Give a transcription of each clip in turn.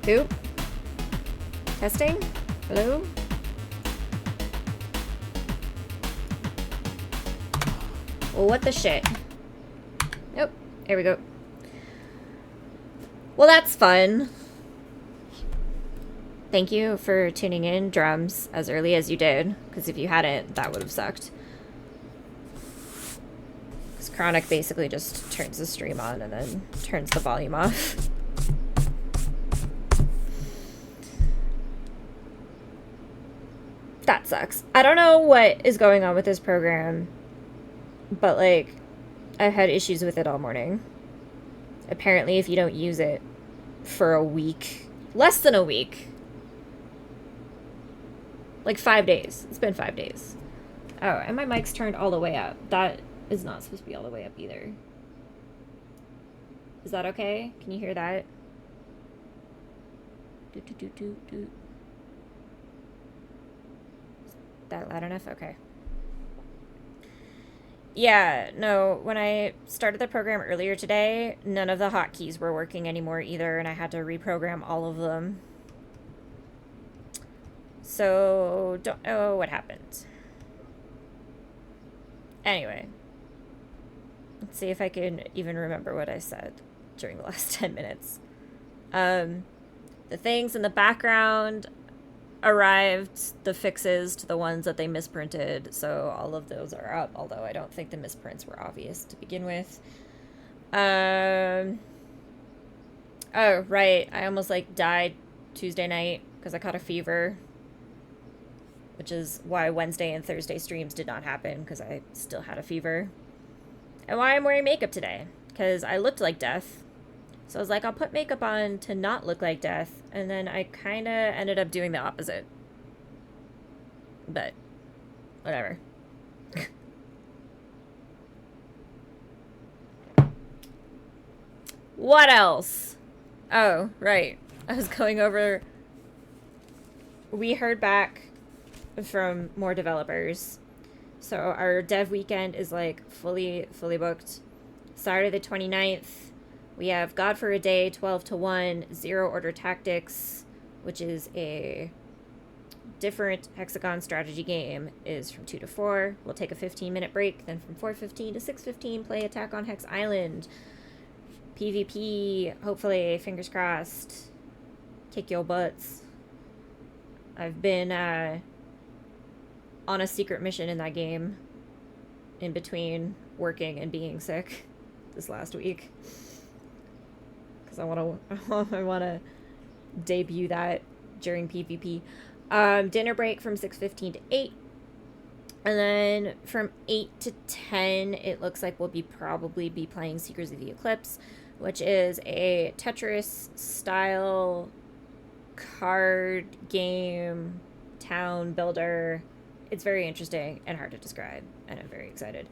Who? Testing? Hello? Well, what the shit? Nope. There we go. Well, that's fun. Thank you for tuning in, drums, as early as you did, because if you hadn't, that would have sucked. Because Chronic basically just turns the stream on and then turns the volume off. That sucks. I don't know what is going on with this program, but, like, I've had issues with it all morning. Apparently, if you don't use it for a week, less than a week, like 5 days. It's been 5 days. Oh, and my mic's turned all the way up. That is not supposed to be all the way up either. Is that okay? Can you hear that? Is that loud enough? Okay. Yeah, no, when I started the program earlier today, none of the hotkeys were working anymore either, and I had to reprogram all of them. So, don't know what happened. Anyway, let's see if I can even remember what I said during the last 10 minutes. The things in the background arrived, the fixes to the ones that they misprinted, so all of those are up, although I don't think the misprints were obvious to begin with. Oh, right, I almost, like, died Tuesday night because I caught a fever, which is why Wednesday and Thursday streams did not happen, because I still had a fever. And why I'm wearing makeup today, because I looked like death. So I was like, I'll put makeup on to not look like death, and then I kind of ended up doing the opposite. But, whatever. What else? Oh, right. I was going over... We heard back from more developers. So our dev weekend is, like, fully booked. Saturday the 29th. We have God for a Day, 12 to 1, Zero Order Tactics, which is a different hexagon strategy game, is from 2 to 4. We'll take a 15-minute break, then from 4:15 to 6:15, play Attack on Hex Island. PvP, hopefully, fingers crossed. Kick your butts. I've been on a secret mission in that game in between working and being sick this last week. I want to debut that during PvP. Dinner break from 6:15 to 8. And then from 8 to 10, it looks like we'll probably be playing Seekers of the Eclipse, which is a Tetris-style card game, town builder. It's very interesting and hard to describe, and I'm very excited.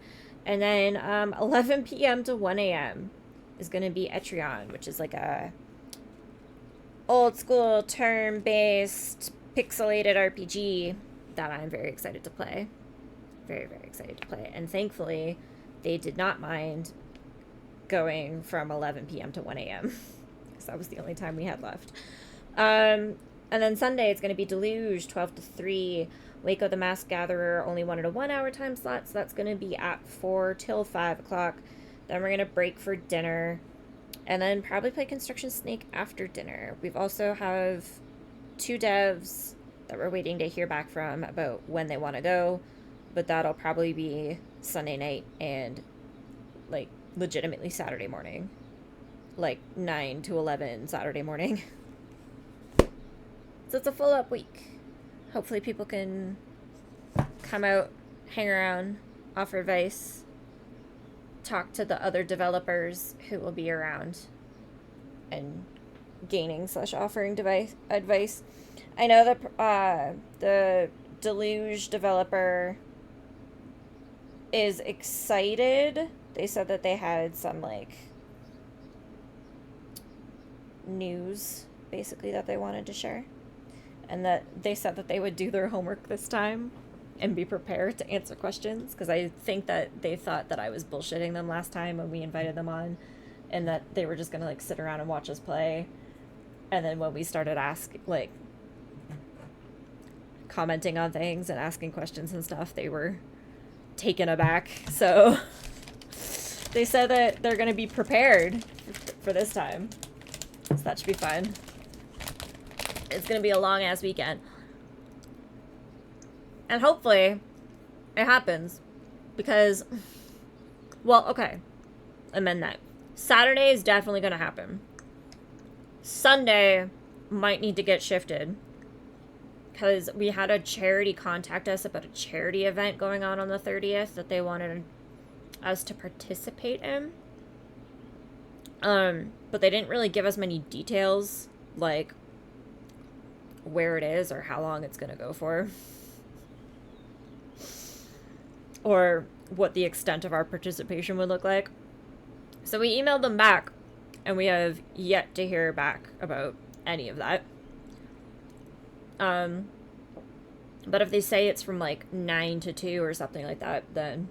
And then 11 p.m. to 1 a.m. is going to be Etrion, which is like a old school turn-based pixelated RPG that I'm very excited to play. Very, very excited to play. And thankfully, they did not mind going from 11 p.m. to 1 a.m. because that was the only time we had left. And then Sunday, it's going to be Deluge, 12 to 3. Waco the Masked Gatherer only wanted a 1-hour time slot, so that's going to be at 4 till 5 o'clock. Then we're going to break for dinner, and then probably play Construction Snake after dinner. We've also have 2 devs that we're waiting to hear back from about when they want to go, but that'll probably be Sunday night and, like, legitimately Saturday morning. Like, 9 to 11 Saturday morning. So it's a full-up week. Hopefully people can come out, hang around, offer advice, talk to the other developers who will be around and gaining/offering advice. I know that the Deluge developer is excited. They said that they had some, like, news, basically, that they wanted to share. And that they said that they would do their homework this time and be prepared to answer questions, because I think that they thought that I was bullshitting them last time when we invited them on, and that they were just going to, like, sit around and watch us play. And then when we started commenting on things and asking questions and stuff, they were taken aback. So they said that they're going to be prepared for this time. So that should be fun. It's going to be a long-ass weekend. And hopefully it happens. Because, well, okay. Amend that. Saturday is definitely going to happen. Sunday might need to get shifted. Because we had a charity contact us about a charity event going on the 30th that they wanted us to participate in. But they didn't really give us many details, like where it is or how long it's going to go for. Or what the extent of our participation would look like. So we emailed them back, and we have yet to hear back about any of that. But if they say it's from like 9 to 2 or something like that, then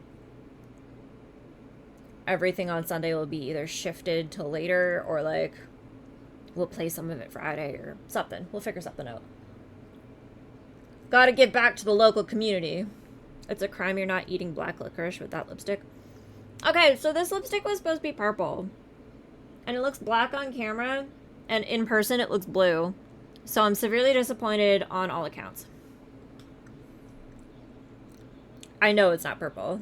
everything on Sunday will be either shifted to later or like we'll play some of it Friday or something. We'll figure something out. Gotta get back to the local community. It's a crime you're not eating black licorice with that lipstick. Okay, so this lipstick was supposed to be purple. And it looks black on camera, and in person it looks blue. So I'm severely disappointed on all accounts. I know it's not purple.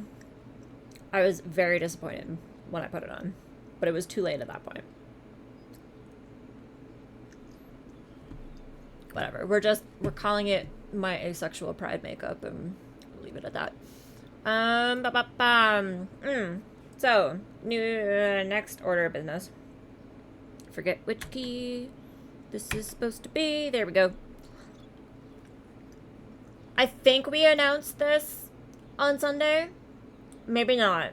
I was very disappointed when I put it on. But it was too late at that point. Whatever. We're calling it my asexual pride makeup, and we'll leave it at that. So, new next order of business. Forget which key this is supposed to be. There we go. I think we announced this on Sunday. Maybe not.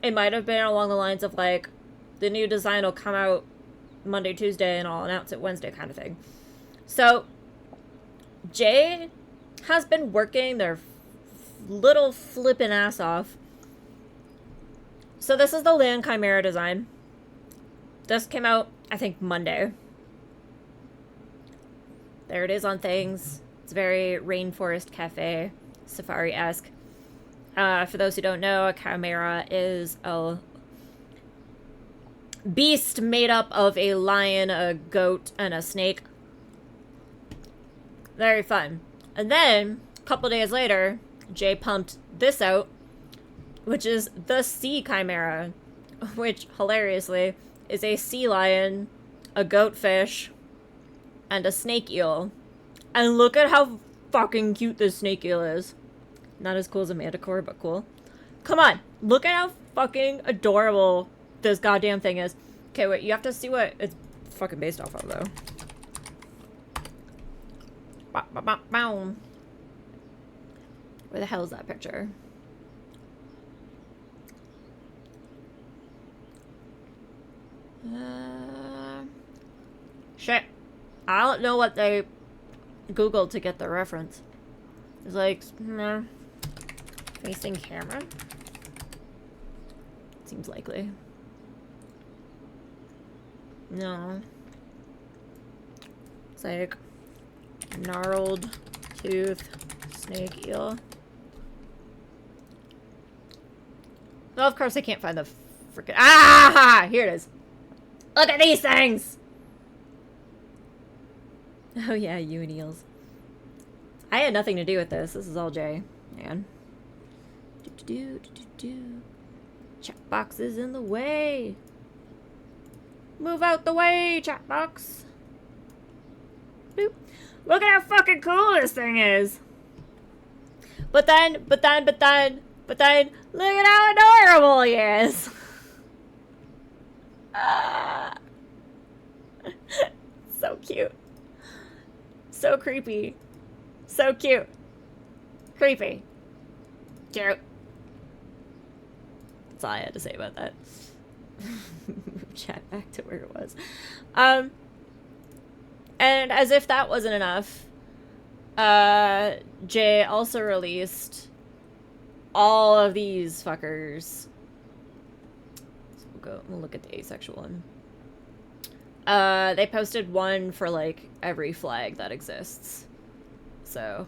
It might have been along the lines of like, the new design will come out Monday, Tuesday, and I'll announce it Wednesday kind of thing. So, Jay has been working their little flippin' ass off. So this is the Land Chimera design. This came out, I think, Monday. There it is on things. It's very Rainforest Cafe, safari-esque. For those who don't know, a chimera is a beast made up of a lion, a goat, and a snake. Very fun. And then, a couple days later, Jay pumped this out, which is the Sea Chimera, which, hilariously, is a sea lion, a goatfish, and a snake eel. And look at how fucking cute this snake eel is. Not as cool as a manticore, but cool. Come on, look at how fucking adorable this goddamn thing is. Okay, wait, you have to see what it's fucking based off of, though. Where the hell is that picture? Shit. I don't know what they Googled to get the reference. It's like, facing camera? Seems likely. No. It's like gnarled tooth snake eel. Well, of course I can't find the freaking... Ah! Here it is. Look at these things! Oh yeah, you and eels. I had nothing to do with this. This is all Jay. Man. Chat box is in the way. Move out the way, chat box. Boop. Look at how fucking cool this thing is. But then, look at how adorable he is. So cute. So creepy. So cute. Creepy. Cute. That's all I had to say about that. Chat back to where it was. And as if that wasn't enough, Jay also released all of these fuckers. So we'll look at the asexual one. They posted one for, like, every flag that exists. So,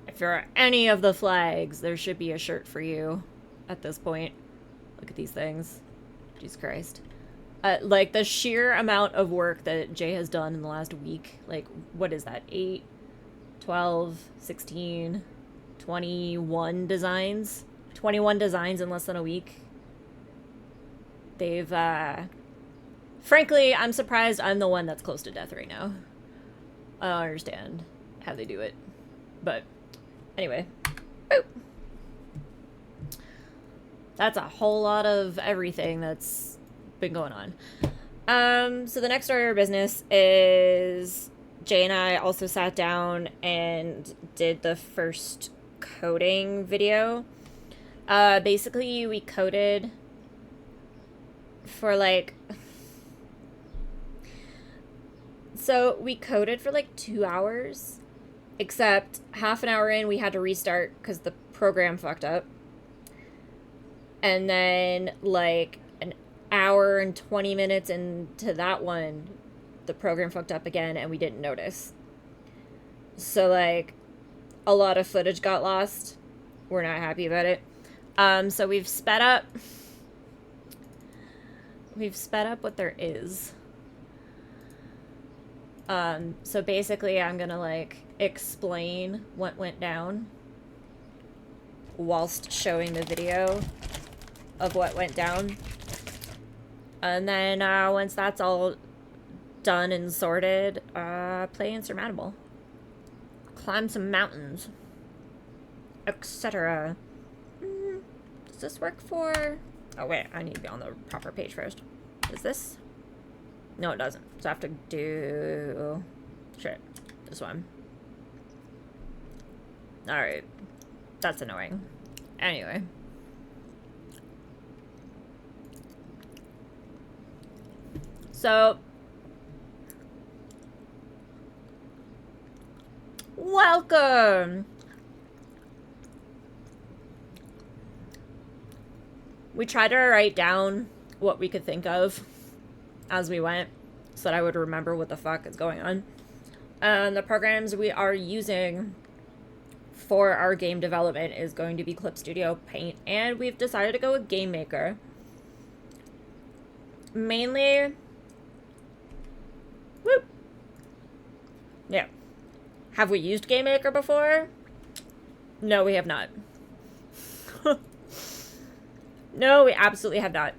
if you're any of the flags, there should be a shirt for you at this point. Look at these things. Jesus Christ. Like, the sheer amount of work that Jay has done in the last week. Like, what is that? 8, 12, 16, 21 designs? 21 designs in less than a week. They've, frankly, I'm surprised I'm the one that's close to death right now. I don't understand how they do it. But, anyway. Boop. That's a whole lot of everything that's been going on. So the next order of business is Jay and I also sat down and did the first coding video. Basically, we coded for like... So we coded for like 2 hours, except half an hour in we had to restart because the program fucked up. And then like an hour and 20 minutes into that one, the program fucked up again and we didn't notice. So like a lot of footage got lost. We're not happy about it. So we've sped up what there is. So basically I'm gonna like explain what went down whilst showing the video of what went down. And then once that's all done and sorted, play Insurmountable. Climb some mountains. Etc. Does this work for... Oh wait, I need to be on the proper page first. Is this? No, it doesn't. So I have to do... Shit. This one. Alright. That's annoying. Anyway. So... Welcome! We tried to write down what we could think of as we went, so that I would remember what the fuck is going on. And the programs we are using for our game development is going to be Clip Studio, Paint, and we've decided to go with Game Maker. Mainly... Whoop! Yeah. Have we used Game Maker before? No, we have not. No, we absolutely have not.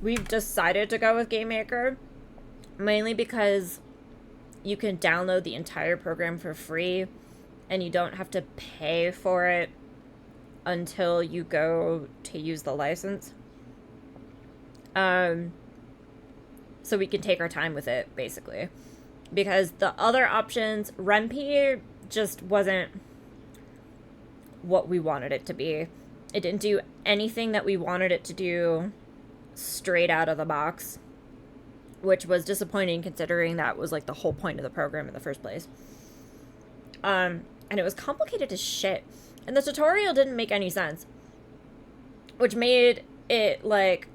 We've decided to go with Game Maker mainly because you can download the entire program for free and you don't have to pay for it until you go to use the license. So we can take our time with it, basically. Because the other options, Ren'Py just wasn't what we wanted it to be. It didn't do anything that we wanted it to do straight out of the box, which was disappointing considering that was like the whole point of the program in the first place. And it was complicated as shit. And the tutorial didn't make any sense, which made it like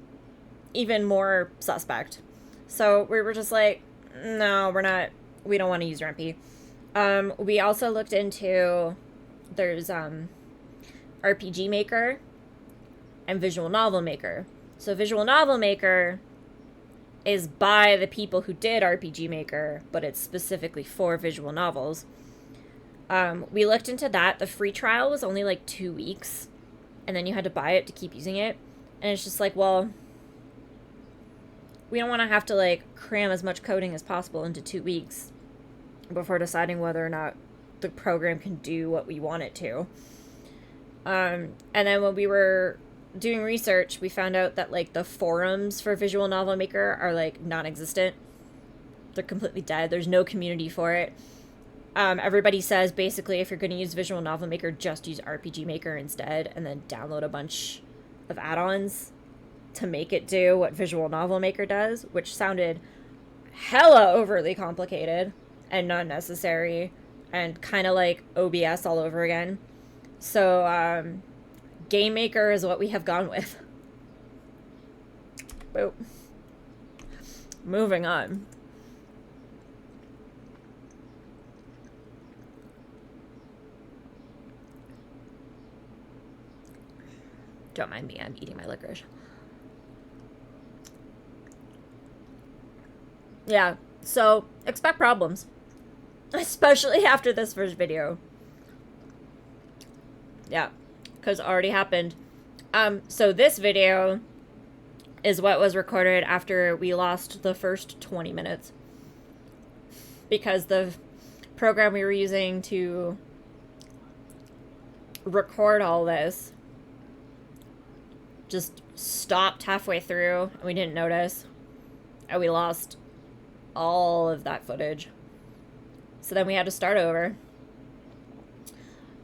even more suspect. So we were just like, no, we don't want to use Ren'Py. We also looked into, there's RPG Maker and Visual Novel Maker. So Visual Novel Maker is by the people who did RPG Maker, but it's specifically for visual novels. We looked into that. The free trial was only like 2 weeks, and then you had to buy it to keep using it. And it's just like, well, we don't want to have to like cram as much coding as possible into 2 weeks before deciding whether or not the program can do what we want it to. And then when we were doing research, we found out that like the forums for Visual Novel Maker are like non-existent. They're completely dead. There's no community for it. Everybody says basically if you're going to use Visual Novel Maker, just use RPG Maker instead, and then download a bunch of add-ons to make it do what Visual Novel Maker does, which sounded hella overly complicated and not necessary and kind of like OBS all over again. So, Game Maker is what we have gone with. Boop. moving on. Don't mind me, I'm eating my licorice. Yeah, so expect problems. Especially after this first video. Yeah, because it already happened. So this video is what was recorded after we lost the first 20 minutes. Because the program we were using to record all this just stopped halfway through, and we didn't notice. And we lost all of that footage. So then we had to start over.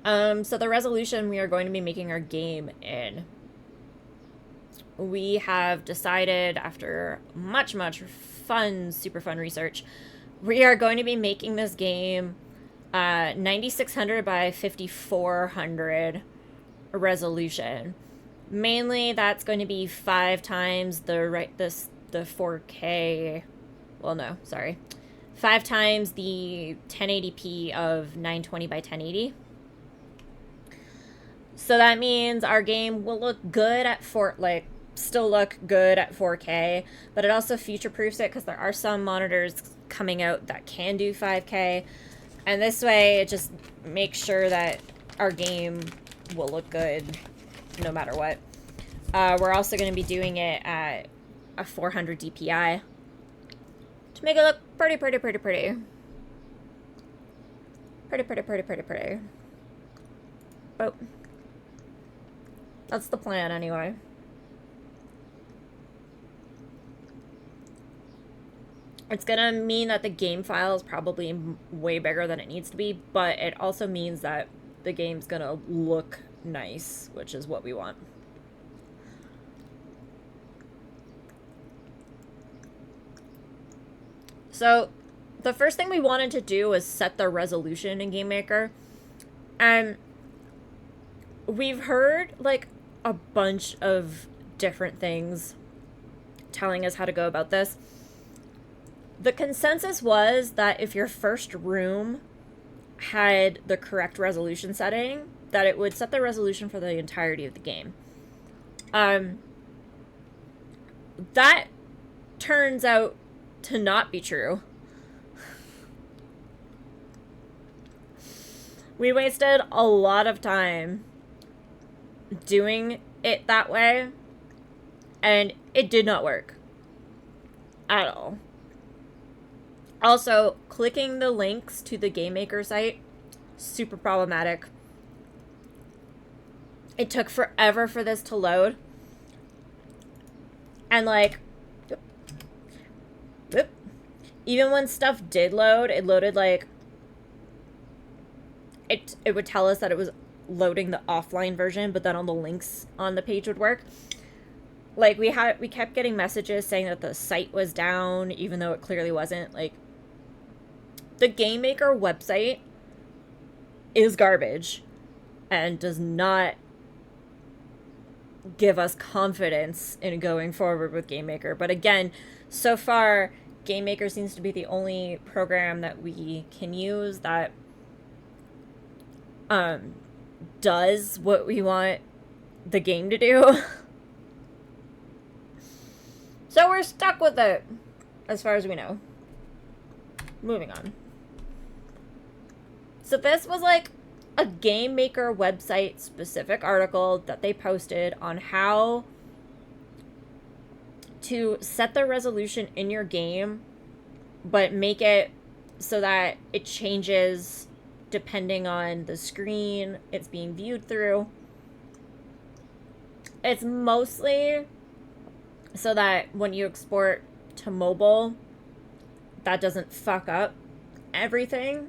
So the resolution we are going to be making our game in, we have decided after much fun, super fun research, we are going to be making this game 9600 by 5400 resolution. Mainly that's going to be 5 times the 4K. Well, no, sorry. 5 times the 1080p of 920 by 1080. So that means our game will look good at still look good at 4K, but it also future-proofs it because there are some monitors coming out that can do 5K. And this way, it just makes sure that our game will look good no matter what. We're also going to be doing it at a 400 DPI to make it look pretty. Pretty. But that's the plan anyway. It's gonna mean that the game file is probably way bigger than it needs to be, but it also means that the game's gonna look nice, which is what we want. So the first thing we wanted to do was set the resolution in GameMaker. And we've heard like a bunch of different things telling us how to go about this. The consensus was that if your first room had the correct resolution setting, that it would set the resolution for the entirety of the game. That turns out to not be true. We wasted a lot of time doing it that way, and it did not work at all. Also, clicking the links to the GameMaker site, super problematic. It took forever for this to load. And like, even when stuff did load, it loaded like, it would tell us that it was loading the offline version, but then all the links on the page would work. Like, we kept getting messages saying that the site was down, even though it clearly wasn't. Like, the GameMaker website is garbage and does not give us confidence in going forward with GameMaker. But again, so far, GameMaker seems to be the only program that we can use that does what we want the game to do. So we're stuck with it, as far as we know. Moving on. So this was like a GameMaker website specific article that they posted on how to set the resolution in your game, but make it so that it changes depending on the screen it's being viewed through. It's mostly so that when you export to mobile, that doesn't fuck up everything.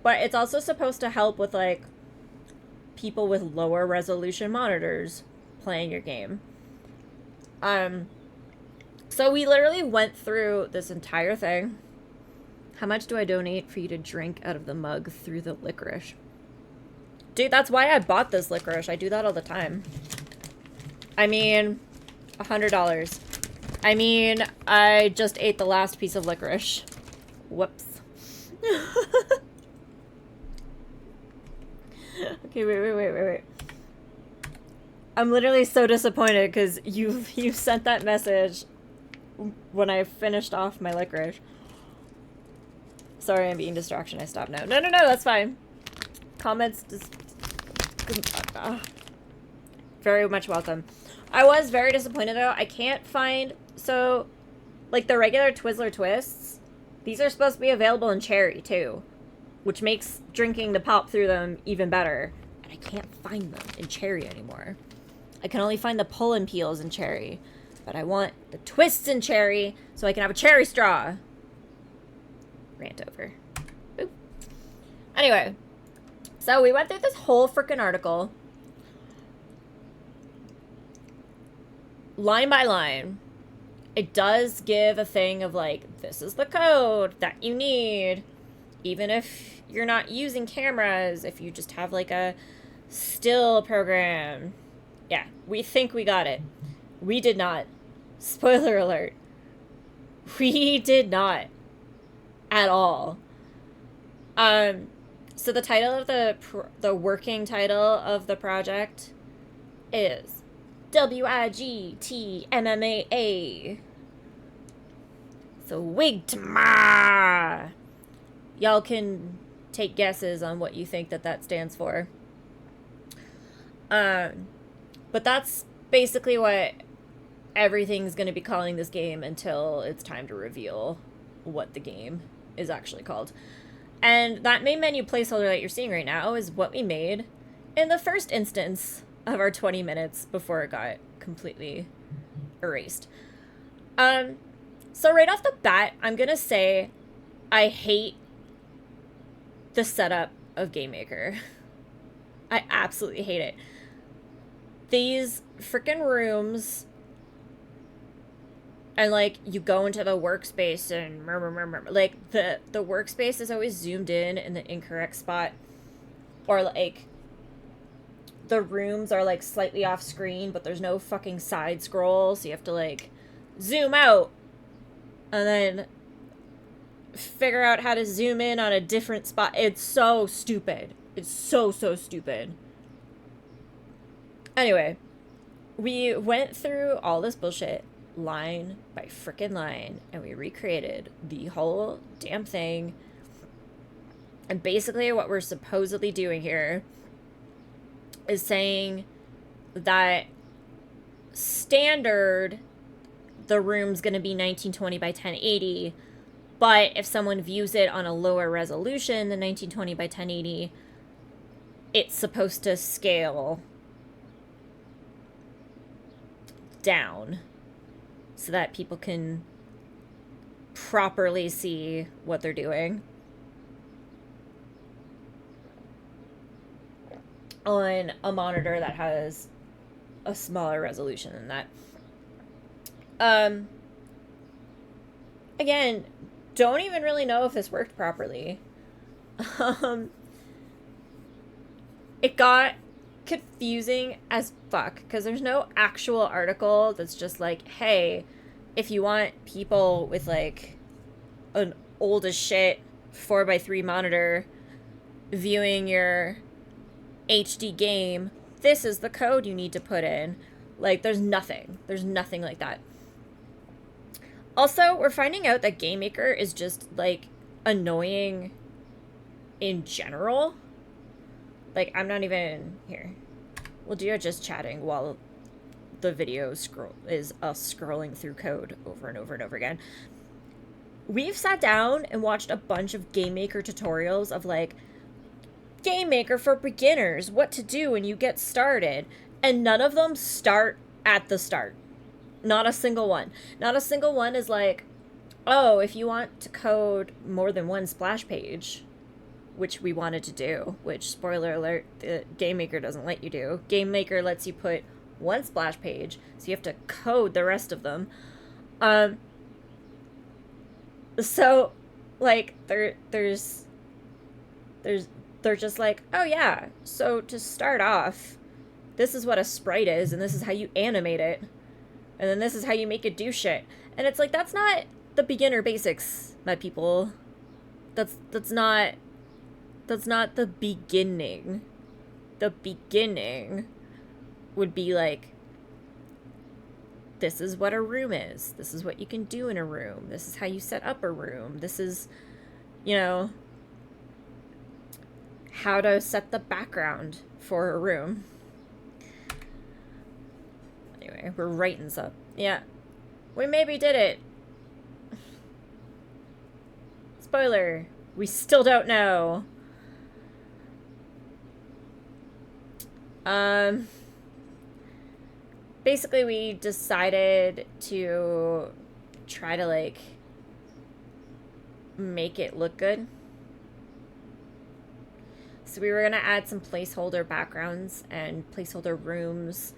But it's also supposed to help with like people with lower resolution monitors playing your game. So we literally went through this entire thing. How much do I donate for you to drink out of the mug through the licorice? Dude, that's why I bought this licorice. I do that all the time. I mean, $100. I mean, I just ate the last piece of licorice. Whoops. Okay, wait. I'm literally so disappointed because you sent that message when I finished off my licorice. Sorry, I'm being distraction. I stopped now. No, that's fine. Comments just... very much welcome. I was very disappointed though. I can't find... So, like the regular Twizzler Twists, these are supposed to be available in cherry too, which makes drinking the pop through them even better. And I can't find them in cherry anymore. I can only find the pull-and peels in cherry. But I want the twists in cherry so I can have a cherry straw. Rant over. Boop. Anyway, so we went through this whole freaking article. Line by line. It does give a thing of like, this is the code that you need. Even if you're not using cameras, if you just have like a still program. Yeah, we think we got it. We did not. Spoiler alert. We did not. At all. So the title of the working title of the project is WIGTMMAA. So Wigtma. Y'all can take guesses on what you think that stands for. But that's basically what everything's going to be calling this game until it's time to reveal what the game is actually called. And that main menu placeholder that you're seeing right now is what we made in the first instance of our 20 minutes before it got completely erased. So right off the bat, I'm going to say I hate the setup of Game Maker. I absolutely hate it. These freaking rooms, and like you go into the workspace and like the workspace is always zoomed in the incorrect spot, or like the rooms are like slightly off screen but there's no fucking side scroll, so you have to like zoom out and then figure out how to zoom in on a different spot. It's so stupid. It's so stupid. Anyway, we went through all this bullshit line by frickin' line, and we recreated the whole damn thing. And basically what we're supposedly doing here is saying that standard, the room's gonna be 1920 by 1080, but if someone views it on a lower resolution than 1920 by 1080, it's supposed to scale down so that people can properly see what they're doing on a monitor that has a smaller resolution than that. Again, don't even really know if this worked properly. It got confusing as fuck because there's no actual article that's just like, hey, if you want people with like an old as shit 4x3 monitor viewing your HD game, this is the code you need to put in. Like, there's nothing like that. Also, we're finding out that Game Maker is just like annoying in general. Like, I'm not even... Here. We'll do it just chatting while the video is us scrolling through code over and over and over again. We've sat down and watched a bunch of Game Maker tutorials of, like, Game Maker for beginners, what to do when you get started. And none of them start at the start. Not a single one. Not a single one is like, oh, if you want to code more than one splash page... which we wanted to do, which, spoiler alert, the Game Maker doesn't let you do. Game Maker lets you put one splash page, so you have to code the rest of them. So, like, they're just like, oh yeah, so to start off, this is what a sprite is, and this is how you animate it. And then this is how you make it do shit. And it's like, that's not the beginner basics, my people. That's not the beginning. The beginning would be like, this is what a room is. This is what you can do in a room. This is how you set up a room. This is, you know, how to set the background for a room. Anyway, we're writing stuff. Yeah. We maybe did it. Spoiler. We still don't know. Basically we decided to try to, like, make it look good. So we were gonna add some placeholder backgrounds and placeholder rooms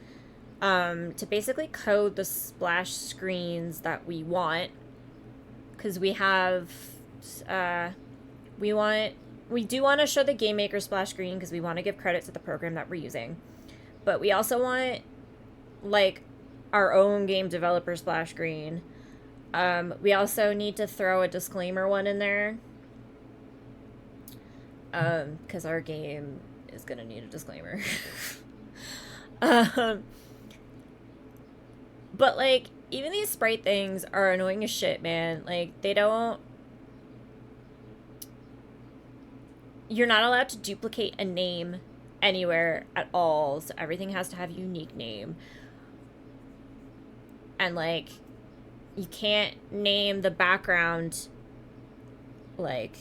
to basically code the splash screens that we want, because we have we do want to show the game maker splash screen because we want to give credit to the program that we're using, but we also want, like, our own game developer splash screen. We also need to throw a disclaimer one in there, because our game is gonna need a disclaimer. But, like, even these sprite things are annoying as shit, man. Like, they don't... You're not allowed to duplicate a name anywhere at all, so everything has to have a unique name. And, like, you can't name the background, like,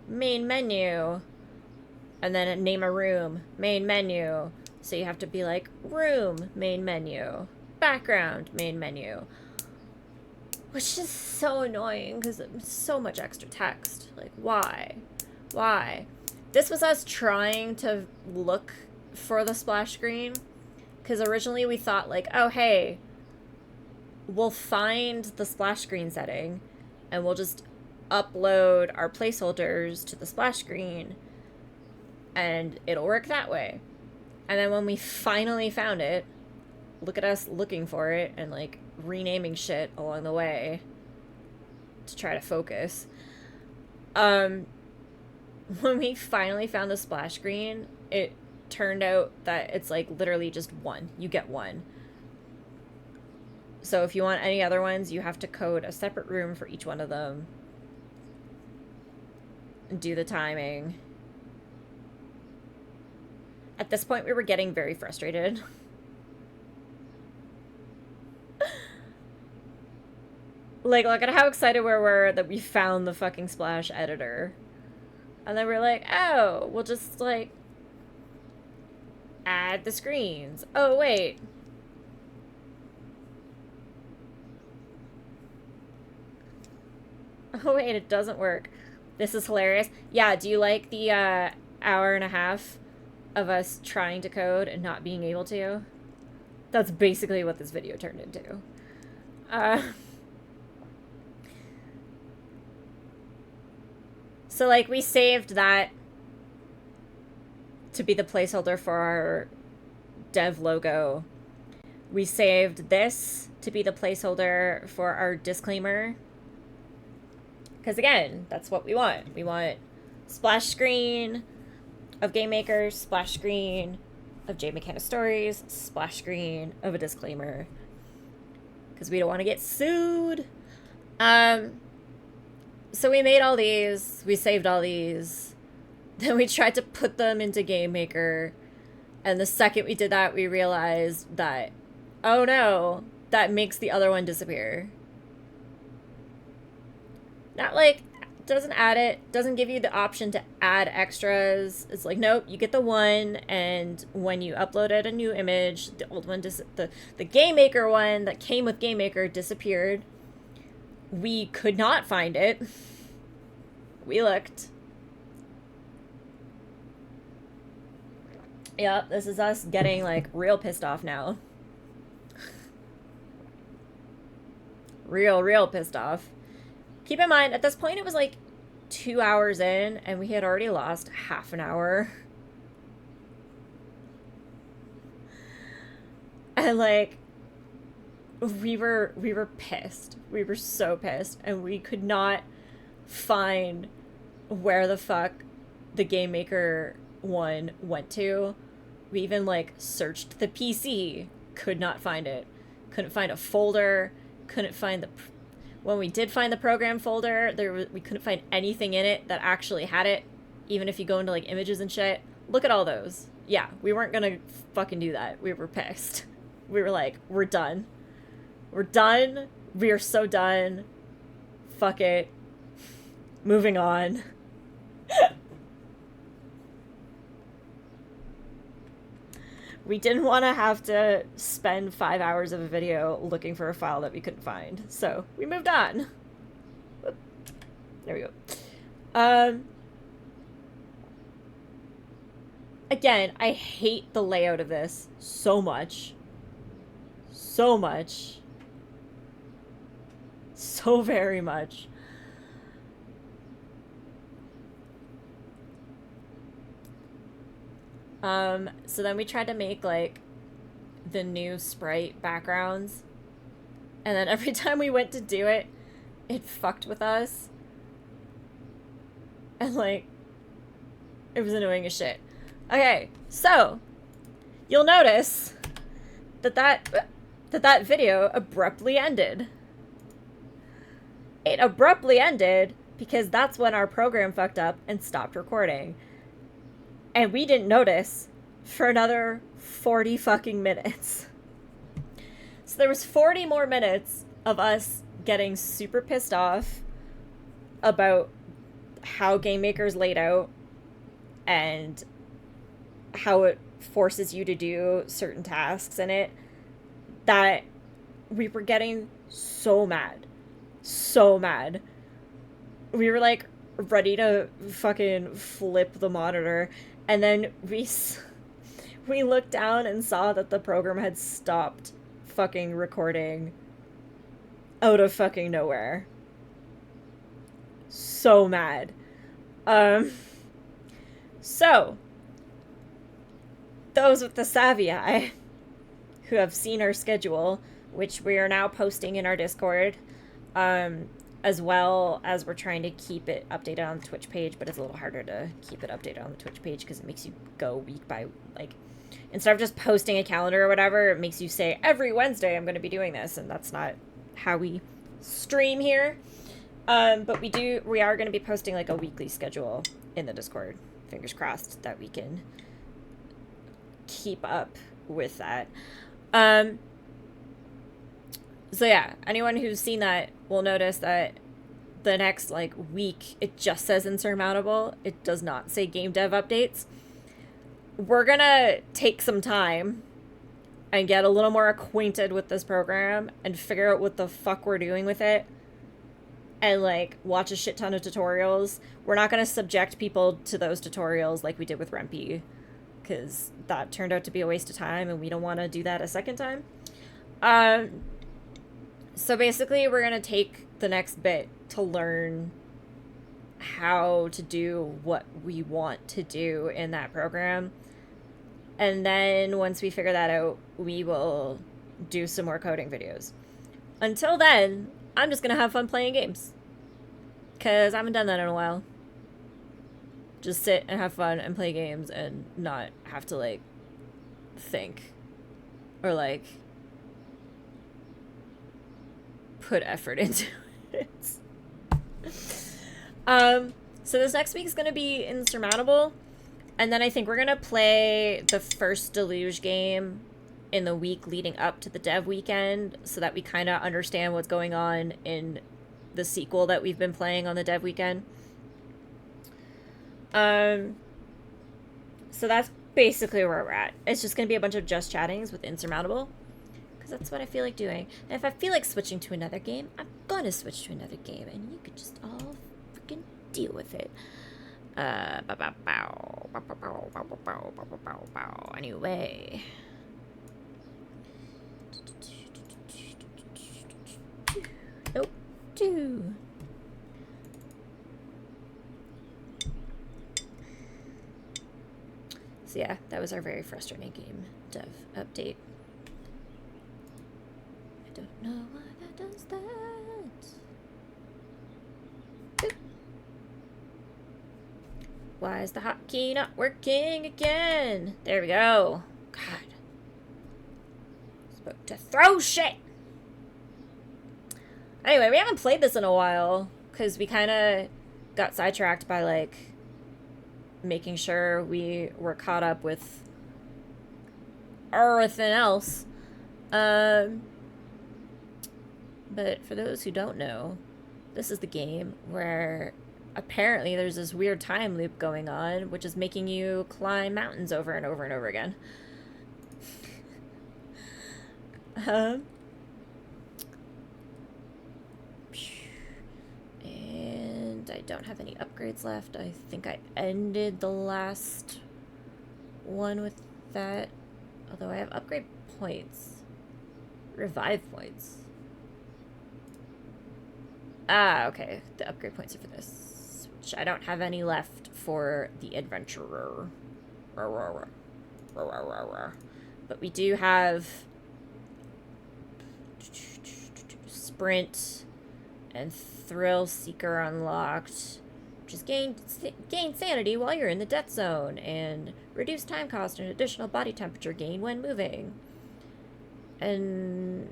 main menu, and then name a room, main menu. So you have to be like, room, main menu, background, main menu. Which is so annoying because it's so much extra text. Like, why? Why? This was us trying to look for the splash screen, because originally we thought, like, oh, hey, we'll find the splash screen setting and we'll just upload our placeholders to the splash screen and it'll work that way. And then when we finally found it, look at us looking for it and, like, renaming shit along the way to try to focus. When we finally found the splash screen, it turned out that it's, like, literally just one. You get one. So if you want any other ones, you have to code a separate room for each one of them. And do the timing. At this point, we were getting very frustrated. Like, look at how excited we were that we found the fucking splash editor. And then we're like, oh, we'll just, like, add the screens. Oh, wait. Oh, wait, it doesn't work. This is hilarious. Yeah, do you like the hour and a half of us trying to code and not being able to? That's basically what this video turned into. So, like, we saved that to be the placeholder for our dev logo. We saved this to be the placeholder for our disclaimer. Because, again, that's what we want. We want splash screen of Game Maker, splash screen of J McKenna Stories, splash screen of a disclaimer. Because we don't want to get sued. So we made all these. We saved all these. Then we tried to put them into Game Maker. And the second we did that, we realized that, oh no, that makes the other one disappear. Not like, doesn't add it, doesn't give you the option to add extras. It's like, nope, you get the one, and when you uploaded a new image, the old one, the Game Maker one that came with Game Maker disappeared. We could not find it. We looked. Yep, this is us getting, like, real pissed off now. Real pissed off. Keep in mind, at this point, it was like 2 hours in, and we had already lost half an hour. And, like, we were pissed. We were so pissed, and we could not find where the fuck the Game Maker one went to. We even like searched the PC, could not find it. Couldn't find a folder, couldn't find the when we did find the program folder, we couldn't find anything in it that actually had it, even if you go into like images and shit. Look at all those. Yeah, we weren't gonna fucking do that. We were pissed. We were like, we're done. We're done. We are so done. Fuck it. Moving on. We didn't want to have to spend 5 hours of a video looking for a file that we couldn't find. So we moved on. There we go. Again, I hate the layout of this so much. So much. So very much. So then we tried to make, like, the new sprite backgrounds. And then every time we went to do it, it fucked with us. And, like, it was annoying as shit. Okay, so, you'll notice that video abruptly ended. It abruptly ended because that's when our program fucked up and stopped recording. And we didn't notice for another 40 fucking minutes. So there was 40 more minutes of us getting super pissed off about how Game Maker's laid out and how it forces you to do certain tasks in it, that we were getting so mad. So mad. We were like ready to fucking flip the monitor, and then we looked down and saw that the program had stopped fucking recording out of fucking nowhere. So mad. So those with the savvy eye who have seen our schedule, which we are now posting in our Discord, as well as we're trying to keep it updated on the Twitch page, but it's a little harder to keep it updated on the Twitch page because it makes you go week by, like, instead of just posting a calendar or whatever, it makes you say, every Wednesday I'm going to be doing this, and that's not how we stream here. But we are going to be posting, like, a weekly schedule in the Discord. Fingers crossed that we can keep up with that. So yeah, anyone who's seen that will notice that the next, like, week, it just says Insurmountable. It does not say game dev updates. We're gonna take some time and get a little more acquainted with this program and figure out what the fuck we're doing with it. And, like, watch a shit ton of tutorials. We're not gonna subject people to those tutorials like we did with Rempy, because that turned out to be a waste of time, and we don't want to do that a second time. So basically, we're going to take the next bit to learn how to do what we want to do in that program. And then once we figure that out, we will do some more coding videos. Until then, I'm just going to have fun playing games, because I haven't done that in a while. Just sit and have fun and play games and not have to, like, think or, like, put effort into it. So this next week is going to be Insurmountable, and then I think we're going to play the first Deluge game in the week leading up to the dev weekend, so that we kind of understand what's going on in the sequel that we've been playing on the dev weekend. So that's basically where we're at. It's just going to be a bunch of just chattings with Insurmountable, because that's what I feel like doing. And if I feel like switching to another game, I'm going to switch to another game, and you could just all freaking deal with it. Anyway. Nope. So yeah, that was our very frustrating game dev update. I don't know why that does that. Boop. Why is the hotkey not working again? There we go. God. Supposed to throw shit. Anyway, we haven't played this in a while because we kind of got sidetracked by like making sure we were caught up with everything else. But for those who don't know, this is the game where apparently there's this weird time loop going on, which is making you climb mountains over and over and over again. And I don't have any upgrades left. I think I ended the last one with that. Although I have upgrade points. Revive points. Ah, okay. The upgrade points are for this. Which I don't have any left for the adventurer. But we do have sprint and thrill seeker unlocked. Just gain sanity while you're in the death zone, and reduce time cost and additional body temperature gain when moving. And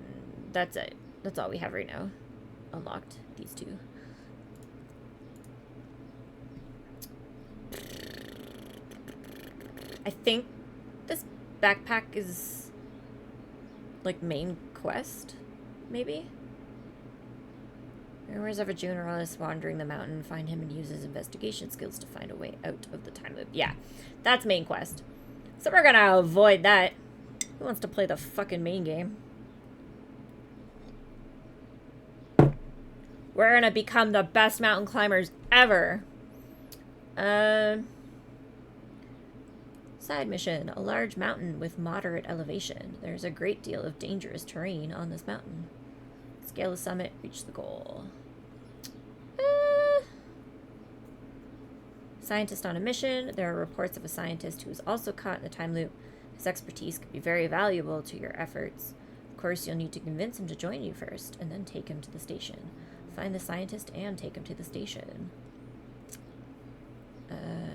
that's it. That's all we have right now. Unlocked these two. I think this backpack is like main quest, maybe? Rumors of a generalist wandering the mountain. Find him and use his investigation skills to find a way out of the time loop. Yeah, that's main quest. So we're gonna avoid that. Who wants to play the fucking main game? We're gonna become the best mountain climbers ever. Side mission. A large mountain with moderate elevation. There's a great deal of dangerous terrain on this mountain. Scale the summit, reach the goal. Scientist on a mission. There are reports of a scientist who is also caught in the time loop. His expertise could be very valuable to your efforts. Of course, you'll need to convince him to join you first, and then take him to the station. Find the scientist and take him to the station.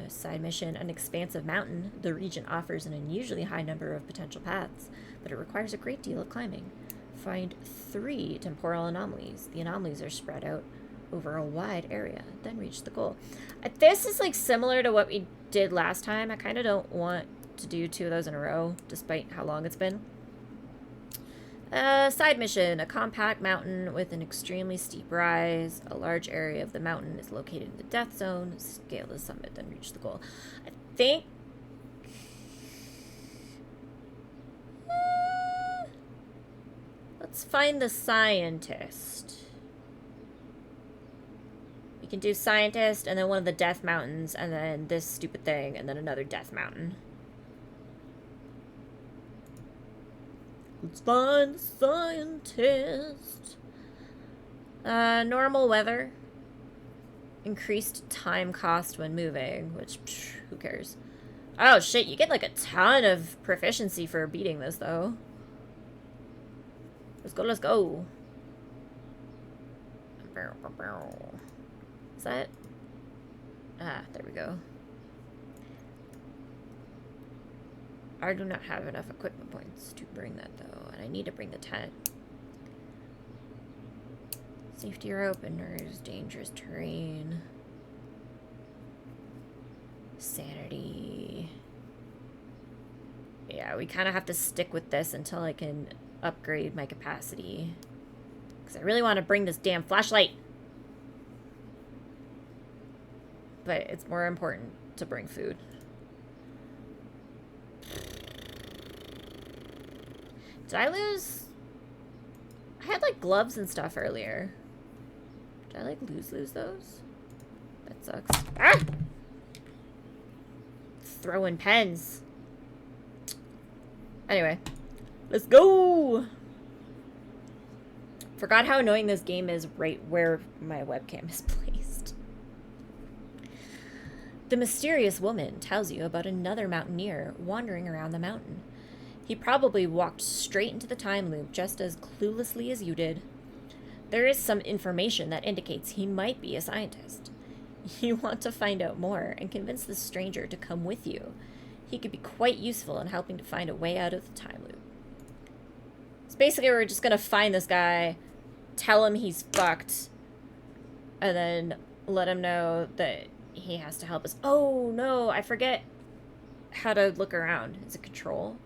Side mission. An expansive mountain. The region offers an unusually high number of potential paths, but it requires a great deal of climbing. Find 3 temporal anomalies. The anomalies are spread out over a wide area, then reach the goal. This is like similar to what we did last time. I kind of don't want to do 2 of those in a row, despite how long it's been. Side mission. A compact mountain with an extremely steep rise. A large area of the mountain is located in the death zone. Scale the summit, then reach the goal. I think... let's find the scientist. We can do scientist, and then one of the death mountains, and then this stupid thing, and then another death mountain. Let's find the scientist. Normal weather. Increased time cost when moving, which, who cares? Oh shit, you get like a ton of proficiency for beating this, though. Let's go, let's go. Is that? Ah, there we go. I do not have enough equipment points to bring that, though, and I need to bring the tent. Safety rope, openers, dangerous terrain. Sanity. Yeah, we kind of have to stick with this until I can upgrade my capacity. Because I really want to bring this damn flashlight. But it's more important to bring food. Did I lose? I had like gloves and stuff earlier. Did I like lose those? That sucks. Ah! Throwing pens. Anyway, let's go. Forgot how annoying this game is right where my webcam is placed. The mysterious woman tells you about another mountaineer wandering around the mountain. He probably walked straight into the time loop just as cluelessly as you did. There is some information that indicates he might be a scientist. You want to find out more and convince this stranger to come with you. He could be quite useful in helping to find a way out of the time loop. So basically we're just gonna find this guy, tell him he's fucked, and then let him know that he has to help us. Oh no, I forget how to look around. Is it control?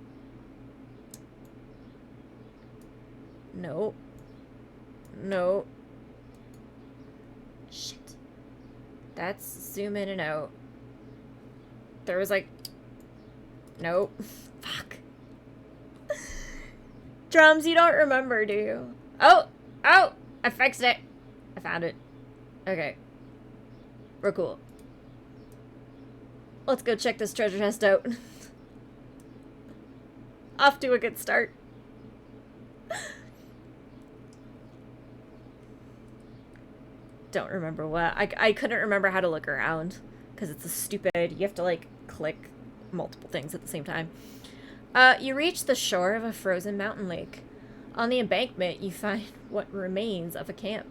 No. No. Shit. That's zoom in and out. There was like... Nope. Fuck. Drums, you don't remember, do you? Oh! Oh! I fixed it. I found it. Okay. We're cool. Let's go check this treasure chest out. Off to a good start. Don't remember what. I couldn't remember how to look around because it's a stupid... You have to, like, click multiple things at the same time. You reach the shore of a frozen mountain lake. On the embankment, you find what remains of a camp.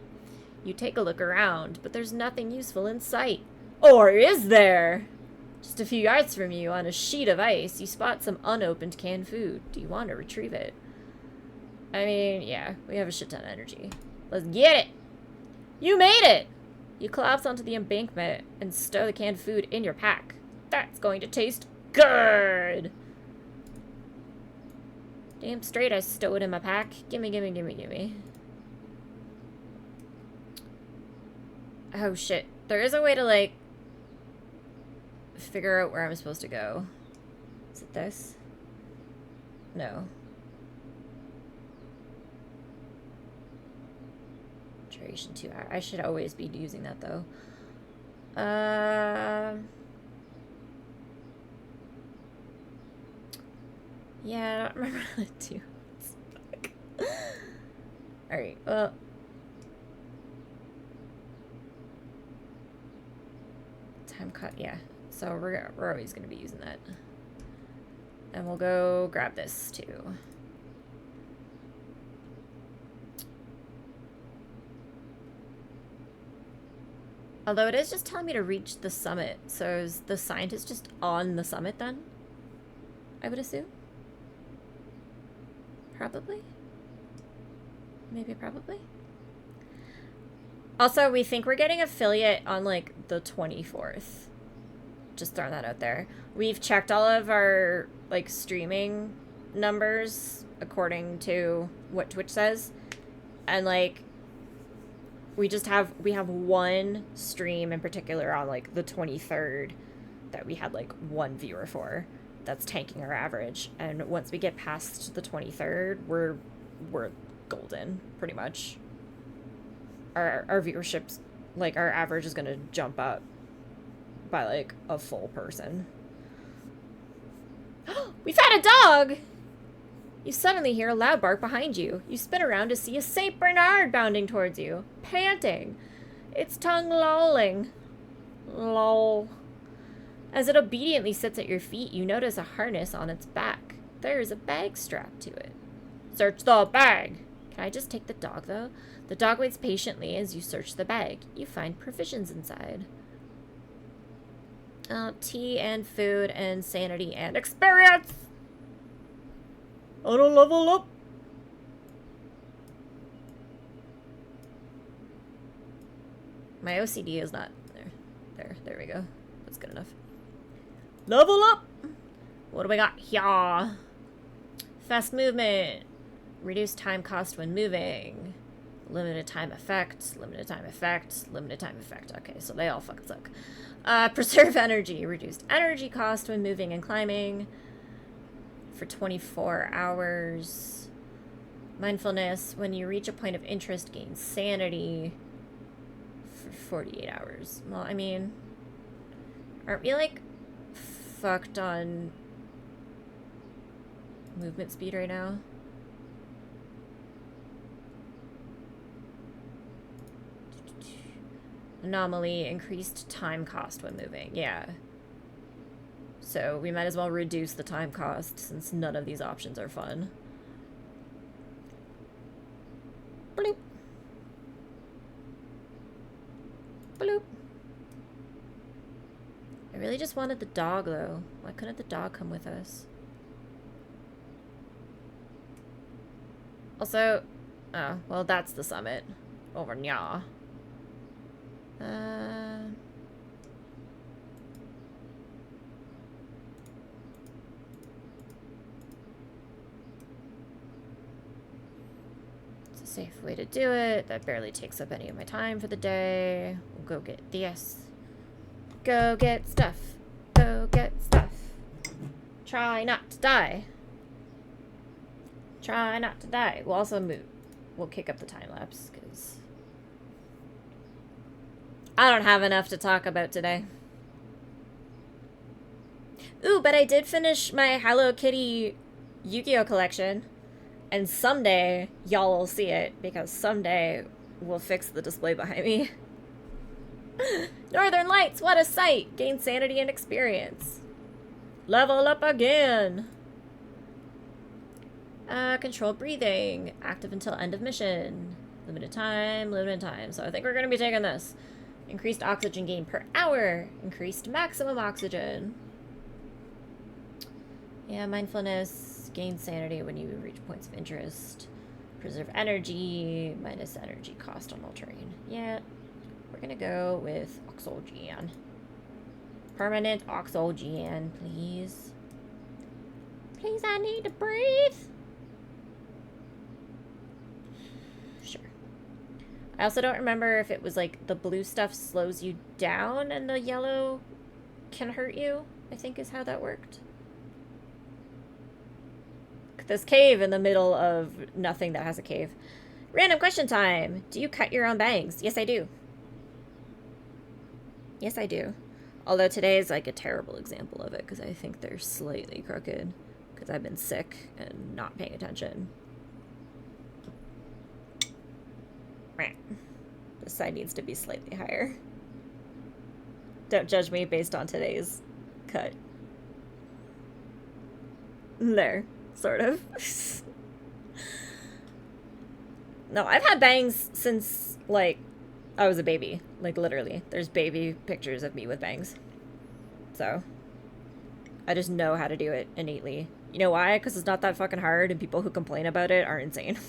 You take a look around, but there's nothing useful in sight. Or is there? Just a few yards from you, on a sheet of ice, you spot some unopened canned food. Do you want to retrieve it? I mean, yeah, we have a shit ton of energy. Let's get it! You made it! You collapse onto the embankment and stow the canned food in your pack. That's going to taste good! Damn straight I stow it in my pack. Gimme, gimme, gimme, gimme. Oh shit. There is a way to, like, figure out where I'm supposed to go. Is it this? No. Duration 2 hours. I should always be using that, though. Yeah, I don't remember how to do it. Alright, well. Time cut, yeah. So we're always going to be using that. And we'll go grab this, too. Although it is just telling me to reach the summit. So is the scientist just on the summit, then? I would assume? Probably? Maybe probably? Also, we think we're getting affiliate on, like, the 24th. Just throwing that out there. We've checked all of our, like, streaming numbers according to what Twitch says. And, like, we have one stream in particular on, like, the 23rd that we had, like, one viewer for. That's tanking our average. And once we get past the 23rd, we're golden, pretty much. Our viewership's, like, our average is gonna jump up by, like, a full person. We found a dog! You suddenly hear a loud bark behind you. You spin around to see a Saint Bernard bounding towards you, panting, its tongue lolling. Lol. As it obediently sits at your feet, you notice a harness on its back. There is a bag strapped to it. Search the bag! Can I just take the dog, though? The dog waits patiently as you search the bag. You find provisions inside. Tea and food and sanity and experience! On a level up! My OCD is not... There we go. That's good enough. Level up! What do we got here? Fast movement. Reduced time cost when moving. Limited time effect. Limited time effect. Limited time effect. Okay, so they all fucking suck. Preserve energy. Reduced energy cost when moving and climbing. For 24 hours. Mindfulness. When you reach a point of interest, gain sanity. For 48 hours. Well, I mean... Aren't we, like, fucked on movement speed right now? Anomaly, increased time cost when moving. Yeah. So we might as well reduce the time cost since none of these options are fun. Bloop. Bloop. I really just wanted the dog, though. Why couldn't the dog come with us? Also, oh, well, that's the summit. Over nya. It's a safe way to do it. That barely takes up any of my time for the day. We'll go get this. Go get stuff. Go get stuff. Try not to die. Try not to die. We'll also move. We'll kick up the time lapse because I don't have enough to talk about today. Ooh, but I did finish my Hello Kitty Yu-Gi-Oh collection. And someday y'all will see it because someday we'll fix the display behind me. Northern Lights, what a sight! Gain sanity and experience. Level up again. Controlled breathing. Active until end of mission. Limited time, limited time. So I think we're going to be taking this. Increased oxygen gain per hour. Increased maximum oxygen. Yeah, mindfulness. Gain sanity when you reach points of interest. Preserve energy. Minus energy cost on all terrain. Yeah. We're going to go with oxygen. Permanent oxygen, please. Please, I need to breathe. Sure. I also don't remember if it was like the blue stuff slows you down and the yellow can hurt you, I think is how that worked. This cave in the middle of nothing that has a cave. Random question time. Do you cut your own bangs? Yes, I do. Yes, I do. Although today is like a terrible example of it because I think they're slightly crooked because I've been sick and not paying attention. This side needs to be slightly higher. Don't judge me based on today's cut. There, sort of. No, I've had bangs since, like, I was a baby. Like, literally. There's baby pictures of me with bangs. So, I just know how to do it innately. You know why? Because it's not that fucking hard, and people who complain about it are insane.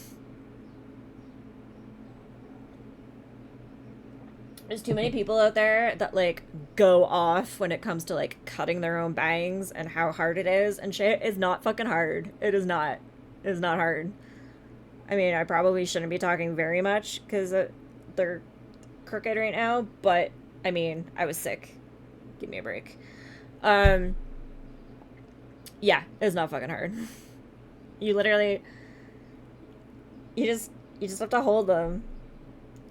There's too many people out there that, like, go off when it comes to, like, cutting their own bangs and how hard it is, and shit is not fucking hard. It is not. It is not hard. I mean, I probably shouldn't be talking very much, because they're crooked right now, but, I mean, I was sick. Give me a break. Yeah, it's not fucking hard. You literally, you just have to hold them,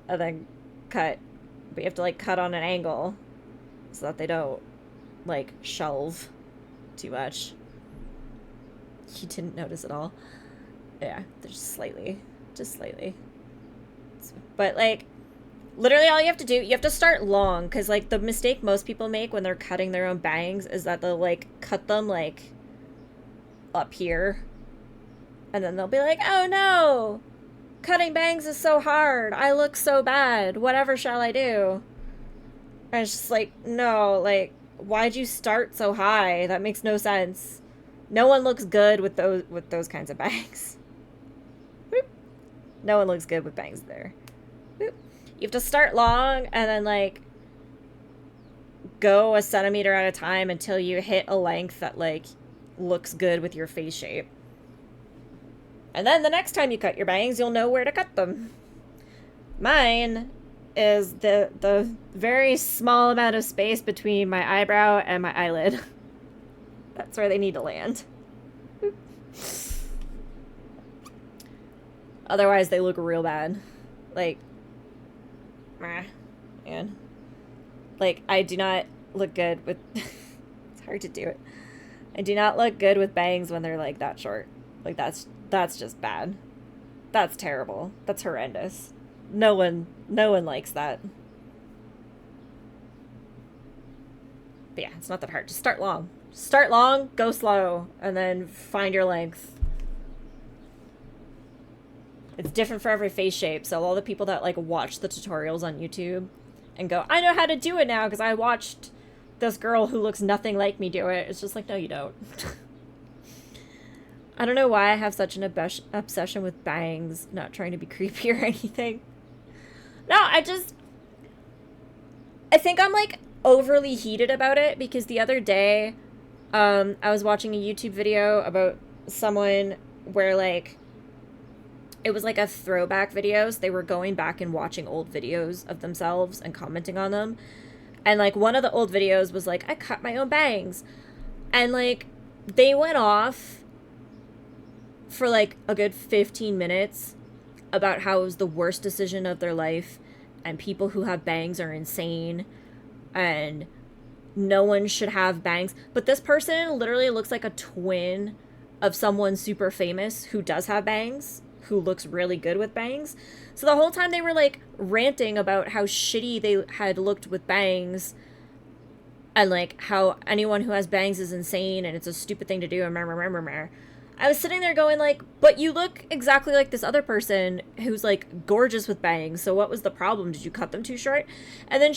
and then cut. But you have to, like, cut on an angle so that they don't, like, shelve too much. You didn't notice at all. Yeah, they're just slightly. But, like, literally all you have to do, you have to start long, because, like, the mistake most people make when they're cutting their own bangs is that they'll, like, cut them, like, up here. And then they'll be like, oh no! Cutting bangs is so hard. I look so bad. Whatever shall I do? And it's just like, no, like, why'd you start so high? That makes no sense. No one looks good with those kinds of bangs. No one looks good with bangs there. You have to start long and then, like, go a centimeter at a time until you hit a length that, like, looks good with your face shape. And then the next time you cut your bangs, you'll know where to cut them. Mine is the very small amount of space between my eyebrow and my eyelid. That's where they need to land. Otherwise, they look real bad. Like, man. Like, I do not look good with... It's hard to do it. I do not look good with bangs when they're, like, that short. Like, that's just bad. That's terrible. That's horrendous. No one likes that. But yeah, it's not that hard. Just start long. Start long, go slow, and then find your length. It's different for every face shape, so all the people that, like, watch the tutorials on YouTube and go, I know how to do it now because I watched this girl who looks nothing like me do it. It's just like, no, you don't. I don't know why I have such an obsession with bangs, not trying to be creepy or anything. No, I think I'm, like, overly heated about it because the other day, I was watching a YouTube video about someone where, like, it was like a throwback video, so they were going back and watching old videos of themselves and commenting on them. And, like, one of the old videos was like, I cut my own bangs. And, like, they went off for, like, a good 15 minutes about how it was the worst decision of their life, and people who have bangs are insane, and no one should have bangs. But this person literally looks like a twin of someone super famous who does have bangs, who looks really good with bangs. So the whole time they were, like, ranting about how shitty they had looked with bangs, and, like, how anyone who has bangs is insane and it's a stupid thing to do, and I was sitting there going, like, but you look exactly like this other person who's, like, gorgeous with bangs, so what was the problem? Did you cut them too short? And then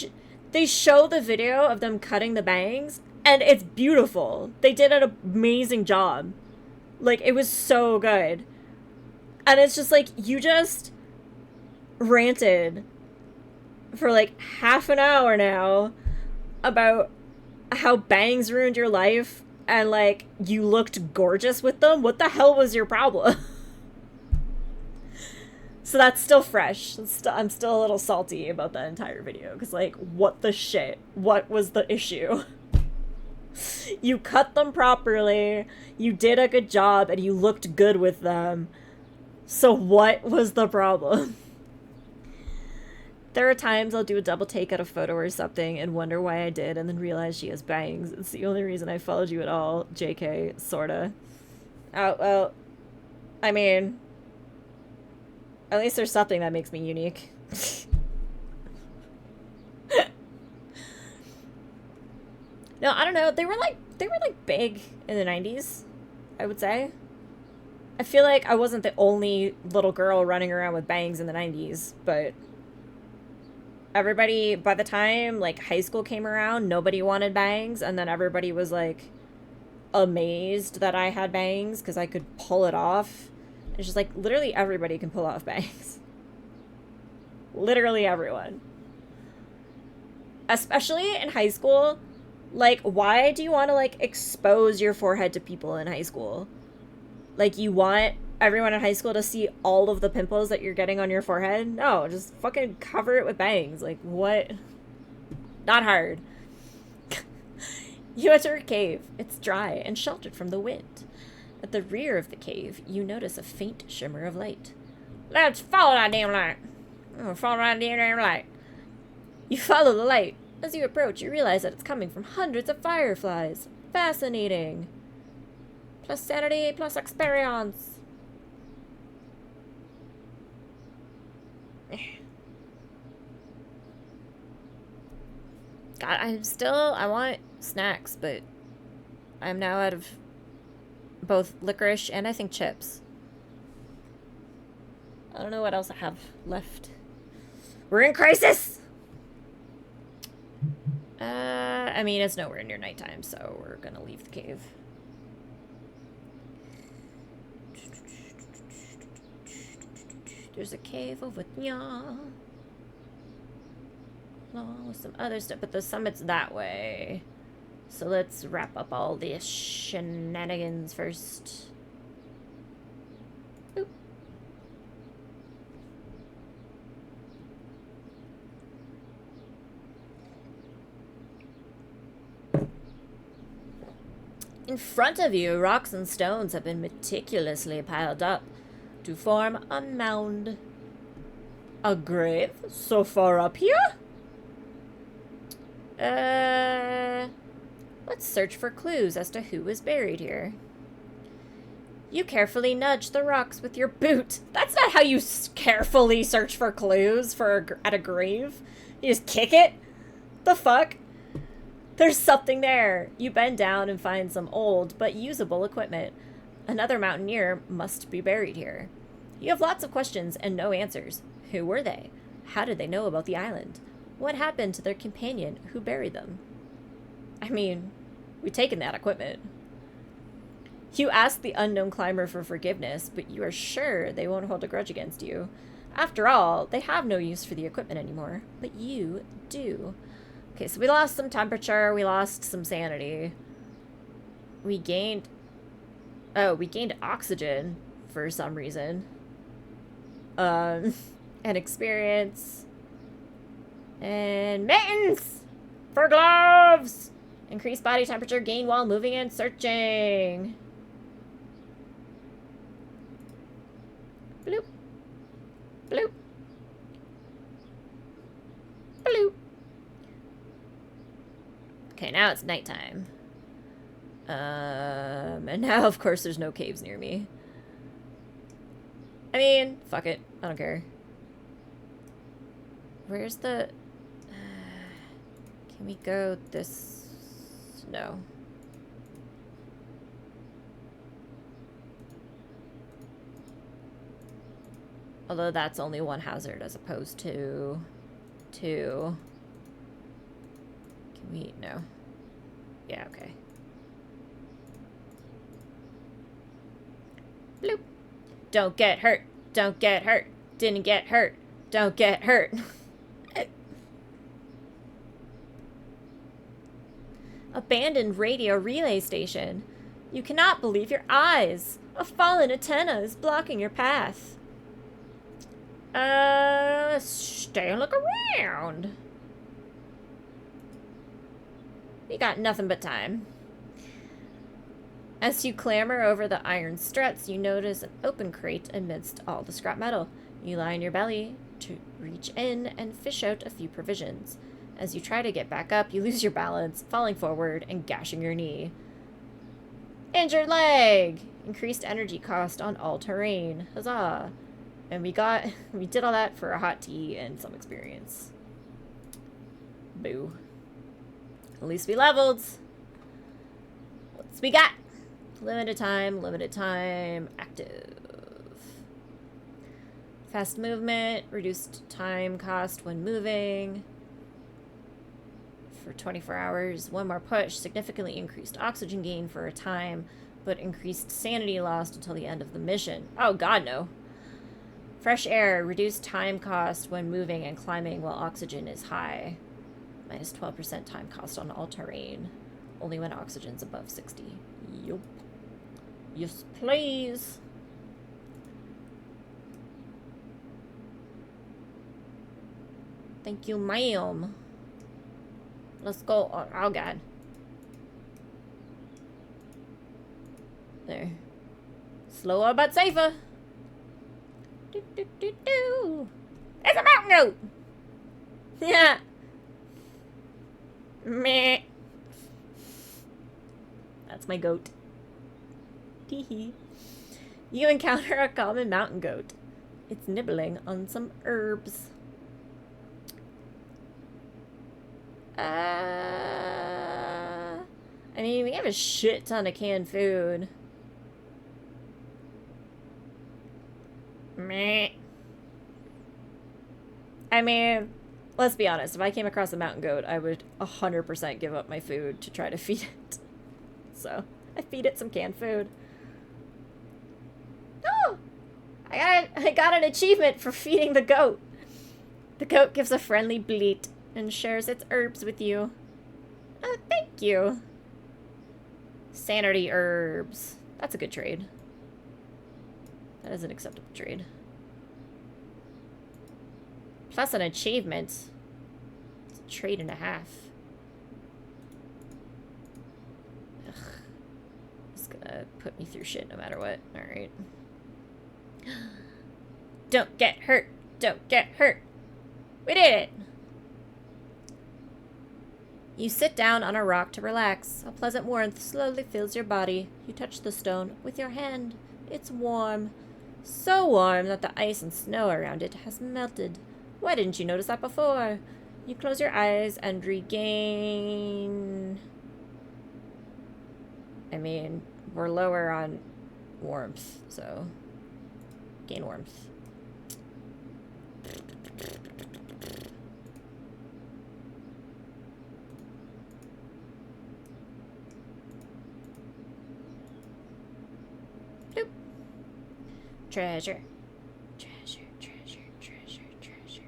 they show the video of them cutting the bangs, and it's beautiful. They did an amazing job. Like, it was so good. And it's just like, you just ranted for like half an hour now about how bangs ruined your life and like you looked gorgeous with them. What the hell was your problem? So that's still fresh. I'm still a little salty about that entire video because, like, what the shit? What was the issue? You cut them properly, you did a good job, and you looked good with them. So what was the problem? There are times I'll do a double take at a photo or something and wonder why I did and then realize she has bangs. It's the only reason I followed you at all, JK, sorta. Oh, well, I mean, at least there's something that makes me unique. No, I don't know. They were like big in the 90s, I would say. I feel like I wasn't the only little girl running around with bangs in the 90s, but everybody, by the time, like, high school came around, nobody wanted bangs, and then everybody was, like, amazed that I had bangs because I could pull it off. It's just, like, literally everybody can pull off bangs. Literally everyone. Especially in high school. Like, why do you want to, like, expose your forehead to people in high school? Like, you want everyone in high school to see all of the pimples that you're getting on your forehead? No, just fucking cover it with bangs. Like, what? Not hard. You enter a cave. It's dry and sheltered from the wind. At the rear of the cave, you notice a faint shimmer of light. Let's follow that damn light. Follow that damn light. You follow the light. As you approach, you realize that it's coming from hundreds of fireflies. Fascinating. Plus sanity, plus experience. God, I want snacks, but I'm now out of both licorice and I think chips. I don't know what else I have left. We're in crisis! I mean, it's nowhere near nighttime, so we're gonna leave the cave. There's a cave over there. Along with some other stuff, but the summit's that way. So let's wrap up all the shenanigans first. Oop. In front of you, rocks and stones have been meticulously piled up to form a mound. A grave so far up here? Let's search for clues as to who was buried here. You carefully nudge the rocks with your boot. That's not how you carefully search for clues at a grave. You just kick it? The fuck? There's something there. You bend down and find some old but usable equipment. Another mountaineer must be buried here. You have lots of questions and no answers. Who were they? How did they know about the island? What happened to their companion who buried them? I mean, we've taken that equipment. You ask the unknown climber for forgiveness, but you are sure they won't hold a grudge against you. After all, they have no use for the equipment anymore, but you do. Okay, so we lost some temperature, we lost some sanity. We gained... Oh, we gained oxygen for some reason. And experience. And mittens! For gloves! Increase body temperature gain while moving and searching. Bloop. Bloop. Bloop. Okay, now it's nighttime. And now, of course, there's no caves near me. I mean, fuck it. I don't care. Where's the... can we go this... No. Although that's only one hazard as opposed to... two. Can we... No. Yeah, okay. Bloop. Don't get hurt. Don't get hurt. Didn't get hurt. Don't get hurt. Abandoned radio relay station. You cannot believe your eyes. A fallen antenna is blocking your path. Stay and look around. We got nothing but time. As you clamber over the iron struts, you notice an open crate amidst all the scrap metal. You lie on your belly to reach in and fish out a few provisions. As you try to get back up, you lose your balance, falling forward and gashing your knee. Injured leg! Increased energy cost on all terrain. Huzzah! And we did all that for a hot tea and some experience. Boo. At least we leveled. What's we got? Limited time, active. Fast movement, reduced time cost when moving. For 24 hours, one more push, significantly increased oxygen gain for a time, but increased sanity lost until the end of the mission. Oh god, no. Fresh air, reduced time cost when moving and climbing while oxygen is high. Minus 12% time cost on all terrain. Only when oxygen's above 60. Yup. Yes, please. Thank you, ma'am. Let's go. Oh, god. There. Slower but safer. Do, do, do, do. There's a mountain goat! Yeah. Meh. That's my goat. Teehee. You encounter a common mountain goat. It's nibbling on some herbs. I mean, we have a shit ton of canned food. Meh. I mean, let's be honest. If I came across a mountain goat, I would 100% give up my food to try to feed it. So, I feed it some canned food. Oh! I got an achievement for feeding the goat. The goat gives a friendly bleat and shares its herbs with you. Oh, thank you. Sanity herbs. That's a good trade. That is an acceptable trade. Plus an achievement. It's a trade and a half. Ugh. It's gonna put me through shit no matter what. Alright. Don't get hurt. Don't get hurt. We did it. You sit down on a rock to relax. A pleasant warmth slowly fills your body. You touch the stone with your hand. It's warm. So warm that the ice and snow around it has melted. Why didn't you notice that before? You close your eyes and regain... I mean, we're lower on warmth, so... Gain warmth. Boop. Treasure. Treasure, treasure, treasure, treasure.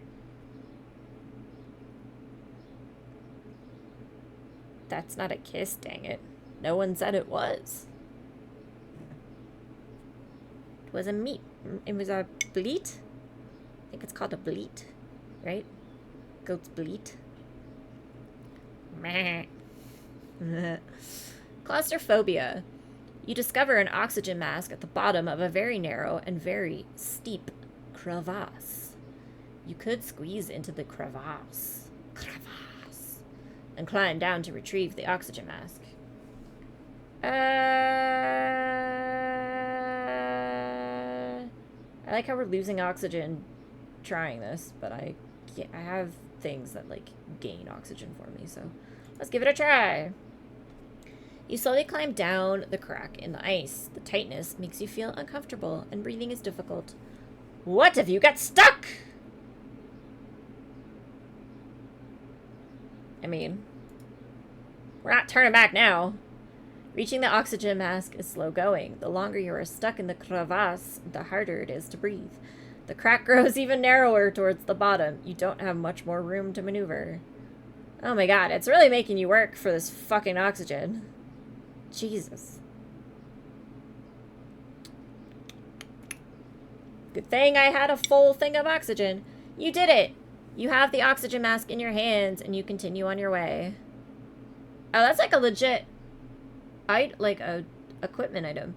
That's not a kiss, dang it. No one said it was. It was a meat. It was a bleat. I think it's called a bleat, right? Goat's bleat. Meh. Claustrophobia. You discover an oxygen mask at the bottom of a very narrow and very steep crevasse. You could squeeze into the crevasse and climb down to retrieve the oxygen mask. I like how we're losing oxygen trying this, but I have things that, like, gain oxygen for me, so let's give it a try. You slowly climb down the crack in the ice. The tightness makes you feel uncomfortable, and breathing is difficult. What if you got stuck? I mean, we're not turning back now. Reaching the oxygen mask is slow going. The longer you are stuck in the crevasse, the harder it is to breathe. The crack grows even narrower towards the bottom. You don't have much more room to maneuver. Oh my god, it's really making you work for this fucking oxygen. Jesus. Good thing I had a full thing of oxygen. You did it! You have the oxygen mask in your hands, and you continue on your way. Oh, that's like a legit... like a equipment item.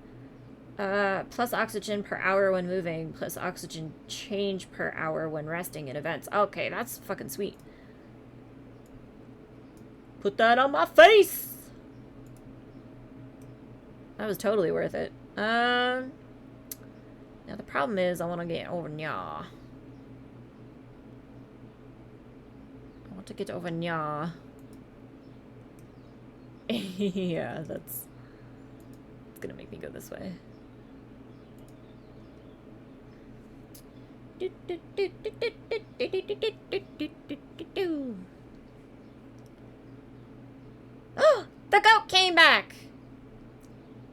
Plus oxygen per hour when moving, plus oxygen change per hour when resting in events. Okay, that's fucking sweet. Put that on my face! That was totally worth it. Now the problem is I want to get over nya. I want to get over nya. Yeah, that's gonna make me go this way. Oh, the goat came back!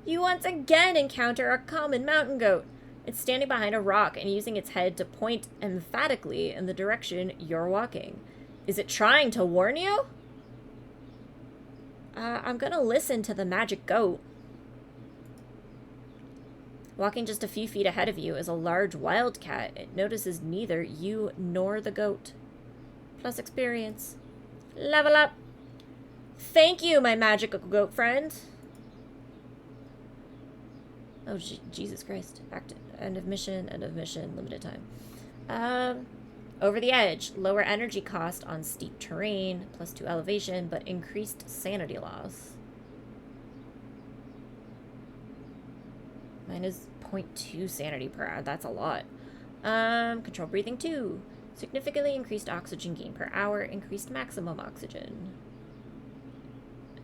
You once again encounter a common mountain goat. It's standing behind a rock and using its head to point emphatically in the direction you're walking. Is it trying to warn you? I'm gonna listen to the magic goat. Walking just a few feet ahead of you is a large wildcat. It notices neither you nor the goat. Plus experience. Level up. Thank you, my magical goat friend. Oh, Jesus Christ. Back to end of mission, limited time. Over the edge, lower energy cost on steep terrain, plus 2 elevation, but increased sanity loss. Mine is 0.2 sanity per hour. That's a lot. Control breathing 2. Significantly increased oxygen gain per hour, increased maximum oxygen.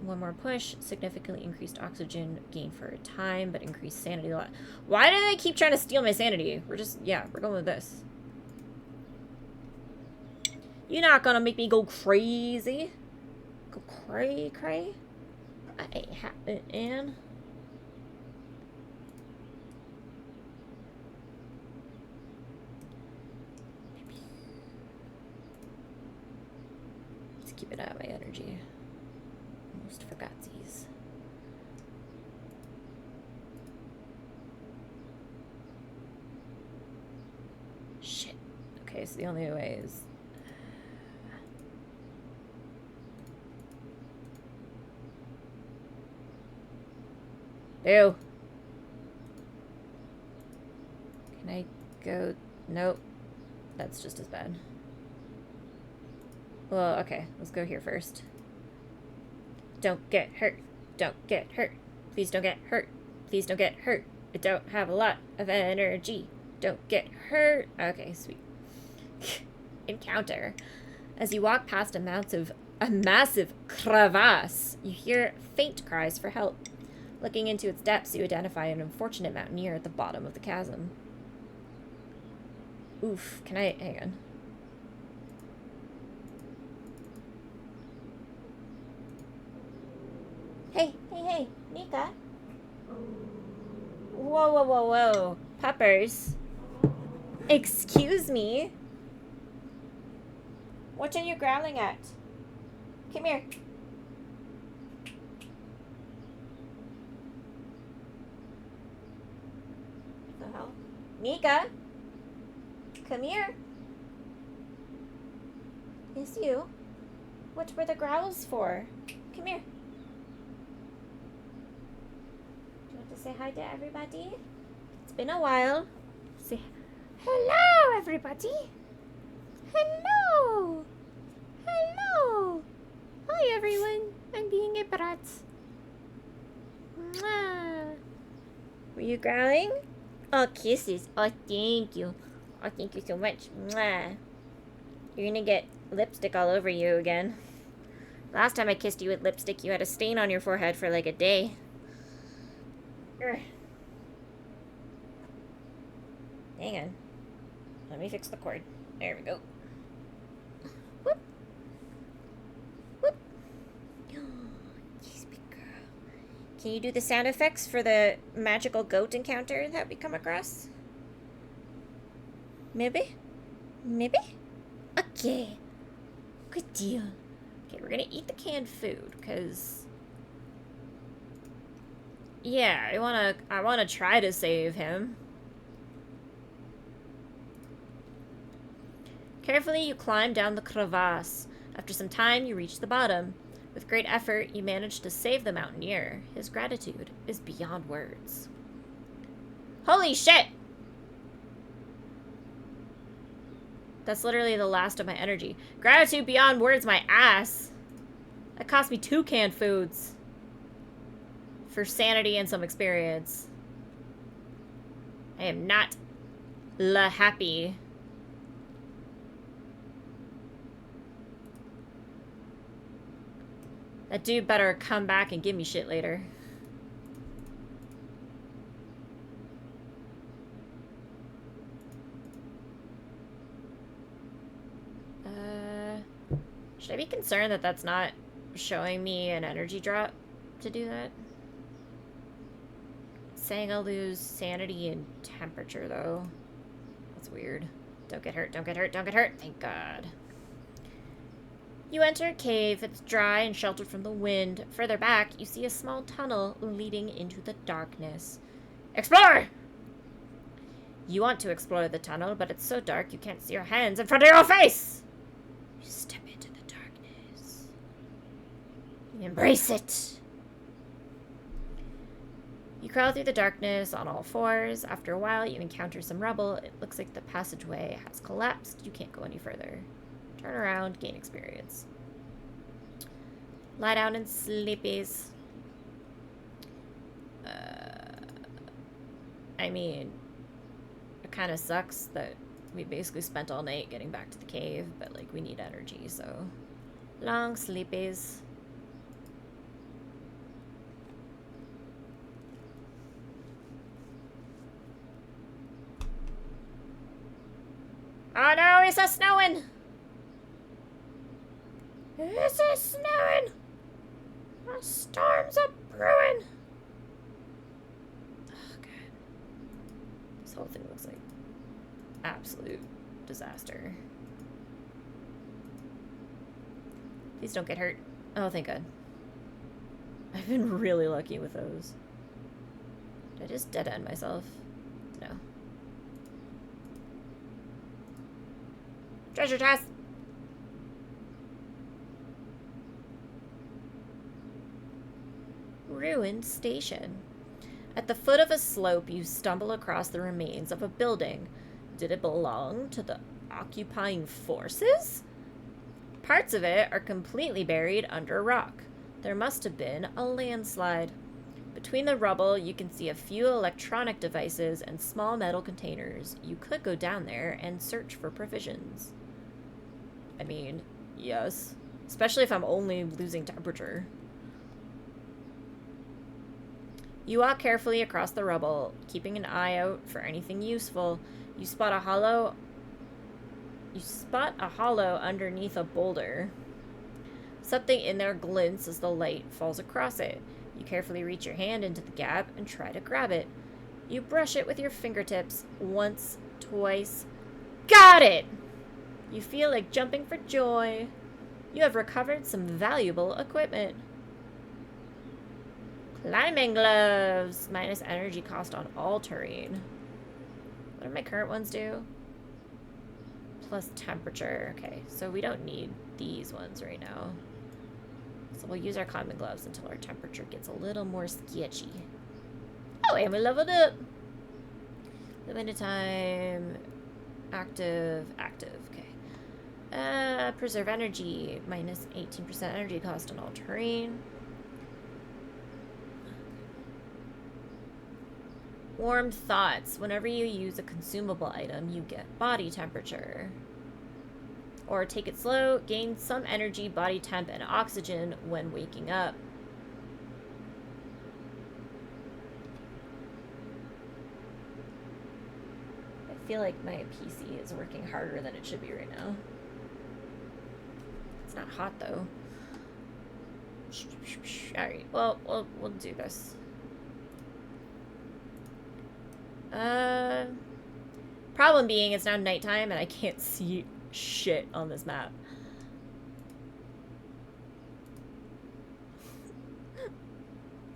One more push, significantly increased oxygen gain for a time, but increased sanity loss. Why do they keep trying to steal my sanity? We're going with this. You're not gonna make me go crazy. Go cray. I ain't happening. Let's keep it out of my energy. Almost forgot these. Shit. Okay, so the only way is... Ew. Can I go? Nope. That's just as bad. Well, okay. Let's go here first. Don't get hurt. Don't get hurt. Please don't get hurt. Please don't get hurt. I don't have a lot of energy. Don't get hurt. Okay, sweet. Encounter. As you walk past a massive crevasse, you hear faint cries for help. Looking into its depths, you identify an unfortunate mountaineer at the bottom of the chasm. Oof, hang on. Hey, Nika. Whoa. Peppers. Excuse me. What are you growling at? Come here. What the hell? Nika? Come here. It's you. What were the growls for? Come here. Do you want to say hi to everybody? It's been a while. Say hello, everybody. Hello. Hi, everyone. I'm being a brat. Mwah. Were you growling? Oh, kisses. Oh, thank you. Oh, thank you so much. Mwah. You're gonna get lipstick all over you again. Last time I kissed you with lipstick, you had a stain on your forehead for like a day. Urgh. Hang on. Let me fix the cord. There we go. Whoop. Whoop. Yes, big girl. Can you do the sound effects for the magical goat encounter that we come across? Maybe? Okay. Good deal. Okay, we're gonna eat the canned food, because... yeah, I wanna try to save him. Carefully, you climb down the crevasse. After some time, you reach the bottom. With great effort, you manage to save the mountaineer. His gratitude is beyond words. Holy shit! That's literally the last of my energy. Gratitude beyond words, my ass. That cost me 2 canned foods. For sanity and some experience. I am not happy. That dude better come back and give me shit later. Should I be concerned that that's not showing me an energy drop to do that? It's saying I'll lose sanity and temperature, though. That's weird. Don't get hurt, don't get hurt, don't get hurt! Thank God. You enter a cave. It's dry and sheltered from the wind. Further back, you see a small tunnel leading into the darkness. Explore! You want to explore the tunnel, but it's so dark you can't see your hands in front of your face! You step into the darkness. You embrace it. You crawl through the darkness on all fours. After a while, you encounter some rubble. It looks like the passageway has collapsed. You can't go any further. Turn around, gain experience. Lie down in sleepies. I mean, it kind of sucks that we basically spent all night getting back to the cave, but, like, we need energy, so... long sleepies. Oh no, it's a snowing! It's a snowing! A storm's a brewing! Oh, God. This whole thing looks like absolute disaster. Please don't get hurt. Oh, thank God. I've been really lucky with those. Did I just dead end myself? No. Treasure chest! Ruined station. At the foot of a slope, you stumble across the remains of a building. Did it belong to the occupying forces? Parts of it are completely buried under rock. There must have been a landslide. Between the rubble, you can see a few electronic devices and small metal containers. You could go down there and search for provisions. I mean, Yes. Especially if I'm only losing temperature. You walk carefully across the rubble, keeping an eye out for anything useful. You spot a hollow underneath a boulder. Something in there glints as the light falls across it. You carefully reach your hand into the gap and try to grab it. You brush it with your fingertips once, twice. Got it! You feel like jumping for joy. You have recovered some valuable equipment. Climbing gloves. Minus energy cost on all terrain. What do my current ones do? Plus temperature. Okay, so we don't need these ones right now. So we'll use our climbing gloves until our temperature gets a little more sketchy. Oh, and we leveled up. Limited time. Active. Okay. Preserve energy. Minus 18% energy cost on all terrain. Warm thoughts. Whenever you use a consumable item, you get body temperature. Or take it slow, gain some energy, body temp, and oxygen when waking up. I feel like my PC is working harder than it should be right now. It's not hot though. Alright, well, we'll do this. Problem being, it's now nighttime and I can't see shit on this map.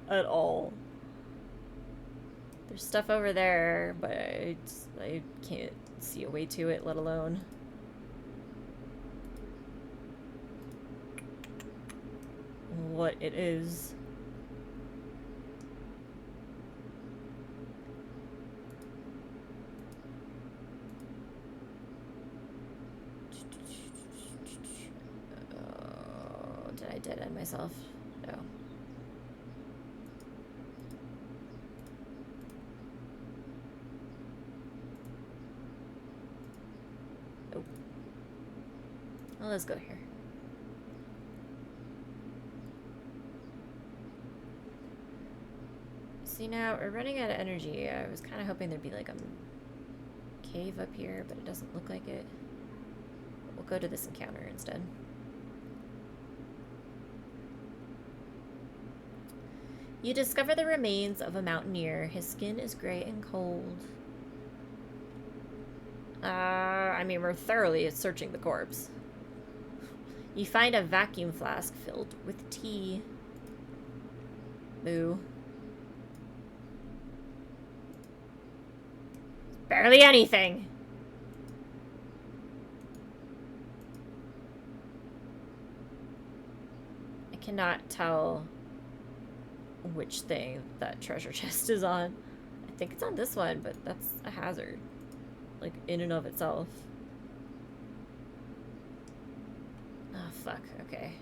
At all. There's stuff over there, but I can't see a way to it, let alone what it is. Did I dead end myself? No. Oh. Well, let's go here. See, now we're running out of energy. I was kind of hoping there'd be like a cave up here, but it doesn't look like it. We'll go to this encounter instead. You discover the remains of a mountaineer. His skin is gray and cold. I mean, we're thoroughly searching the corpse. You find a vacuum flask filled with tea. Boo. Barely anything. I cannot tell which thing that treasure chest is on. I think it's on this one, but that's a hazard. Like, in and of itself. Oh, fuck. Okay.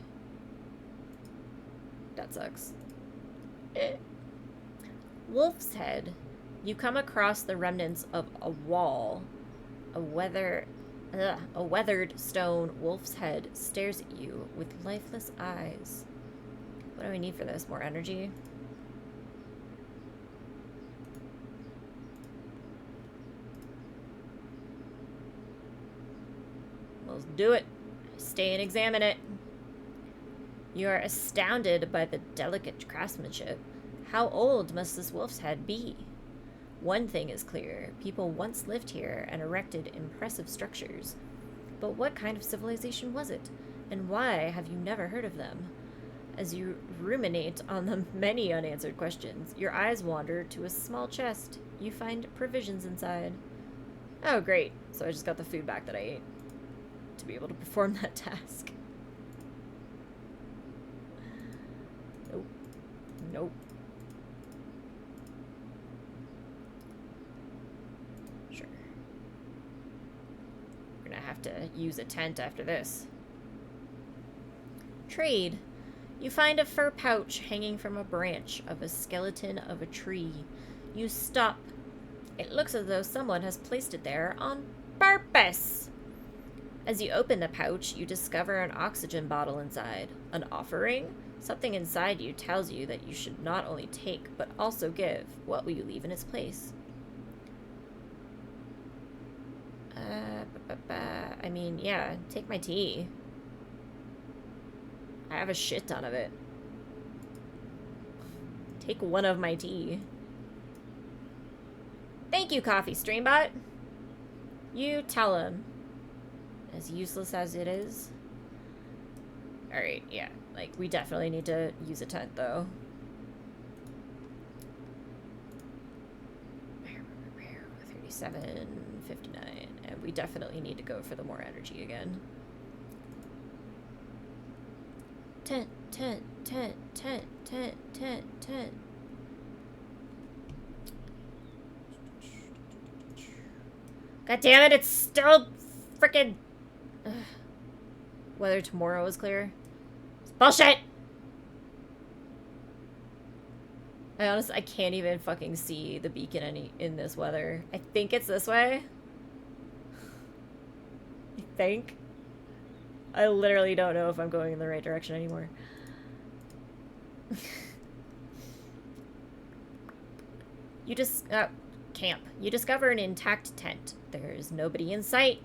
That sucks. Wolf's Head. You come across the remnants of a wall. A weathered stone wolf's head stares at you with lifeless eyes. What do we need for this? More energy? Let's do it. Stay and examine it. You are astounded by the delicate craftsmanship. How old must this wolf's head be? One thing is clear. People once lived here and erected impressive structures. But what kind of civilization was it? And why have you never heard of them? As you ruminate on the many unanswered questions, your eyes wander to a small chest. You find provisions inside. Oh, great. So I just got the food back that I ate to be able to perform that task. Nope. Nope. Sure. We're gonna have to use a tent after this. Trade. You find a fur pouch hanging from a branch of a skeleton of a tree. You stop. It looks as though someone has placed it there on purpose. As you open the pouch, you discover an oxygen bottle inside. An offering? Something inside you tells you that you should not only take, but also give. What will you leave in its place? I mean, yeah, take my tea. I have a shit ton of it. Take one of my tea. Thank you, Coffee Streambot. You tell him. As useless as it is. Alright, yeah. Like, we definitely need to use a tent, though. 37.59. And we definitely need to go for the more energy again. Tent, tent, tent, tent, tent, tent, tent. God damn it, it's still frickin'... Whether tomorrow is clear. It's bullshit! I can't even fucking see the beacon in this weather. I think it's this way. I think. I literally don't know if I'm going in the right direction anymore. You just... camp. You discover an intact tent. There is nobody in sight,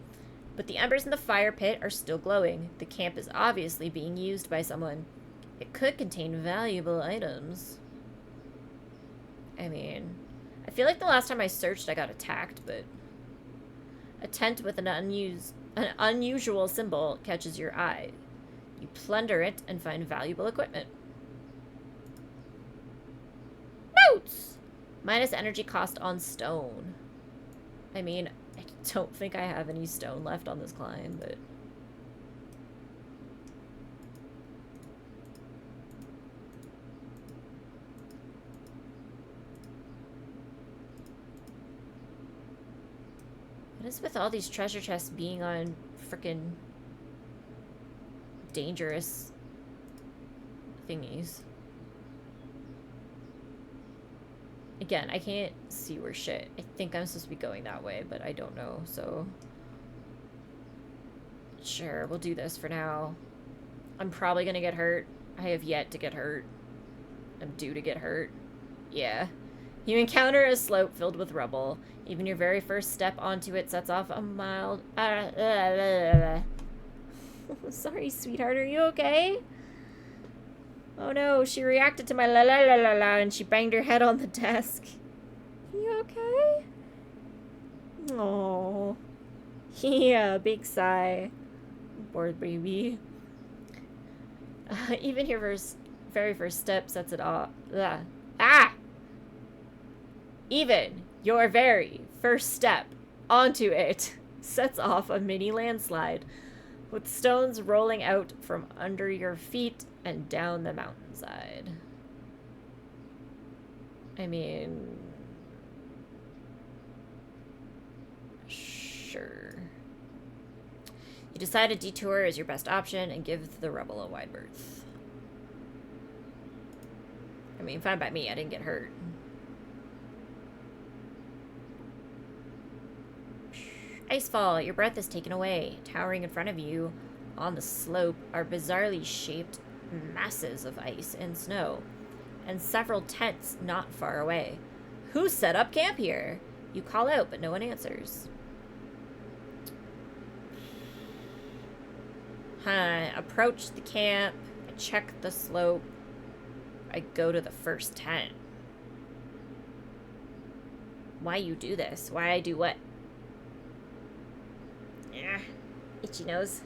but the embers in the fire pit are still glowing. The camp is obviously being used by someone. It could contain valuable items. I mean, I feel like the last time I searched I got attacked, but... A tent with an unusual symbol catches your eye. You plunder it and find valuable equipment. Notes! Minus energy cost on stone. I mean, I don't think I have any stone left on this climb, but... What is with all these treasure chests being on frickin' dangerous thingies? Again, I can't see where shit. I think I'm supposed to be going that way, but I don't know, so... Sure, we'll do this for now. I'm probably gonna get hurt. I have yet to get hurt. I'm due to get hurt. Yeah. You encounter a slope filled with rubble. Even your very first step onto it sets off a mild... Sorry, sweetheart, are you okay? Oh no, she reacted to my la la la la la and she banged her head on the desk. You okay? Oh, yeah, big sigh. Poor baby. Even your very first step sets it off. Even your very first step onto it sets off a mini landslide, with stones rolling out from under your feet and down the mountainside. I mean... Sure. You decide a detour is your best option and give the rubble a wide berth. I mean, fine by me, I didn't get hurt. Icefall, your breath is taken away. Towering in front of you on the slope are bizarrely shaped masses of ice and snow, and several tents not far away. Who set up camp here? You call out, but no one answers. Approach the camp. I check the slope. I go to the first tent. Why you do this? Why I do what? Yeah, itchy nose.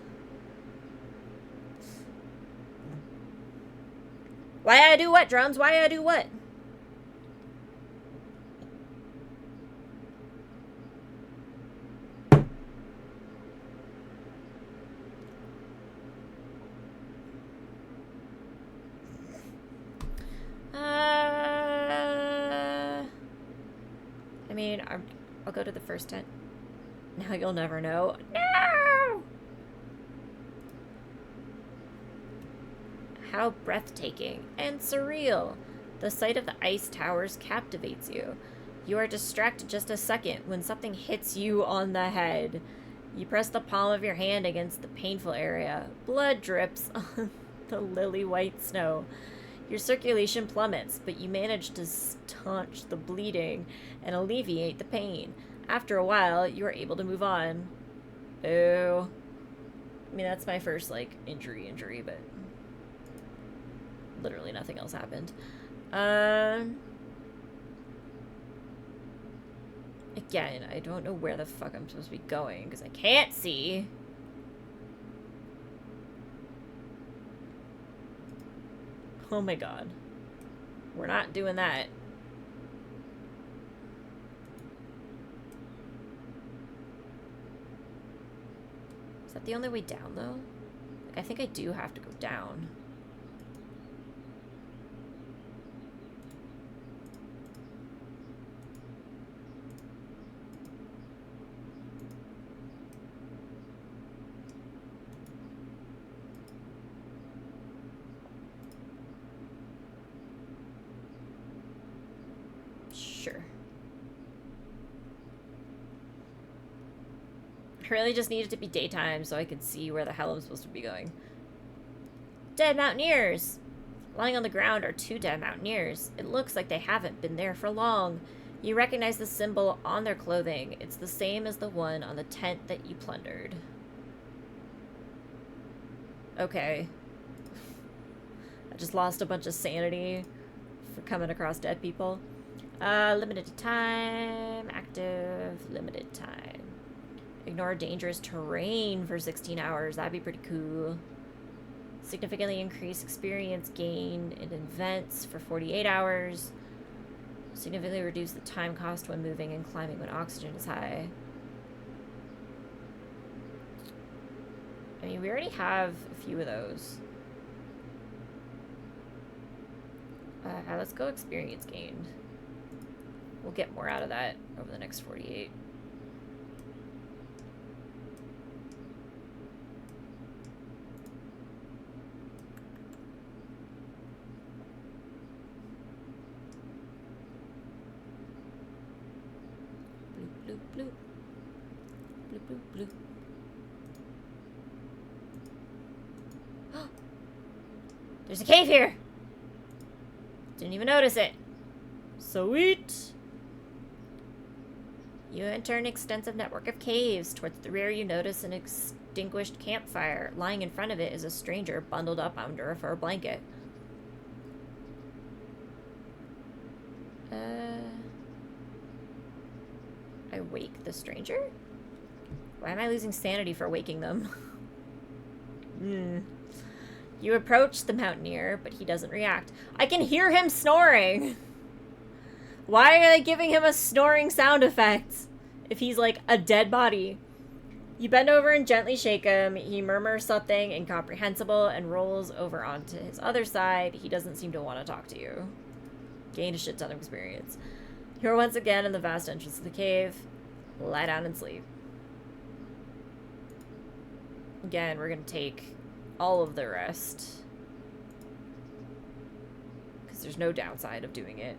Why I do what, Drums? Why I do what? I mean, I'll go to the first tent. Now you'll never know. No! How breathtaking and surreal. The sight of the ice towers captivates you. You are distracted just a second when something hits you on the head. You press the palm of your hand against the painful area. Blood drips on the lily white snow. Your circulation plummets, but you manage to staunch the bleeding and alleviate the pain. After a while, you are able to move on. Boo. I mean, that's my first, like, injury, but literally nothing else happened. Again, I don't know where the fuck I'm supposed to be going, because I can't see. Oh my god. We're not doing that. Is that the only way down, though? Like, I think I do have to go down. Sure. I really just needed to be daytime so I could see where the hell I'm supposed to be going. Dead mountaineers! Lying on the ground are 2 dead mountaineers. It looks like they haven't been there for long. You recognize the symbol on their clothing. It's the same as the one on the tent that you plundered. Okay. I just lost a bunch of sanity for coming across dead people. Limited time. Active. Limited time. Ignore dangerous terrain for 16 hours. That'd be pretty cool. Significantly increase experience gain in events for 48 hours. Significantly reduce the time cost when moving and climbing when oxygen is high. I mean, we already have a few of those. Let's go experience gained. We'll get more out of that over the next 48. Bloop, bloop, bloop. Bloop, bloop, bloop. There's a cave here! Didn't even notice it. Sweet! You enter an extensive network of caves. Towards the rear, you notice an extinguished campfire. Lying in front of it is a stranger bundled up under a fur blanket. I wake the stranger? Why am I losing sanity for waking them? You approach the mountaineer, but he doesn't react. I can hear him snoring! Why are they giving him a snoring sound effect if he's like a dead body? You bend over and gently shake him. He murmurs something incomprehensible and rolls over onto his other side. He doesn't seem to want to talk to you. Gain a shit ton of experience. You're once again in the vast entrance of the cave. Lie down and sleep. Again, we're going to take all of the rest, because there's no downside of doing it.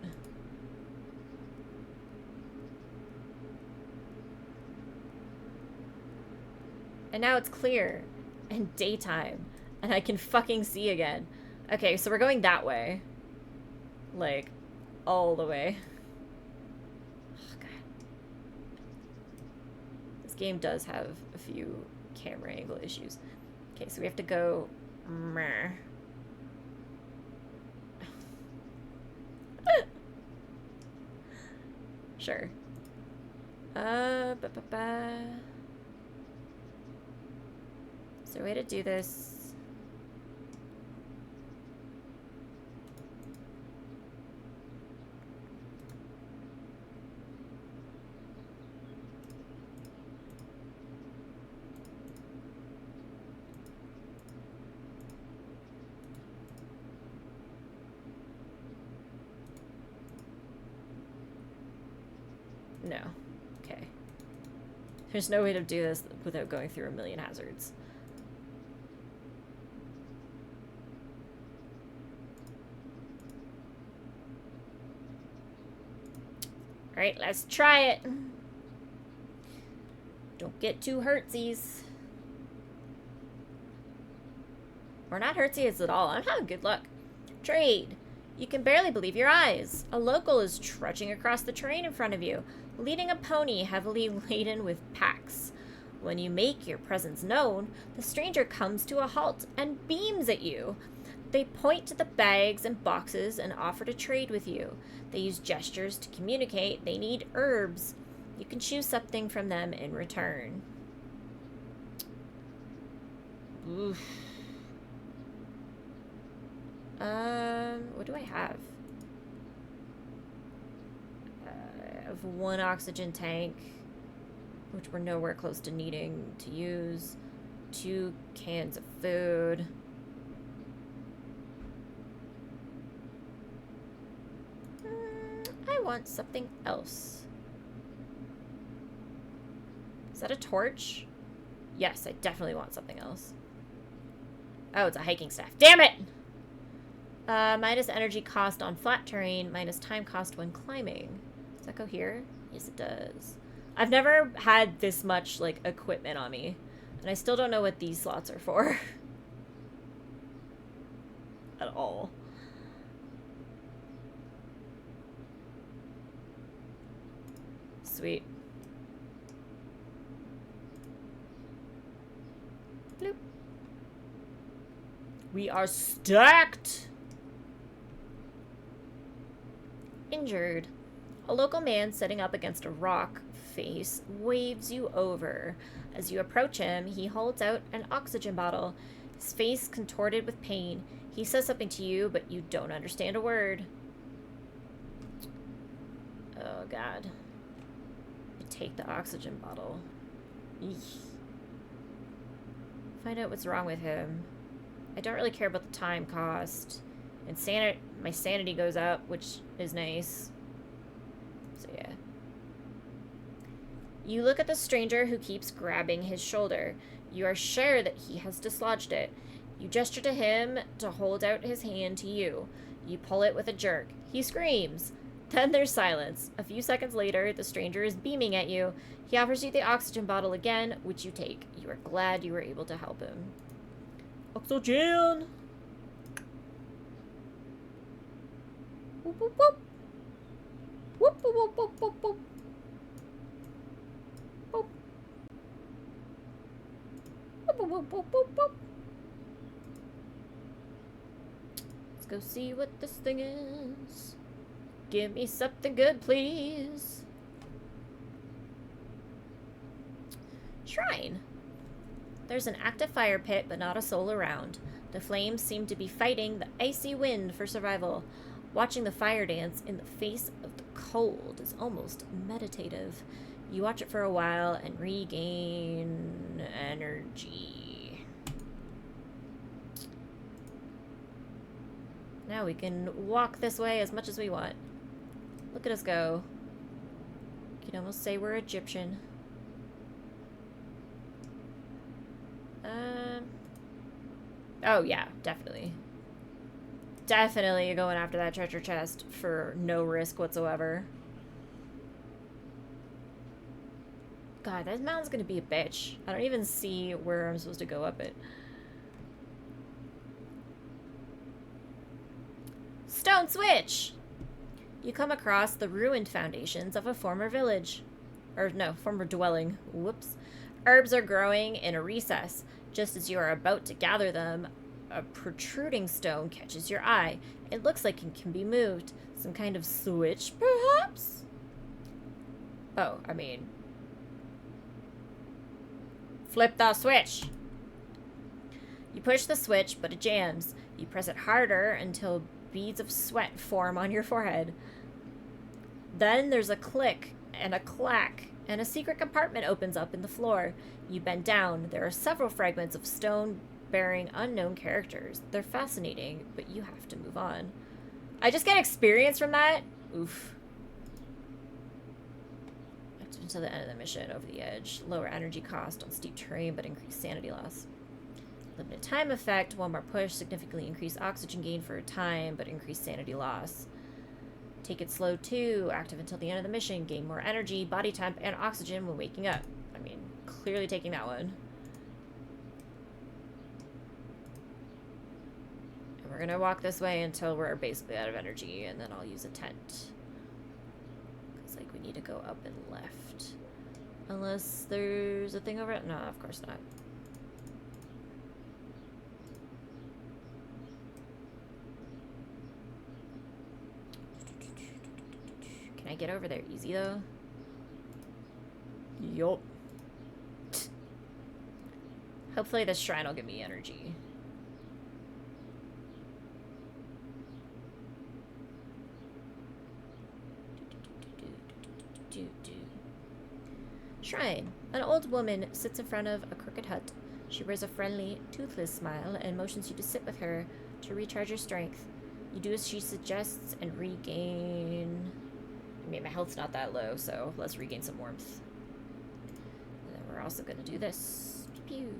And now it's clear and daytime and I can fucking see again. Okay, so we're going that way. Like, all the way. Oh, God. This game does have a few camera angle issues. Okay, so we have to go... Sure. Is there a way to do this? No. Okay. There's no way to do this without going through a million hazards. Alright, let's try it. Don't get too hurtsies. We're not hurtsies at all. I'm having good luck. Trade. You can barely believe your eyes. A local is trudging across the terrain in front of you, leading a pony heavily laden with packs. When you make your presence known, the stranger comes to a halt and beams at you. They point to the bags and boxes and offer to trade with you. They use gestures to communicate they need herbs. You can choose something from them in return. Oof. What do I have? I have 1 oxygen tank, which we're nowhere close to needing to use. 2 cans of food. I want something else. Is that a torch? Yes, I definitely want something else. Oh, it's a hiking staff. Damn it! Minus energy cost on flat terrain, minus time cost when climbing. Does that go here? Yes, it does. I've never had this much, like, equipment on me. And I still don't know what these slots are for. At all. Sweet. Bloop. We are stacked! Injured. A local man sitting up against a rock face waves you over. As you approach him, he holds out an oxygen bottle, his face contorted with pain. He says something to you, but you don't understand a word. Oh, God. I take the oxygen bottle. Eek. Find out what's wrong with him. I don't really care about the time cost. And my sanity goes up, which is nice. So, yeah. You look at the stranger who keeps grabbing his shoulder. You are sure that he has dislodged it. You gesture to him to hold out his hand to you. You pull it with a jerk. He screams. Then there's silence. A few seconds later, the stranger is beaming at you. He offers you the oxygen bottle again, which you take. You are glad you were able to help him. Oxygen! Whoop, whoop, whoop. Whoop, whoop, whoop, whoop, whoop, whoop. Whoop. Whoop, whoop, whoop, whoop, whoop, whoop. Let's go see what this thing is. Give me something good, please. Shrine. There's an active fire pit, but not a soul around. The flames seem to be fighting the icy wind for survival. Watching the fire dance in the face of the cold is almost meditative. You watch it for a while and regain energy. Now we can walk this way as much as we want. Look at us go. You can almost say we're Egyptian. Oh yeah, definitely. Definitely going after that treasure chest for no risk whatsoever. God, that mountain's gonna be a bitch. I don't even see where I'm supposed to go up it. Stone switch! You come across the ruined foundations of a former village. Or no, former dwelling. Whoops. Herbs are growing in a recess. Just as you are about to gather them, a protruding stone catches your eye. It looks like it can be moved. Some kind of switch, perhaps? Oh, I mean... flip the switch! You push the switch, but it jams. You press it harder until beads of sweat form on your forehead. Then there's a click and a clack, and a secret compartment opens up in the floor. You bend down. There are several fragments of stone bearing unknown characters. They're fascinating, but you have to move on. I just get experience from that? Oof. Until the end of the mission, over the edge. Lower energy cost on steep terrain, but increased sanity loss. Limited time effect. One more push. Significantly increased oxygen gain for a time, but increased sanity loss. Take it slow too. Active until the end of the mission. Gain more energy, body temp, and oxygen when waking up. I mean, clearly taking that one. And we're gonna walk this way until we're basically out of energy, and then I'll use a tent. Because, like, we need to go up and left. Unless there's a thing over it? No, of course not. Can I get over there easy, though? Yup. Hopefully this shrine will give me energy. Shrine. An old woman sits in front of a crooked hut. She wears a friendly, toothless smile and motions you to sit with her to recharge your strength. You do as she suggests and regain... I mean, my health's not that low, so let's regain some warmth. And then we're also going to do this. Pew.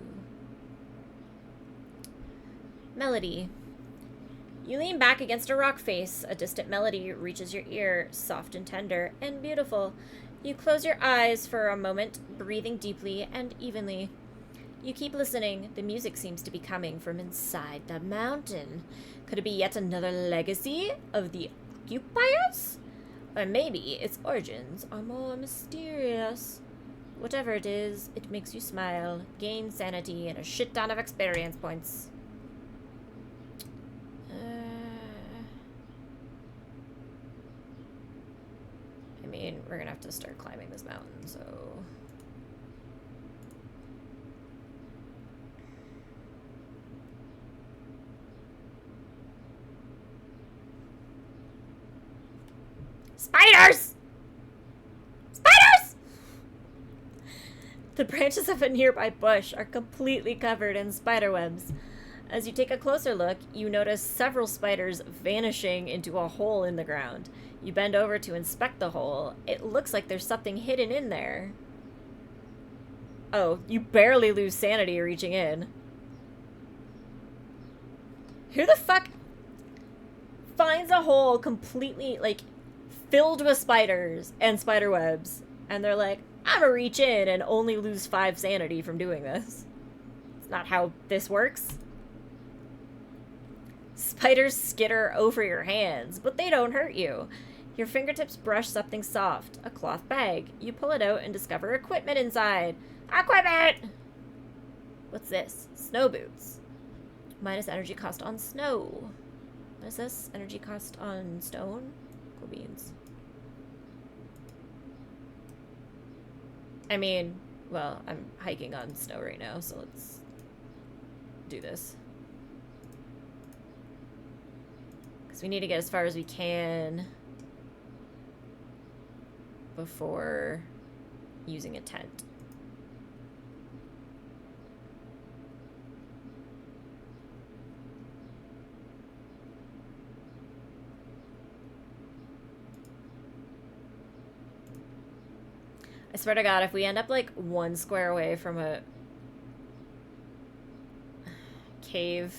Melody. You lean back against a rock face. A distant melody reaches your ear, soft and tender and beautiful. You close your eyes for a moment, breathing deeply and evenly. You keep listening. The music seems to be coming from inside the mountain. Could it be yet another legacy of the occupiers? Or maybe its origins are more mysterious. Whatever it is, it makes you smile, gain sanity, and a shit ton of experience points. I mean, we're gonna have to start climbing this mountain, so... Spiders! Spiders! The branches of a nearby bush are completely covered in spider webs. As you take a closer look, you notice several spiders vanishing into a hole in the ground. You bend over to inspect the hole. It looks like there's something hidden in there. Oh, you barely lose sanity reaching in. Who the fuck finds a hole completely, like, filled with spiders and spider webs, and they're like, I'm gonna reach in and only lose 5 sanity from doing this? It's not how this works. Spiders skitter over your hands, but they don't hurt you. Your fingertips brush something soft, a cloth bag. You pull it out and discover equipment inside. Equipment! What's this? Snow boots. Minus energy cost on snow. What is this? Energy cost on stone? Cool beans. I mean, well, I'm hiking on snow right now, so let's do this. Because we need to get as far as we can before using a tent. I swear to God, if we end up like 1 square away from a cave.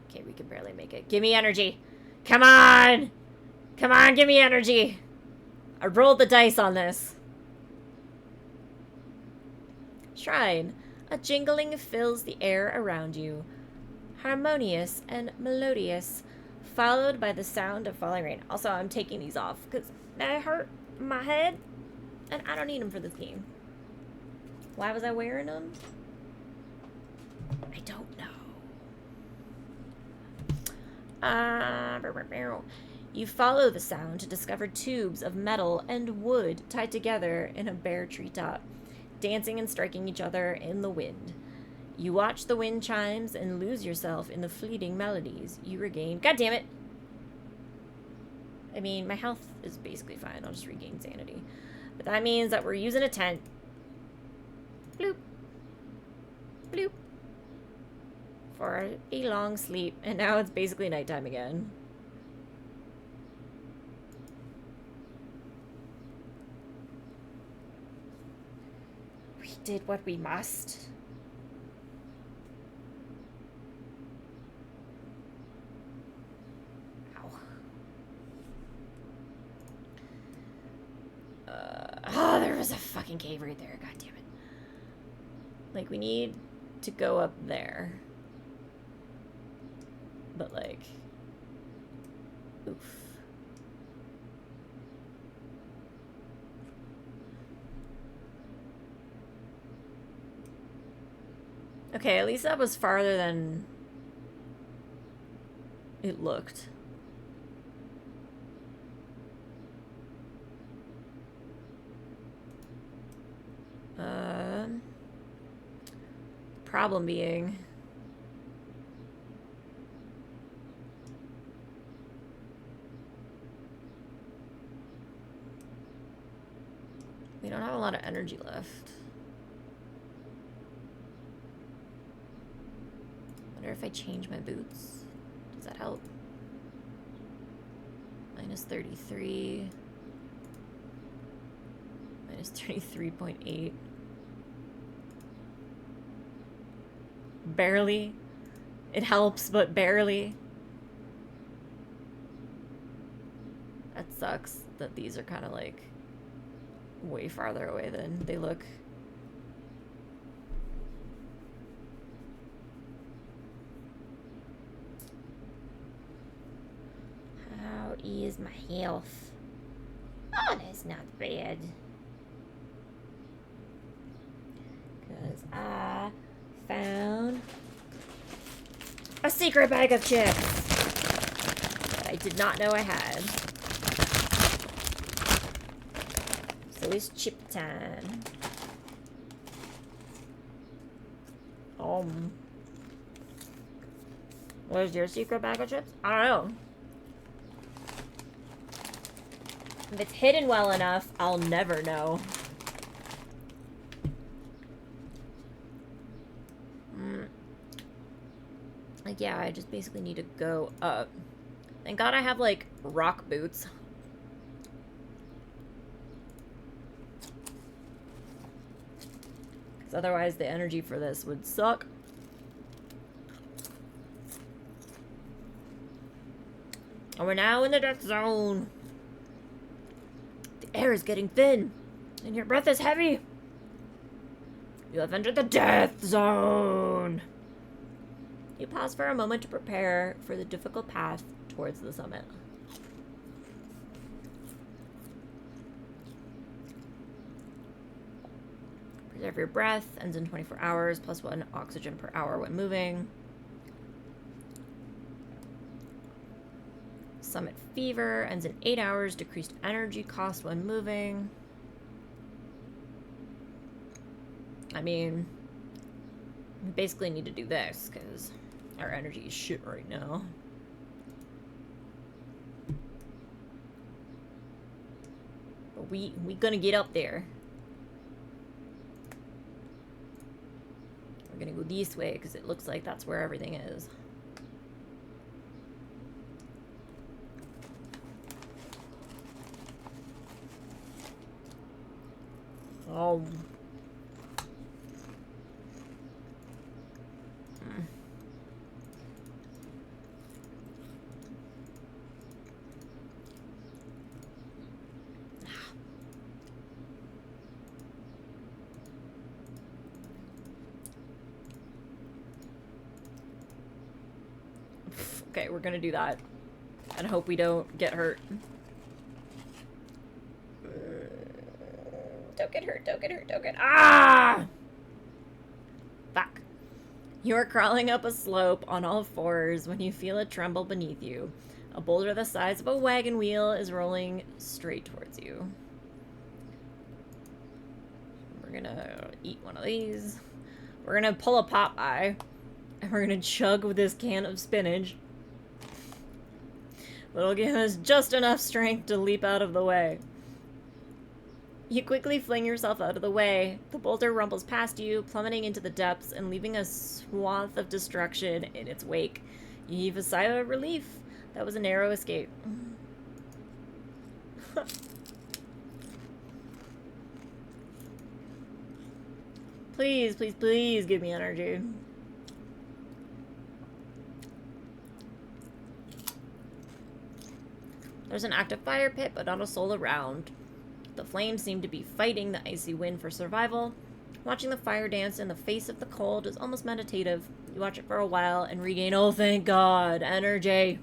Okay, we can barely make it. Give me energy. Come on! Come on, give me energy. I rolled the dice on this. Shrine. A jingling fills the air around you. Harmonious and melodious, followed by the sound of falling rain. Also, I'm taking these off because they hurt my head, and I don't need them for this game. Why was I wearing them? I don't know. You follow the sound to discover tubes of metal and wood tied together in a bare treetop, dancing and striking each other in the wind. You watch the wind chimes and lose yourself in the fleeting melodies. You regain... God damn it! I mean, my health is basically fine. I'll just regain sanity. But that means that we're using a tent. Bloop. Bloop. For a long sleep. And now it's basically nighttime again. We did what we must. Ow. was a fucking cave right there. God damn it. Like, we need to go up there. But, like... Oof. Okay, at least that was farther than it looked. Problem being... we don't have a lot of energy left. Wonder if I change my boots. Does that help? Minus 33. Minus 33.8. Barely. It helps, but barely. That sucks that these are kind of like way farther away than they look. How is my health? Oh, that's not bad. Because I found a secret bag of chips that I did not know I had. So it's chip time. Where's your secret bag of chips? I don't know. If it's hidden well enough, I'll never know. Like, yeah, I just basically need to go up. Thank God I have, like, rock boots. Because otherwise the energy for this would suck. And we're now in the death zone. The air is getting thin, and your breath is heavy. You have entered the death zone. You pause for a moment to prepare for the difficult path towards the summit. Preserve your breath, ends in 24 hours, plus 1 oxygen per hour when moving. Summit fever, ends in 8 hours, decreased energy cost when moving. I mean, we basically need to do this, because our energy is shit right now. But we gonna get up there. We're gonna go this way, because it looks like that's where everything is. Oh. Okay, we're gonna do that. And hope we don't get hurt. Don't get hurt, don't get hurt, don't get... Ah! Fuck. You are crawling up a slope on all fours when you feel a tremble beneath you. A boulder the size of a wagon wheel is rolling straight towards you. We're gonna eat one of these. We're gonna pull a Popeye. And we're gonna chug with this can of spinach. It'll give us just enough strength to leap out of the way. You quickly fling yourself out of the way. The boulder rumbles past you, plummeting into the depths and leaving a swath of destruction in its wake. You heave a sigh of relief. That was a narrow escape. Please, please, please give me energy. There's an active fire pit, but not a soul around. The flames seem to be fighting the icy wind for survival. Watching the fire dance in the face of the cold is almost meditative. You watch it for a while and regain, oh thank God, energy.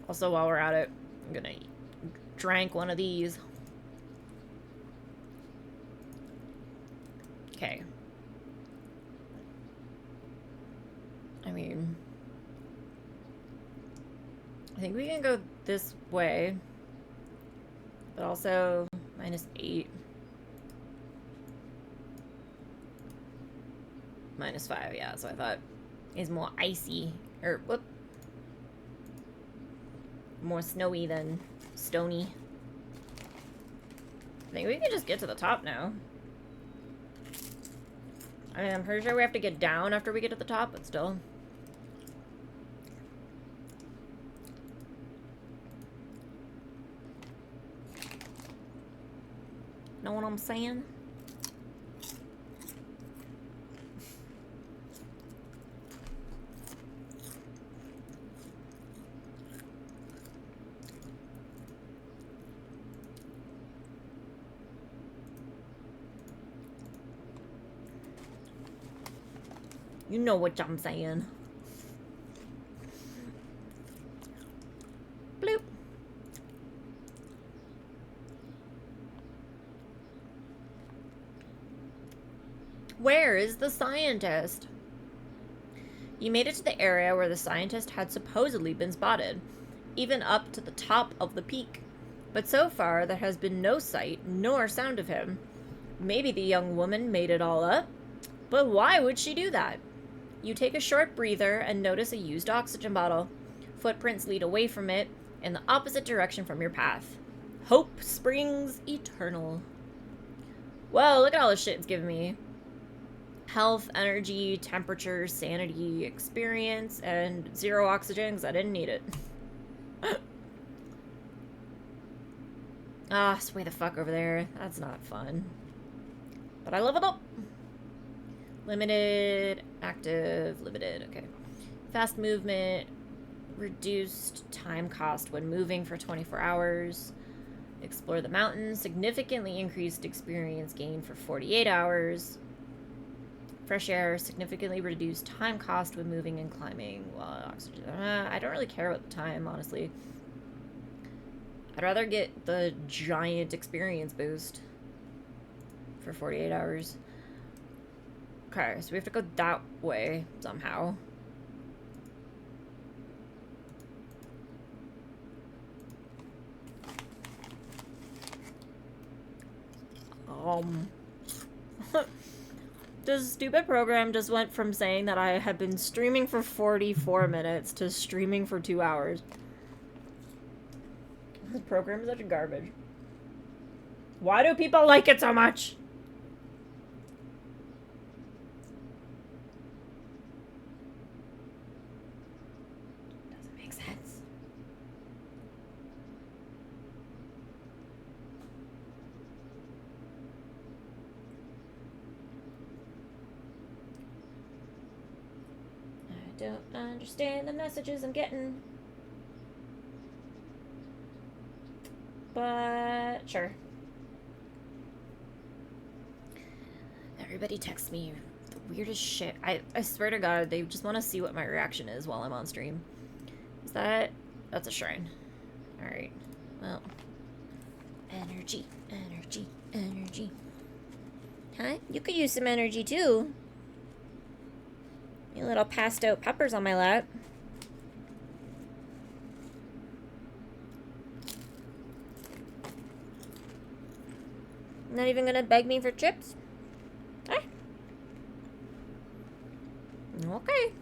Also, while we're at it, I'm gonna drink one of these. Okay. I mean, I think we can go this way, but also -8. -5, yeah, so I thought is more icy, or whoop, more snowy than stony. I think we can just get to the top now. I mean, I'm pretty sure we have to get down after we get to the top, but still. Know what I'm saying? You know what I'm saying. Bloop. Where is the scientist? You made it to the area where the scientist had supposedly been spotted, even up to the top of the peak. But so far, there has been no sight nor sound of him. Maybe the young woman made it all up, but why would she do that? You take a short breather and notice a used oxygen bottle. Footprints lead away from it, in the opposite direction from your path. Hope springs eternal. Whoa, look at all this shit it's giving me. Health, energy, temperature, sanity, experience, and 0 oxygen because I didn't need it. Ah, it's way the fuck over there. That's not fun. But I leveled up. Limited, active, limited, okay. Fast movement, reduced time cost when moving for 24 hours. Explore the mountains, significantly increased experience gain for 48 hours. Fresh air, significantly reduced time cost when moving and climbing. Well, oxygen, I don't really care about the time, honestly. I'd rather get the giant experience boost for 48 hours. Okay, so we have to go that way somehow. This stupid program just went from saying that I had been streaming for 44 minutes to streaming for 2 hours. This program is such garbage. Why do people like it so much? Doesn't make sense. I don't understand the messages I'm getting. But sure. Everybody texts me the weirdest shit. I swear to God, they just want to see what my reaction is while I'm on stream. Is that... That's a shrine. Alright. Well. Energy, energy, energy. Huh? You could use some energy too. You little passed out peppers on my lap. Not even gonna beg me for chips? Eh. Okay.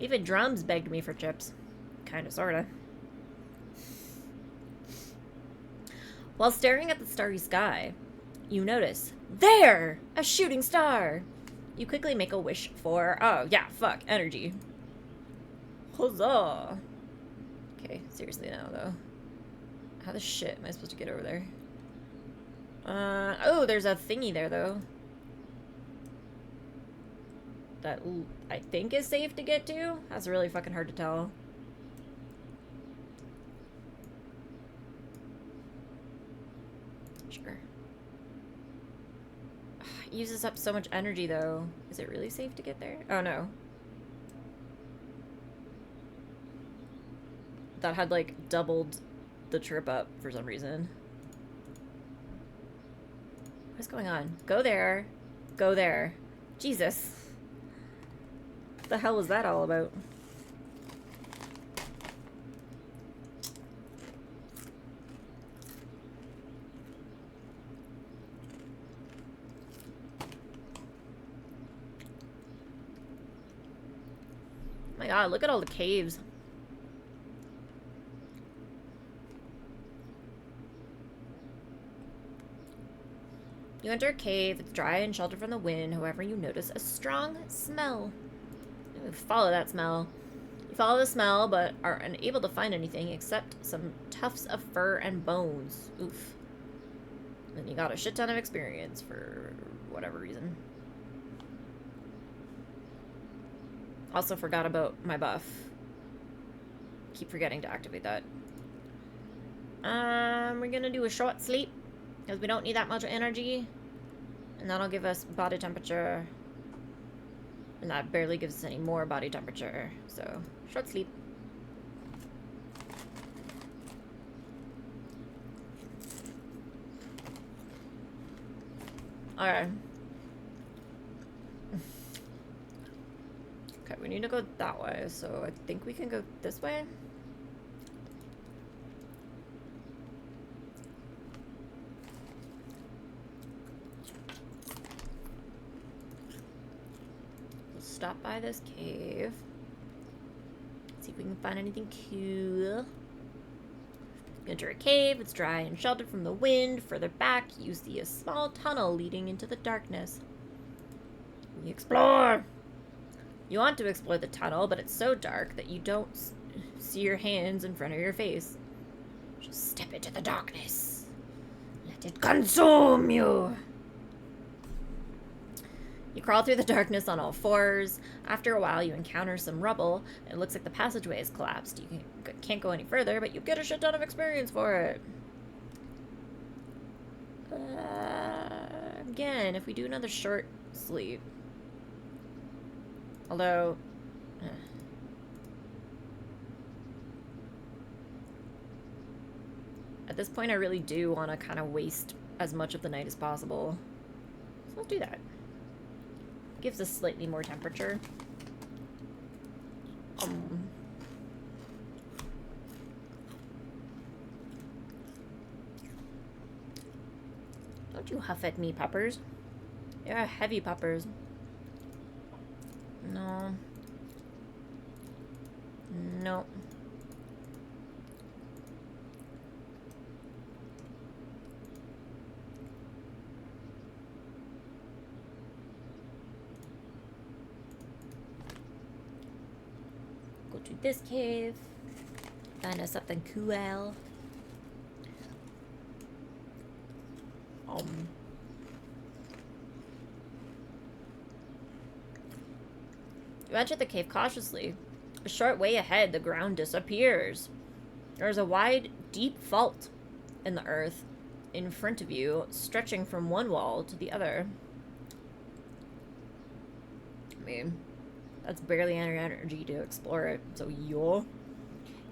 Even drums begged me for chips. Kinda, sorta. While staring at the starry sky, you notice, there! A shooting star! You quickly make a wish for, oh yeah, fuck, energy. Huzzah! Okay, seriously now, though. How the shit am I supposed to get over there? Oh, there's a thingy there, though. That I think is safe to get to? That's really fucking hard to tell. Sure. It uses up so much energy, though. Is it really safe to get there? Oh, no. That had, like, doubled the trip up for some reason. What's going on? Go there. Go there. Jesus. What the hell was that all about? Oh my god, look at all the caves. You enter a cave. It's dry and sheltered from the wind. However, you notice a strong smell. You follow that smell. You follow the smell, but are unable to find anything except some tufts of fur and bones. Oof. And you got a shit ton of experience for whatever reason. Also forgot about my buff. Keep forgetting to activate that. We're gonna do a short sleep, because we don't need that much energy. And that'll give us body temperature. And that barely gives us any more body temperature. So, short sleep. Alright. Okay, we need to go that way, so I think we can go this way. Stop by this cave. See if we can find anything cool. You enter a cave. It's dry and sheltered from the wind. Further back, you see a small tunnel leading into the darkness. You explore. You want to explore the tunnel, but it's so dark that you don't see your hands in front of your face. Just step into the darkness. Let it consume you. You crawl through the darkness on all fours. After a while, you encounter some rubble. It looks like the passageway has collapsed. You can't go any further, but you get a shit ton of experience for it. Again, if we do another short sleep. Although... At this point, I really do want to kind of waste as much of the night as possible. So let's do that. Gives us slightly more temperature. Don't you huff at me, puppers. You're heavy puppers. No. No. Go to this cave. Find us something cool. You enter the cave cautiously. A short way ahead, the ground disappears. There's a wide, deep fault in the earth in front of you, stretching from one wall to the other. I mean, that's barely any energy to explore it, so yo.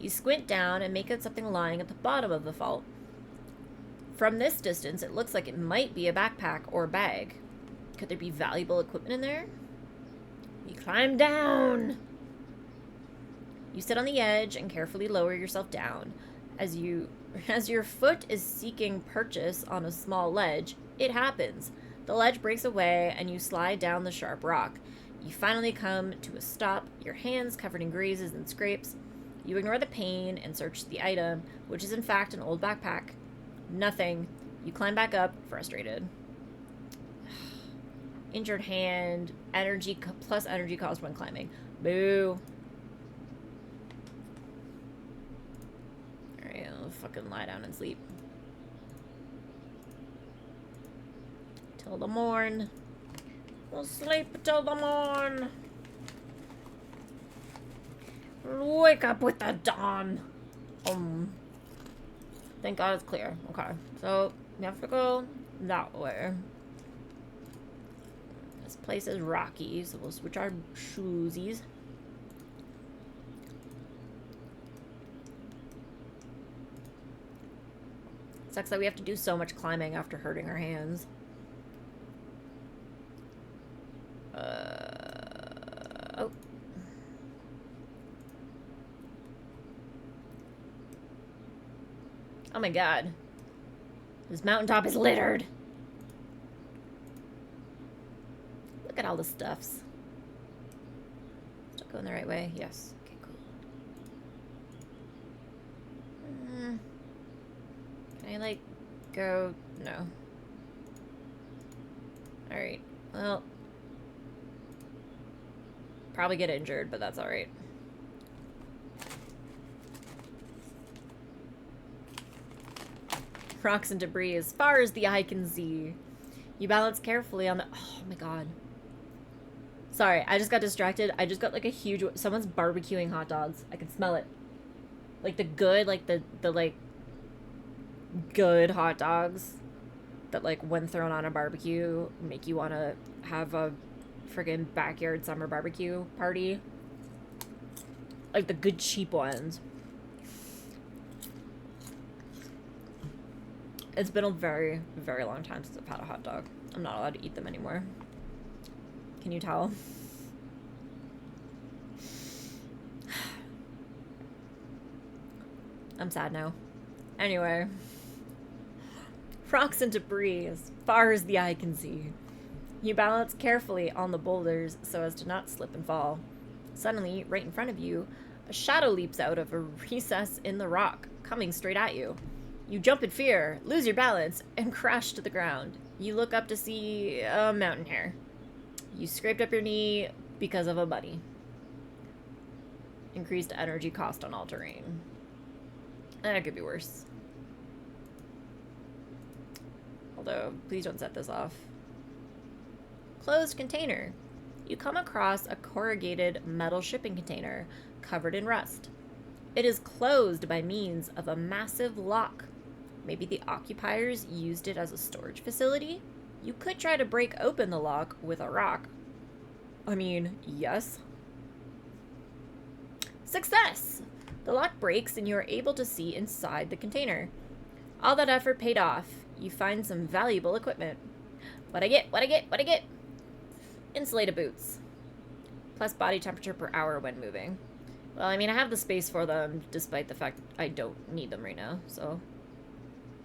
You squint down and make out something lying at the bottom of the fault. From this distance, it looks like it might be a backpack or bag. Could there be valuable equipment in there? You climb down! You sit on the edge and carefully lower yourself down. As your foot is seeking purchase on a small ledge, it happens. The ledge breaks away and you slide down the sharp rock. You finally come to a stop, your hands covered in grazes and scrapes. You ignore the pain and search the item, which is in fact an old backpack. Nothing. You climb back up, frustrated. Injured hand, energy plus energy cost when climbing. Boo. Alright, I'll fucking lie down and sleep. Till the morn. We'll sleep till the morn. Wake up with the dawn. Thank God it's clear. Okay, so We have to go that way. This place is rocky, so we'll switch our shoesies. Sucks that we have to do so much climbing after hurting our hands. Oh. Oh my god. This mountaintop is littered. Look at all the stuffs. Still going the right way? Yes. Okay, cool. Can I, like, go? No. Alright. Well. Probably get injured, but that's alright. Rocks and debris as far as the eye can see. You balance carefully on the... Oh my god. Sorry, I just got distracted. I just got like a huge... Someone's barbecuing hot dogs. I can smell it. Like the good, like the like... good hot dogs. That like when thrown on a barbecue make you want to have a friggin' backyard summer barbecue party. Like the good cheap ones. It's been a very, very long time since I've had a hot dog. I'm not allowed to eat them anymore. Can you tell? I'm sad now. Anyway. Rocks and debris as far as the eye can see. You balance carefully on the boulders so as to not slip and fall. Suddenly, right in front of you, a shadow leaps out of a recess in the rock, coming straight at you. You jump in fear, lose your balance, and crash to the ground. You look up to see a mountain hare. You scraped up your knee because of a bunny. Increased energy cost on all terrain. That could be worse. Although, please don't set this off. Closed container. You come across a corrugated metal shipping container covered in rust. It is closed by means of a massive lock. Maybe the occupiers used it as a storage facility? You could try to break open the lock with a rock. I mean, yes. Success! The lock breaks and you are able to see inside the container. All that effort paid off. You find some valuable equipment. What I get? Insulated boots. Plus body temperature per hour when moving. Well, I mean, I have the space for them, despite the fact I don't need them right now, so...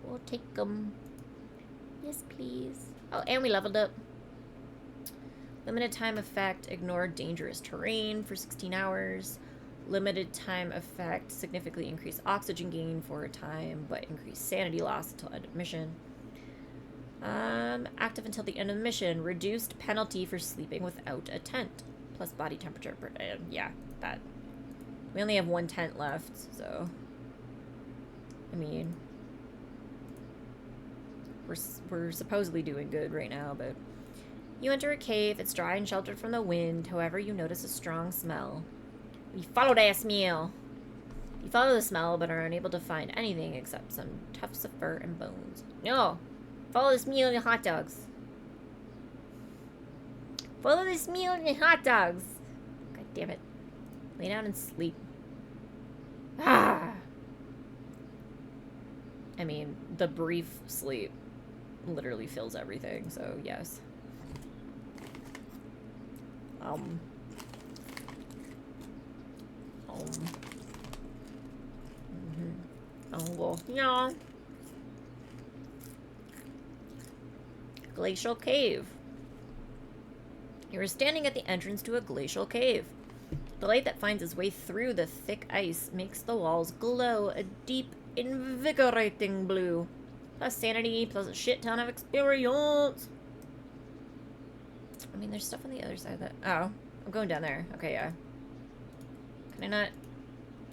We'll take them. Yes, please. Oh, and we leveled up. Limited time effect, ignore dangerous terrain for 16 hours. Limited time effect, significantly increase oxygen gain for a time, but increase sanity loss until end of mission. Active until the end of the mission. Reduced penalty for sleeping without a tent. Plus body temperature per day. Yeah, that. We only have one tent left, so... I mean... We're supposedly doing good right now, but... You enter a cave. It's dry and sheltered from the wind. However, you notice a strong smell. We follow that smell. You follow the smell, but are unable to find anything except some tufts of fur and bones. No! Follow the smell and hot dogs. Follow the smell and hot dogs. God damn it. Lay down and sleep. Ah! I mean, the brief sleep literally fills everything, so yes. Oh, well, yeah. Glacial cave. You are standing at the entrance to a glacial cave. The light that finds its way through the thick ice makes the walls glow a deep, invigorating blue. Plus sanity, plus a shit ton of experience. I mean, there's stuff on the other side of that. Oh, I'm going down there. Okay, yeah. Can I not?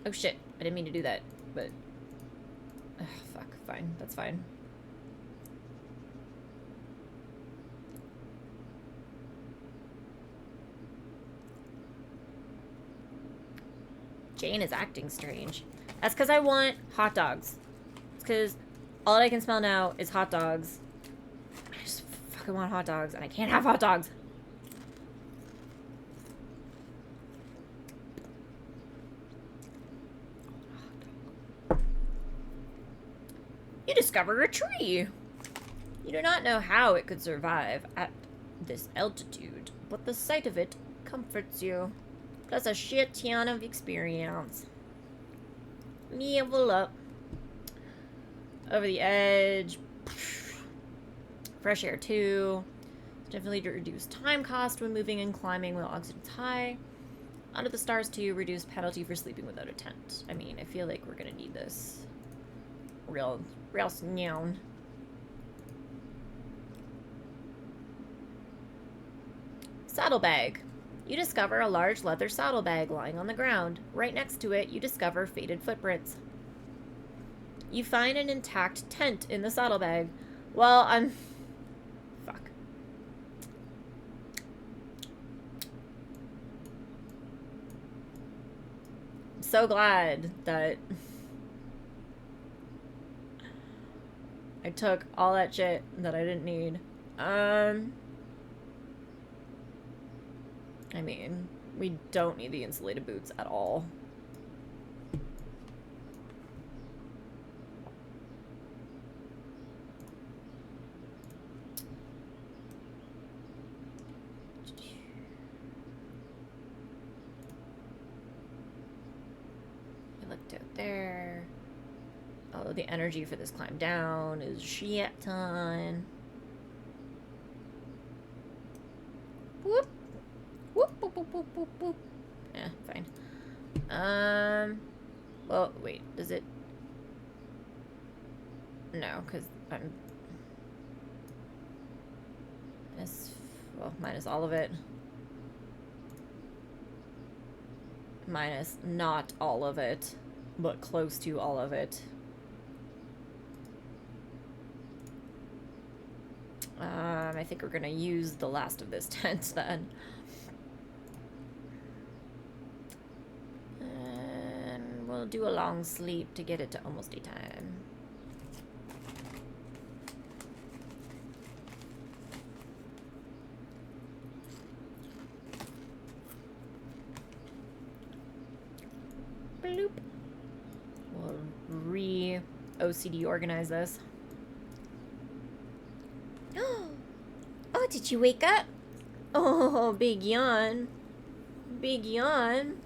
Oh shit, I didn't mean to do that, but... Ugh, fuck, fine, that's fine. Jane is acting strange. That's because I want hot dogs. It's because All I can smell now is hot dogs. I just fucking want hot dogs, and I can't have hot dogs. You discover a tree. You do not know how it could survive at this altitude, but the sight of it comforts you. Plus a shit ton of experience. Level up. Over the edge. Fresh air 2. Definitely to reduce time cost when moving and climbing while oxygen's high. Under the stars 2, reduce penalty for sleeping without a tent. I mean, I feel like we're gonna need this. Real soon. Saddlebag. You discover a large leather saddlebag lying on the ground. Right next to it, you discover faded footprints. You find an intact tent in the saddlebag. Well, fuck. I'm so glad that I took all that shit that I didn't need. I mean, we don't need the insulated boots at all. I looked out there. Oh, the energy for this climb down is shit ton. Whoop. Whoop, whoop, whoop, whoop, whoop, whoop. Yeah, fine. Well, wait, does it? No, because I'm... minus all of it. Minus not all of it, but close to all of it. I think we're gonna use the last of this tent then. And we'll do a long sleep to get it to almost daytime. Bloop. We'll re-OCD organize this. Oh, did you wake up? Oh, big yawn. Big yawn.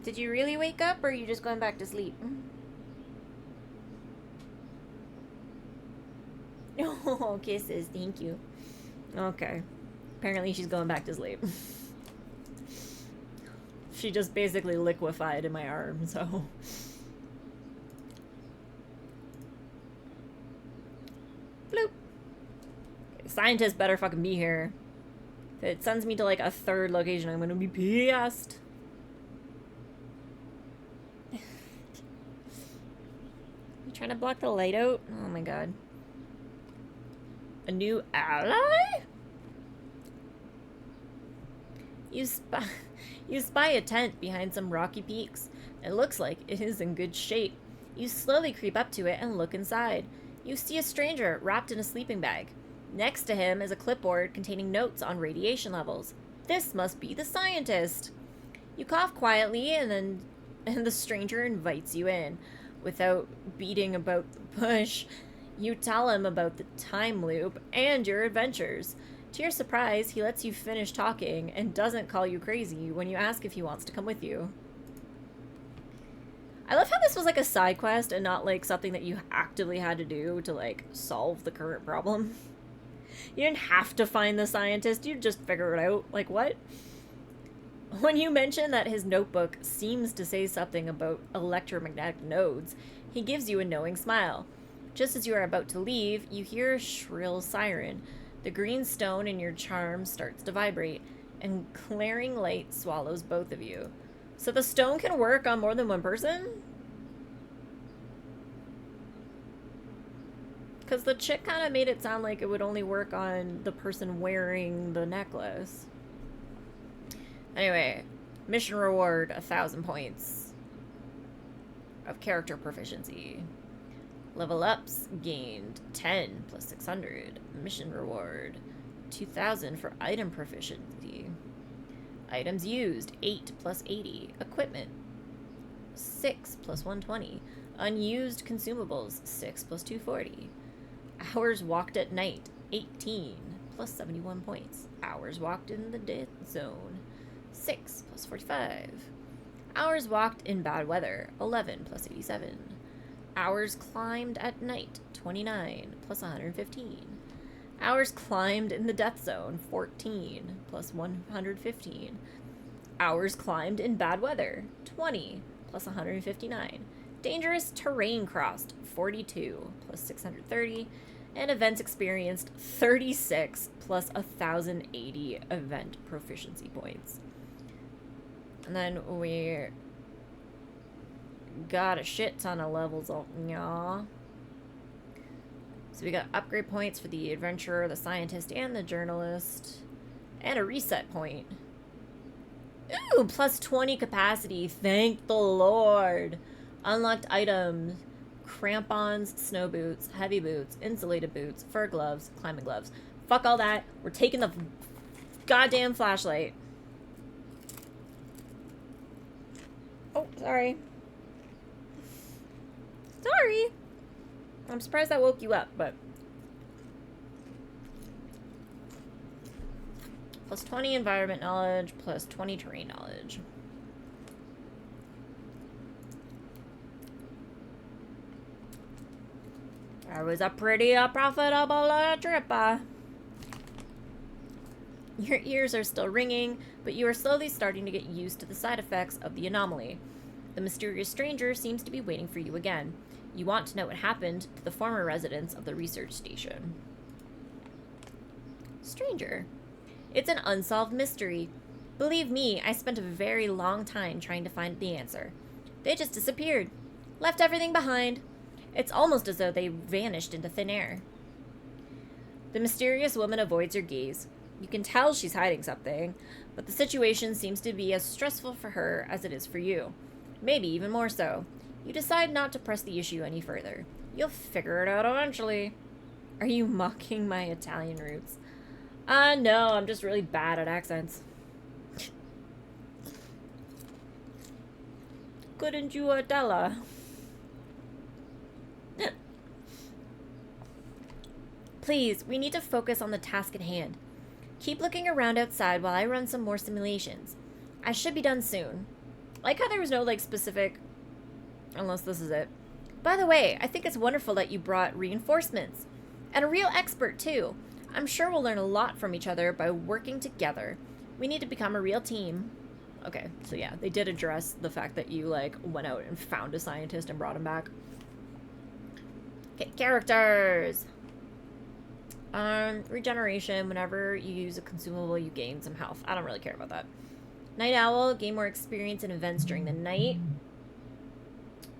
Did you really wake up, or are you just going back to sleep? Oh, kisses. Thank you. Okay. Apparently she's going back to sleep. She just basically liquefied in my arm, so... Bloop. Scientists better fucking be here. If it sends me to like a third location, I'm gonna be pissed. You trying to block the light out? Oh my god. A new ally? You spy a tent behind some rocky peaks. It looks like it is in good shape. You slowly creep up to it and look inside. You see a stranger wrapped in a sleeping bag. Next to him is a clipboard containing notes on radiation levels. This must be the scientist. You cough quietly and the stranger invites you in. Without beating about the bush, you tell him about the time loop and your adventures. To your surprise, he lets you finish talking and doesn't call you crazy when you ask if he wants to come with you. I love how this was like a side quest and not like something that you actively had to do to like solve the current problem. You didn't have to find the scientist, you just figure it out. Like, what? When you mention that his notebook seems to say something about electromagnetic nodes, he gives you a knowing smile. Just as you are about to leave, you hear a shrill siren. The green stone in your charm starts to vibrate, and glaring light swallows both of you. So the stone can work on more than one person? Because the chick kind of made it sound like it would only work on the person wearing the necklace. Anyway, mission reward, 1,000 points. of character proficiency. Level ups gained 10 plus 600. Mission reward 2000 for item proficiency. Items used 8 plus 80. Equipment 6 plus 120. Unused consumables 6 plus 240. Hours walked at night 18 plus 71 points. Hours walked in the dead zone 6 plus 45. Hours walked in bad weather 11 plus 87. Hours climbed at night 29 plus 115. Hours climbed in the death zone 14 plus 115. Hours climbed in bad weather 20 plus 159. Dangerous terrain crossed 42 plus 630. And events experienced 36 plus 1080 event proficiency points. And then we got a shit ton of levels up, y'all. So we got upgrade points for the adventurer, the scientist, and the journalist. And a reset point. Ooh, plus 20 capacity. Thank the Lord. Unlocked items. Crampons, snow boots, heavy boots, insulated boots, fur gloves, climbing gloves. Fuck all that. We're taking the goddamn flashlight. Oh, sorry. Sorry. I'm surprised that woke you up, but... Plus 20 environment knowledge, plus 20 terrain knowledge. That was a pretty profitable trip, Your ears are still ringing, but you are slowly starting to get used to the side effects of the anomaly. The mysterious stranger seems to be waiting for you again. You want to know what happened to the former residents of the research station. Stranger. It's an unsolved mystery. Believe me, I spent a very long time trying to find the answer. They just disappeared. Left everything behind. It's almost as though they vanished into thin air. The mysterious woman avoids your gaze. You can tell she's hiding something, but the situation seems to be as stressful for her as it is for you. Maybe even more so. You decide not to press the issue any further. You'll figure it out eventually. Are you mocking my Italian roots? No, I'm just really bad at accents. Couldn't you tell her? Please, we need to focus on the task at hand. Keep looking around outside while I run some more simulations. I should be done soon. Like how there was no, specific... Unless this is it. By the way, I think it's wonderful that you brought reinforcements. And a real expert, too. I'm sure we'll learn a lot from each other by working together. We need to become a real team. Okay, so yeah, they did address the fact that you, went out and found a scientist and brought him back. Okay, characters! Regeneration. Whenever you use a consumable, you gain some health. I don't really care about that. Night Owl. Gain more experience in events during the night.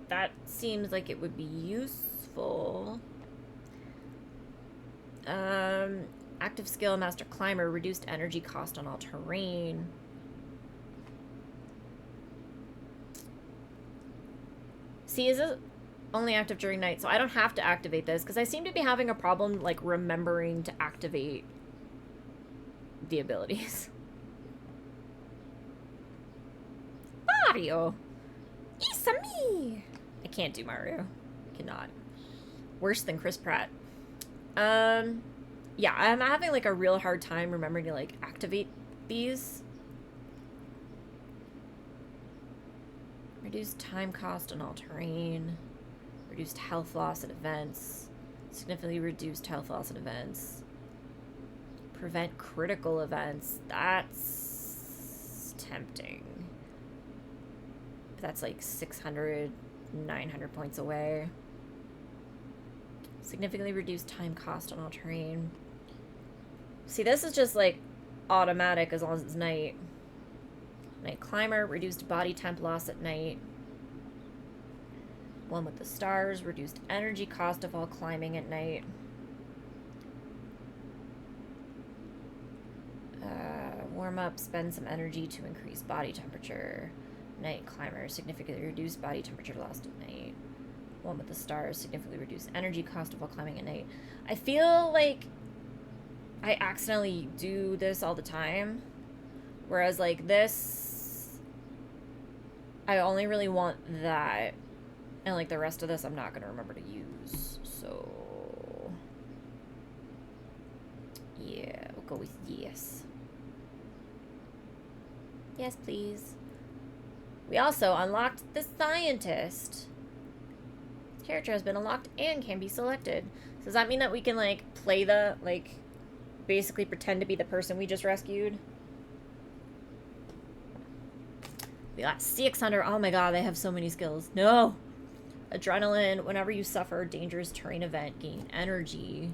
That seems like it would be useful. Active skill. Master Climber. Reduced energy cost on all terrain. See, is it only active during night? So I don't have to activate this because I seem to be having a problem, remembering to activate the abilities. Mario! It's me! I can't do Mario. Cannot. Worse than Chris Pratt. Yeah, I'm having, a real hard time remembering to, activate these. Reduced time cost on all terrain. Reduced health loss at events. Significantly reduced health loss at events. Prevent critical events. That's tempting. But that's 600, 900 points away. Significantly reduced time cost on all terrain. See, this is just automatic as long as it's night. Night Climber, reduced body temp loss at night. One with the stars, reduced energy cost of all climbing at night. Warm up, spend some energy to increase body temperature. Night climber, significantly reduced body temperature lost at night. One with the stars, significantly reduced energy cost while climbing at night. I feel like I accidentally do this all the time. Whereas, like, this, I only really want that. And, like, the rest of this I'm not going to remember to use. So, yeah, we'll go with yes. Yes, please. We also unlocked the scientist. Character has been unlocked and can be selected. So does that mean that we can, like, play the, like, basically pretend to be the person we just rescued? We got 600. Oh my god, they have so many skills. No! Adrenaline. Whenever you suffer a dangerous terrain event, gain energy.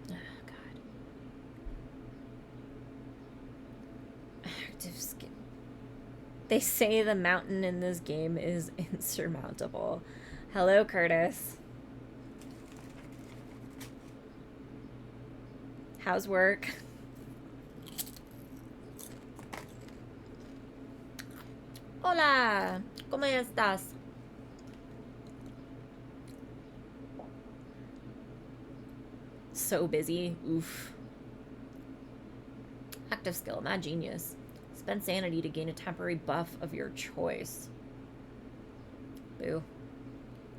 Oh, god. Active skill. They say the mountain in this game is insurmountable. Hello, Curtis. How's work? Hola, ¿cómo estás? So busy. Oof. Active skill, mad genius. Spend sanity to gain a temporary buff of your choice. Boo.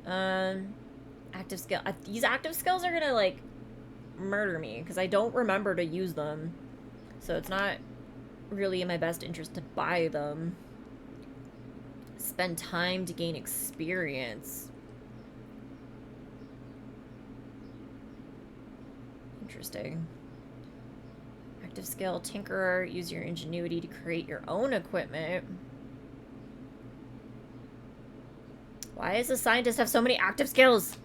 Active skill. These active skills are gonna, like, murder me because I don't remember to use them. So it's not really in my best interest to buy them. Spend time to gain experience. Interesting. Active skill, tinkerer. Use your ingenuity to create your own equipment. Why does the scientist have so many active skills?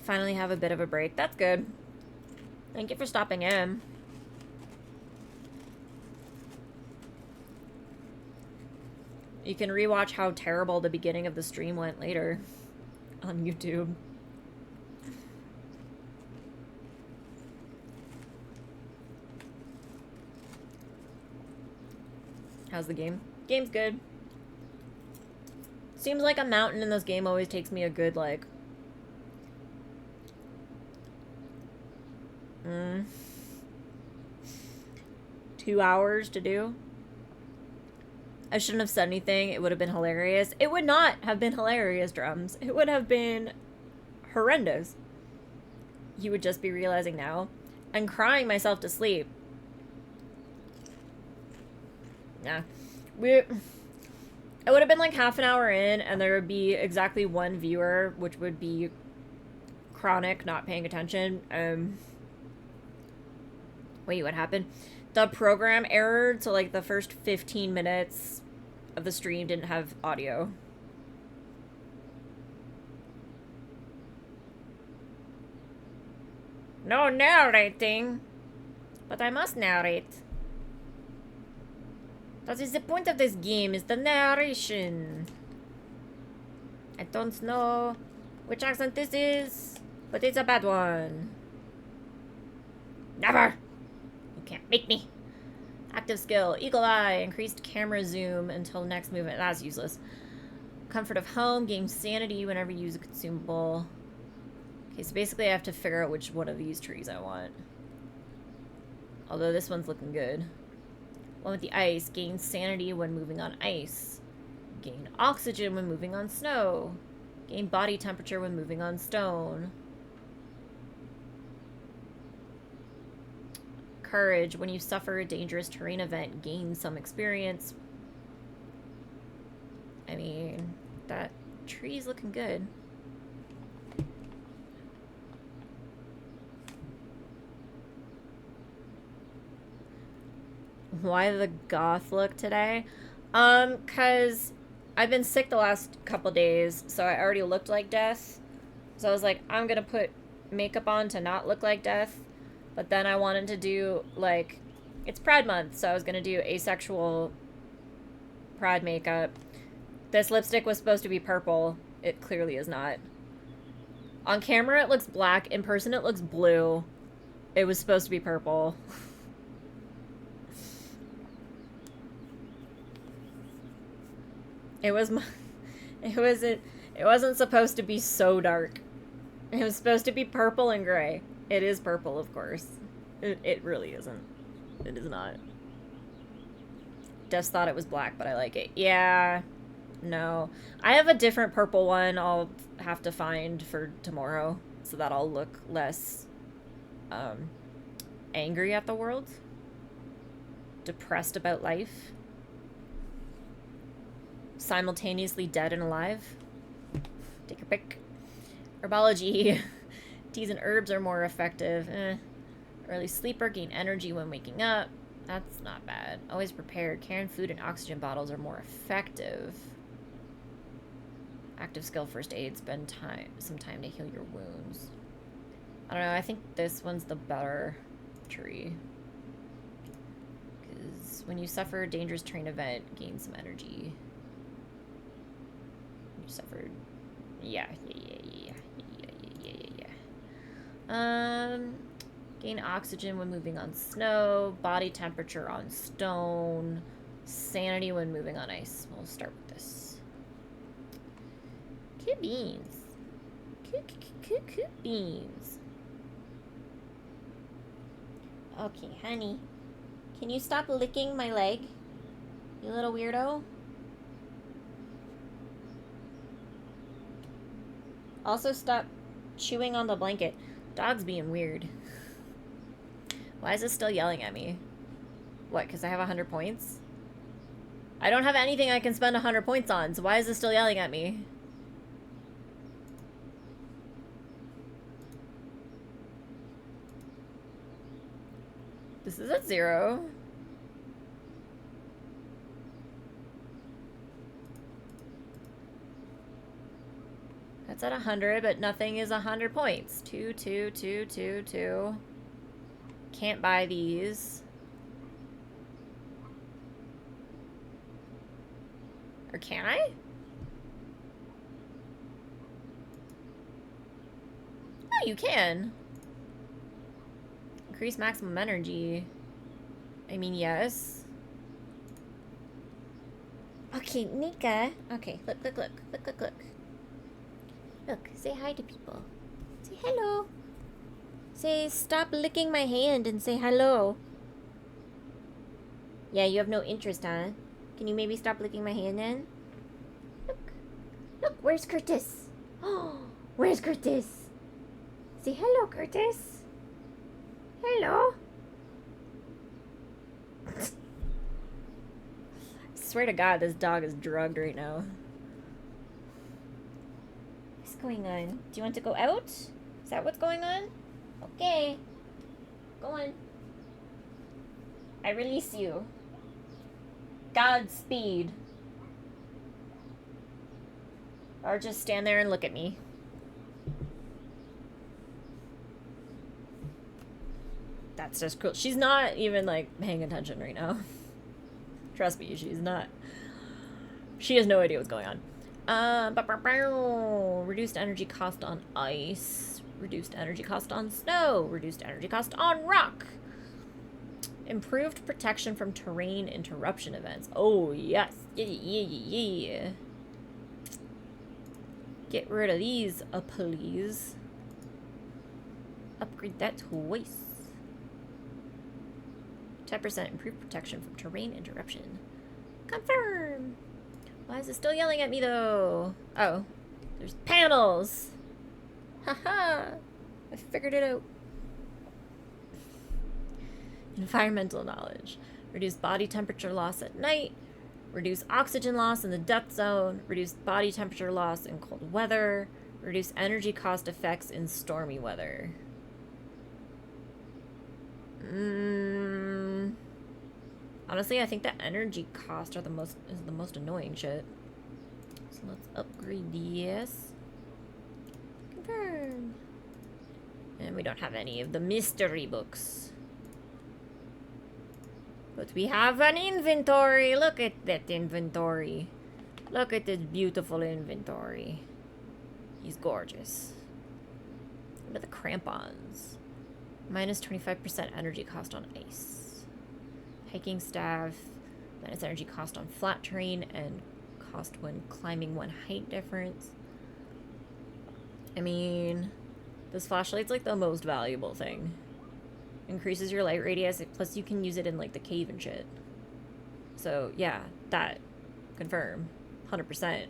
Finally have a bit of a break. That's good. Thank you for stopping in. You can rewatch how terrible the beginning of the stream went later on YouTube. How's the game? Game's good. Seems like a mountain in this game always takes me a good, like... 2 hours to do. I shouldn't have said anything. It would have been hilarious. It would not have been hilarious, Drums. It would have been horrendous. You would just be realizing now. I'm crying myself to sleep. Nah. It would have been like half an hour in, and there would be exactly one viewer, which would be chronic, not paying attention. Wait, what happened? The program errored, so like the first 15 minutes of the stream didn't have audio. No narrating. But I must narrate. That is the point of this game, is the narration. I don't know which accent this is, but it's a bad one. Never! You can't make me. Active skill, eagle eye, increased camera zoom until next movement. That's useless. Comfort of home, gain sanity whenever you use a consumable. Okay, so basically I have to figure out which one of these trees I want. Although this one's looking good. One with the ice, gain sanity when moving on ice. Gain oxygen when moving on snow. Gain body temperature when moving on stone. Courage, when you suffer a dangerous terrain event, gain some experience. I mean, that tree's looking good. Why the goth look today? Cause I've been sick the last couple days, so I already looked like death. So I was like, I'm gonna put makeup on to not look like death. But then I wanted to do, like, it's Pride Month, so I was gonna do asexual Pride makeup. This lipstick was supposed to be purple. It clearly is not. On camera, it looks black. In person, it looks blue. It was supposed to be purple. It was my, it wasn't supposed to be so dark. It was supposed to be purple and gray. It is purple, of course. It really isn't. It is not. Just thought it was black, but I like it. Yeah. No. I have a different purple one I'll have to find for tomorrow, so that I'll look less angry at the world. Depressed about life. Simultaneously dead and alive. Take your pick. Herbology. Teas and herbs are more effective. Early sleeper, gain energy when waking up. That's not bad. Always prepared. Canned food and oxygen bottles are more effective. Active skill first aid. Spend some time to heal your wounds. I don't know. I think this one's the better tree. Because when you suffer a dangerous terrain event, gain some energy. You suffered. Yeah. Gain oxygen when moving on snow. Body temperature on stone. Sanity when moving on ice. We'll start with this. Cool beans. Cool beans. Okay, honey. Can you stop licking my leg? You little weirdo. Also stop chewing on the blanket. Dog's being weird. Why is it still yelling at me? What, because I have 100 points? I don't have anything I can spend 100 points on, so why is it still yelling at me? This is at 0. That's at 100, but nothing is 100 points. 2, 2, 2, 2, 2. Can't buy these. Or can I? Oh, you can. Increase maximum energy. I mean, yes. Okay, Nika. Okay, look. Look, say hi to people. Say hello. Say, stop licking my hand and say hello. Yeah, you have no interest, huh? Can you maybe stop licking my hand then? Look, where's Curtis? Oh, where's Curtis? Say hello, Curtis. Hello. I swear to God, this dog is drugged right now. What's going on? Do you want to go out? Is that what's going on? Okay. Go on. I release you. Godspeed. Or just stand there and look at me. That's just cool. She's not even, like, paying attention right now. Trust me, she's not. She has no idea what's going on. Reduced energy cost on ice. Reduced energy cost on snow. Reduced energy cost on rock. Improved protection from terrain interruption events. Oh, yes. Yeah. Get rid of these, please. Upgrade that twice. 10% improved protection from terrain interruption. Confirm! Why is it still yelling at me, though? Oh. There's panels! Haha! I figured it out. Environmental knowledge. Reduce body temperature loss at night. Reduce oxygen loss in the death zone. Reduce body temperature loss in cold weather. Reduce energy cost effects in stormy weather. Honestly, I think the energy cost are the most annoying shit. So let's upgrade this. Confirm. And we don't have any of the mystery books. But we have an inventory. Look at that inventory. Look at this beautiful inventory. He's gorgeous. What are the crampons? Minus 25% energy cost on ice. Hiking staff. Minus energy cost on flat terrain and Cost 1 climbing, 1 height difference. I mean, this flashlight's like the most valuable thing. Increases your light radius, plus you can use it in like the cave and shit. So yeah, that. Confirm. 100%.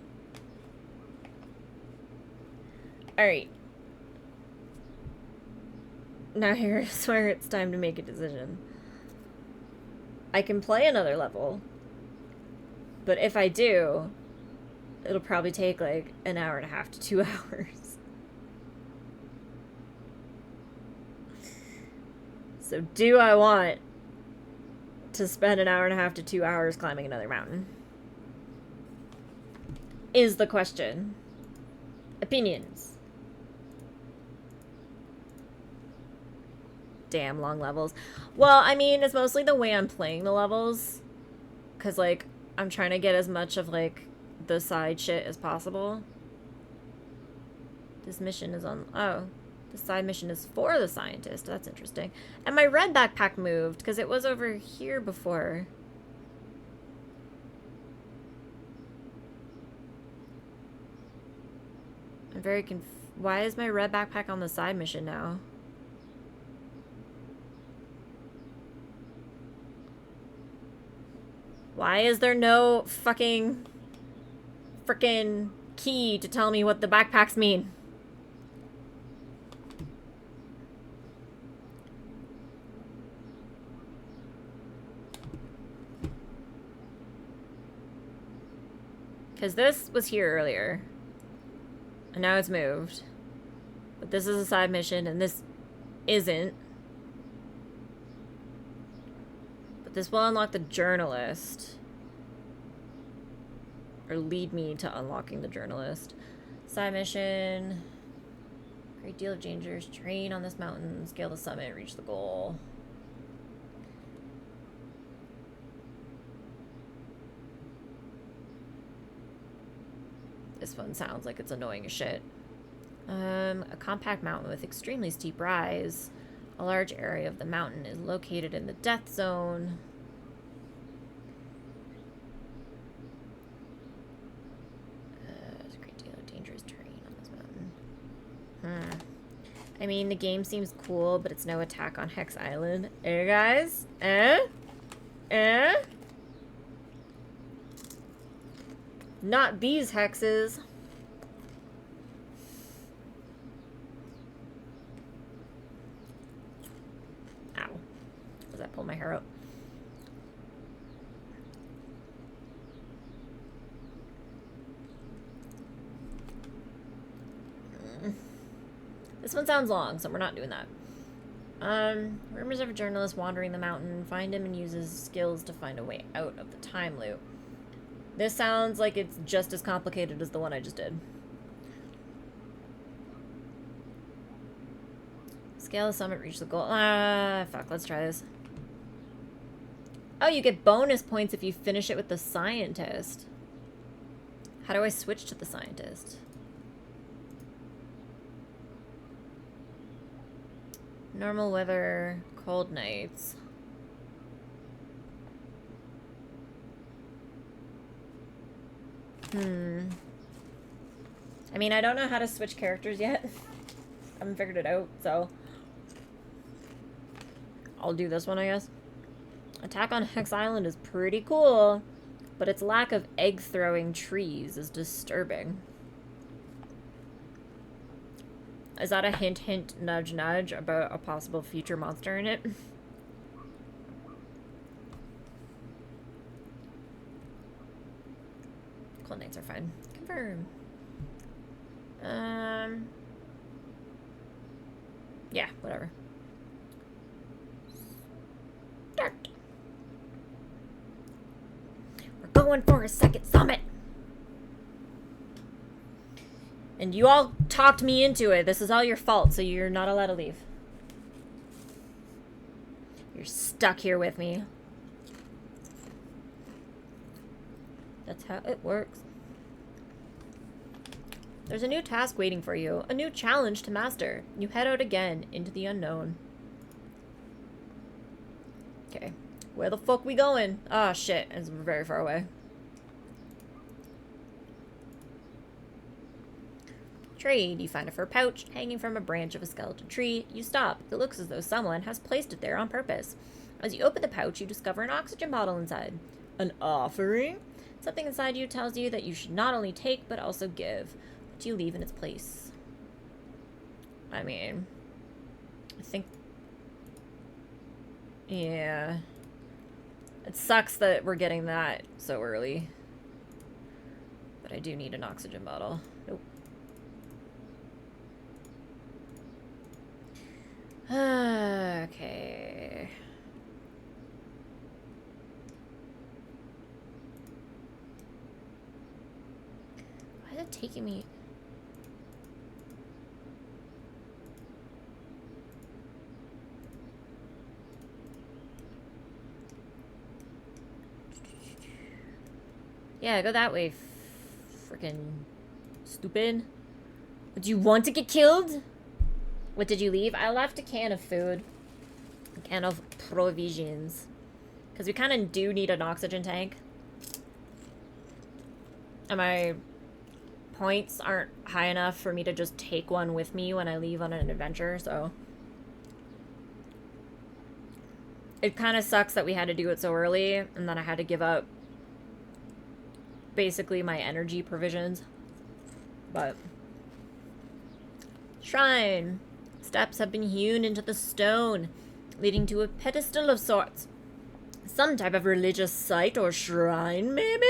Alright. Now here's where it's time to make a decision. I can play another level, but if I do, it'll probably take like an hour and a half to 2 hours. So do I want to spend an hour and a half to 2 hours climbing another mountain? Is the question. Opinions. Damn long levels. Well, I mean, it's mostly the way I'm playing the levels. Because, like, I'm trying to get as much of, like, the side shit as possible. This mission is on... Oh. The side mission is for the scientist. That's interesting. And my red backpack moved, because it was over here before. I'm very Why is my red backpack on the side mission now? Why is there no fucking frickin' key to tell me what the backpacks mean? Because this was here earlier. And now it's moved. But this is a side mission, and this isn't. But this will unlock the journalist. Or lead me to unlocking the journalist. Side mission. Great deal of dangers. Train on this mountain. Scale the summit. Reach the goal. This one sounds like it's annoying as shit. A compact mountain with extremely steep rise. A large area of the mountain is located in the death zone. There's a great deal of dangerous terrain on this mountain. I mean, the game seems cool, but it's no attack on Hex Island. Eh, guys? Eh? Eh? Not these hexes. Ow. Does that pull my hair out? This one sounds long, so we're not doing that. Rumors of a journalist wandering the mountain. Find him and use his skills to find a way out of the time loop. This sounds like it's just as complicated as the one I just did. Scale the summit, reach the goal. Ah, fuck, let's try this. Oh, you get bonus points if you finish it with the scientist. How do I switch to the scientist? Normal weather, cold nights. I mean, I don't know how to switch characters yet. I haven't figured it out, so I'll do this one, I guess. Attack on Hex Island is pretty cool, but its lack of egg-throwing trees is disturbing. Is that a hint, hint, nudge, nudge about a possible future monster in it? Cold nights are fine. Confirm. Yeah, whatever. Start. We're going for a second summit. And you all talked me into it. This is all your fault, so you're not allowed to leave. You're stuck here with me. That's how it works. There's a new task waiting for you. A new challenge to master. You head out again into the unknown. Okay. Where the fuck we going? Oh, shit. It's very far away. Trade. You find a fur pouch hanging from a branch of a skeleton tree. You stop. It looks as though someone has placed it there on purpose. As you open the pouch, you discover an oxygen bottle inside. An offering? Something inside you tells you that you should not only take, but also give. What do you leave in its place? I mean, I think... yeah. It sucks that we're getting that so early. But I do need an oxygen bottle. Nope. Okay. Why is it taking me... yeah, go that way. Freaking stupid. Would you want to get killed? What did you leave? I left a can of food. A can of provisions. Because we kind of do need an oxygen tank. And my points aren't high enough for me to just take one with me when I leave on an adventure, so... it kind of sucks that we had to do it so early, and then I had to give up basically my energy provisions. But... shrine. Steps have been hewn into the stone, leading to a pedestal of sorts. Some type of religious site or shrine, maybe?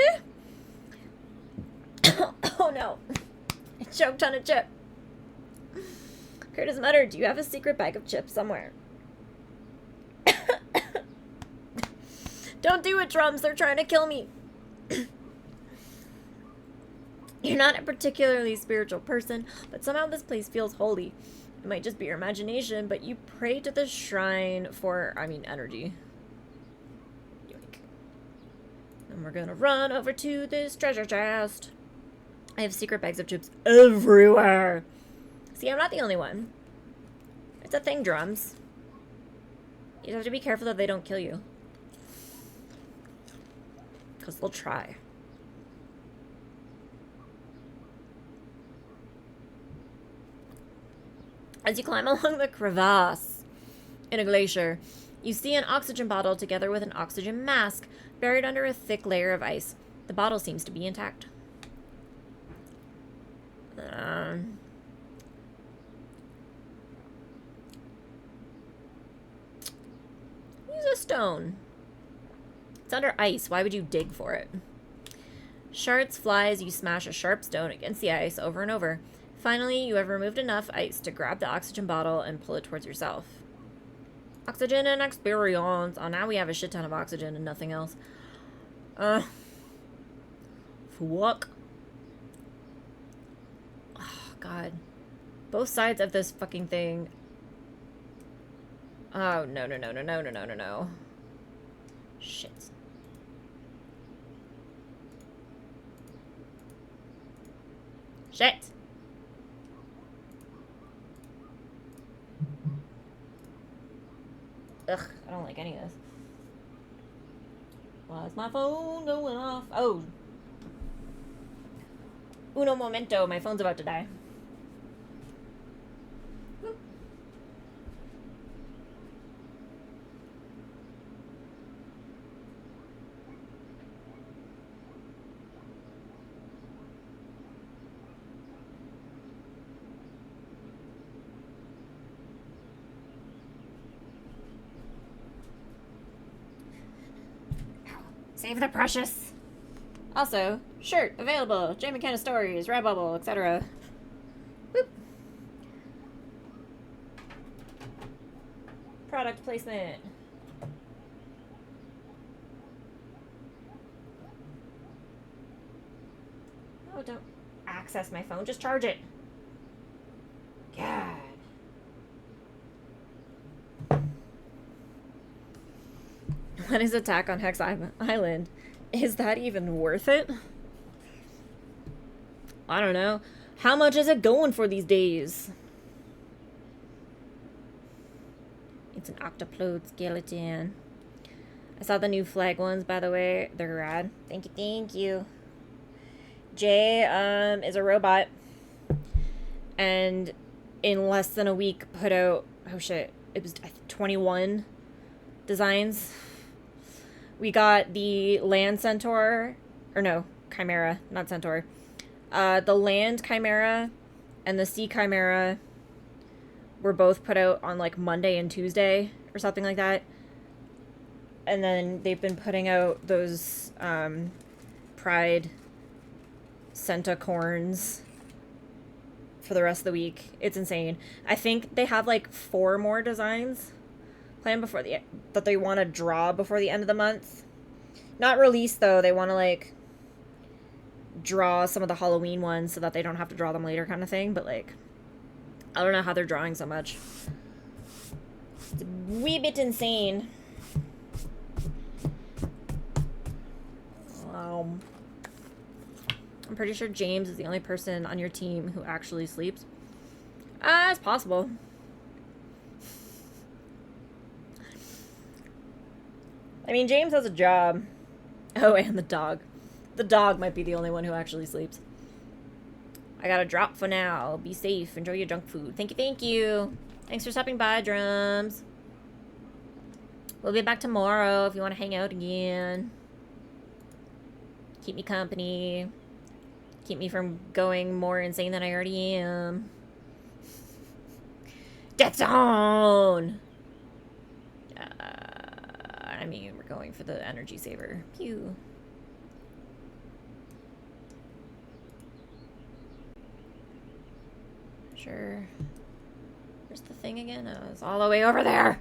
Oh no. I choked on a chip. Curtis muttered, do you have a secret bag of chips somewhere? Don't do it, Drums. They're trying to kill me. You're not a particularly spiritual person, but somehow this place feels holy. It might just be your imagination, but you pray to the shrine for, energy. Yoink. And we're gonna run over to this treasure chest. I have secret bags of chips everywhere. See, I'm not the only one. It's a thing, Drums. You have to be careful that they don't kill you. Because they'll try. As you climb along the crevasse in a glacier, you see an oxygen bottle together with an oxygen mask buried under a thick layer of ice. The bottle seems to be intact. Use a stone. It's under ice. Why would you dig for it? Shards fly as you smash a sharp stone against the ice over and over. Finally, you have removed enough ice to grab the oxygen bottle and pull it towards yourself. Oxygen and experience. Oh, now we have a shit ton of oxygen and nothing else. Fuck. Oh, God. Both sides of this fucking thing. Oh, no. Shit. Shit. Ugh, I don't like any of this. Why is my phone going off? Oh. Uno momento, my phone's about to die. Save the precious. Also, shirt available. J McKenna Stories, Redbubble, etc. Boop. Product placement. Oh, don't access my phone. Just charge it. God. What is Attack on Hex Island? Is that even worth it? I don't know. How much is it going for these days? It's an octoplode skeleton. I saw the new flag ones, by the way. They're rad. Thank you. Jay, is a robot. and in less than a week put out, oh shit, it was 21 designs. We got the Land Centaur, or no, Chimera, not Centaur. The Land Chimera and the Sea Chimera were both put out on like Monday and Tuesday or something like that. And then they've been putting out those Pride Centacorns for the rest of the week. It's insane. I think they have like 4 more designs planned before that they want to draw before the end of the month. Not release though. They want to like draw some of the Halloween ones so that they don't have to draw them later, kind of thing. But like, I don't know how they're drawing so much. It's a wee bit insane. I'm pretty sure James is the only person on your team who actually sleeps. It's possible. I mean, James has a job. Oh, and the dog. The dog might be the only one who actually sleeps. I gotta drop for now. Be safe. Enjoy your junk food. Thank you, thank you. Thanks for stopping by, Drums. We'll be back tomorrow if you want to hang out again. Keep me company. Keep me from going more insane than I already am. Death Zone! I mean, we're going for the energy saver. Pew. Sure. Where's the thing again? Oh, it's all the way over there!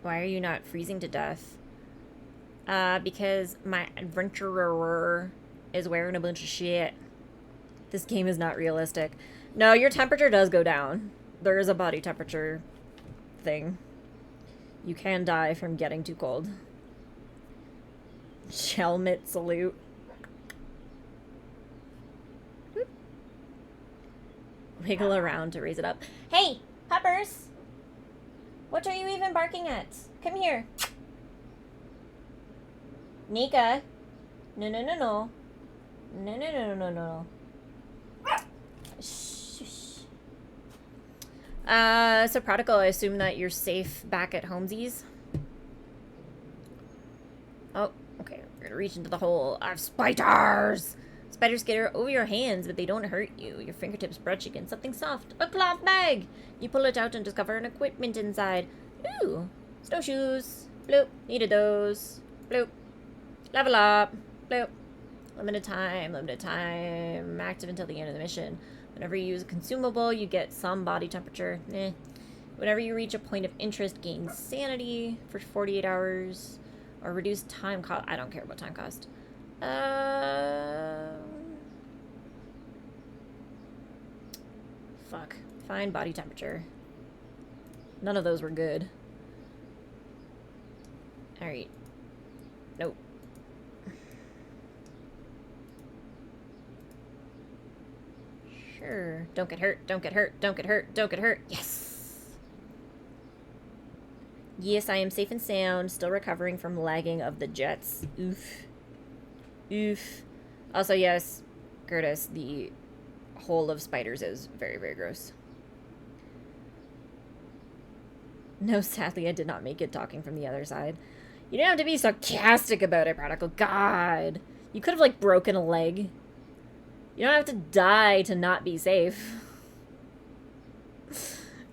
Why are you not freezing to death? Because my adventurer is wearing a bunch of shit. This game is not realistic. No, your temperature does go down. There is a body temperature thing. You can die from getting too cold. Helmet salute. Whoop. Wiggle around to raise it up. Hey, Peppers! What are you even barking at? Come here. Nika. No, no, no, no. No, no, no, no, no. Shush. So Prodigal, I assume that you're safe back at Homesies. Oh, okay. We're gonna reach into the hole. I have spiders! Spiders skitter over your hands, but they don't hurt you. Your fingertips brush against something soft. A cloth bag! You pull it out and discover an equipment inside. Ooh! Snowshoes! Bloop. Needed those. Bloop. Level up. Bloop. Limited time. Limited time. Active until the end of the mission. Whenever you use a consumable, you get some body temperature. Whenever you reach a point of interest, gain sanity for 48 hours. Or reduce time cost. I don't care about time cost. Fuck. Find body temperature. None of those were good. Alright. Nope. Sure. Don't get hurt. Don't get hurt. Don't get hurt. Don't get hurt. Yes! Yes, I am safe and sound. Still recovering from lagging of the jets. Oof. Oof. Also, yes, Curtis, the hole of spiders is very, very gross. No, sadly, I did not make it talking from the other side. You didn't have to be sarcastic about it, Prodigal. God. You could have, like, broken a leg. You don't have to die to not be safe.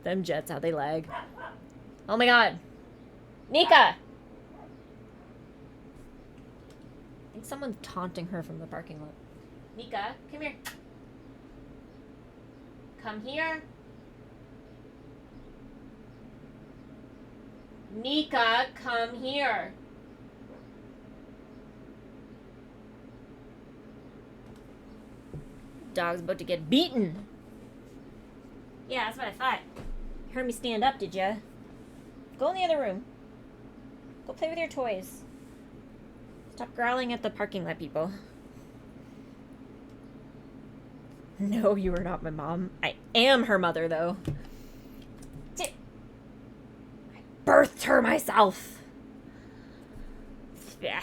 Them jets, how they lag. Oh my god. Nika! I think someone's taunting her from the parking lot. Nika, come here. Come here. Nika, come here. Dog's about to get beaten. Yeah, that's what I thought. You heard me stand up, did ya? Go in the other room. Go play with your toys. Stop growling at the parking lot, people. No, you are not my mom. I am her mother, though. I birthed her myself. Yeah.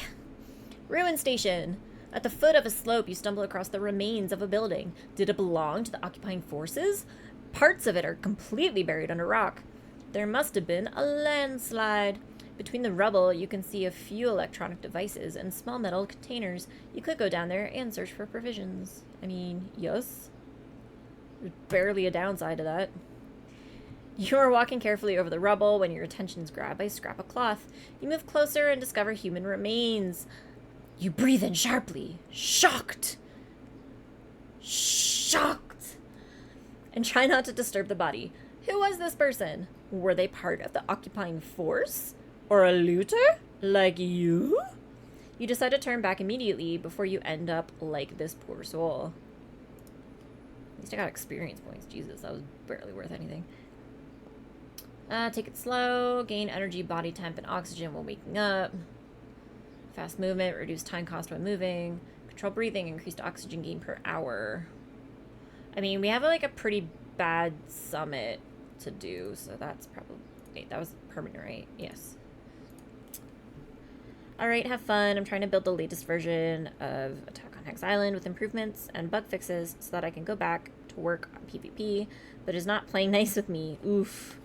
Ruin station. At the foot of a slope, you stumble across the remains of a building. Did it belong to the occupying forces? Parts of it are completely buried under rock. There must have been a landslide. Between the rubble, you can see a few electronic devices and small metal containers. You could go down there and search for provisions. I mean, yes. There's barely a downside to that. You are walking carefully over the rubble when your attention is grabbed by a scrap of cloth. You move closer and discover human remains. You breathe in sharply, shocked, and try not to disturb the body. Who was this person? Were they part of the occupying force? Or a looter? Like you? You decide to turn back immediately before you end up like this poor soul. At least I got experience points. Jesus, that was barely worth anything. Take it slow. Gain energy, body temp, and oxygen while waking up. Fast movement, reduce time cost when moving. Control breathing, increased oxygen gain per hour. I mean, we have like a pretty bad summit to do, so that's probably... Wait, that was permanent, right? Yes. Alright, have fun. I'm trying to build the latest version of Attack on Hex Island with improvements and bug fixes so that I can go back to work on PvP, but it's not playing nice with me. Oof.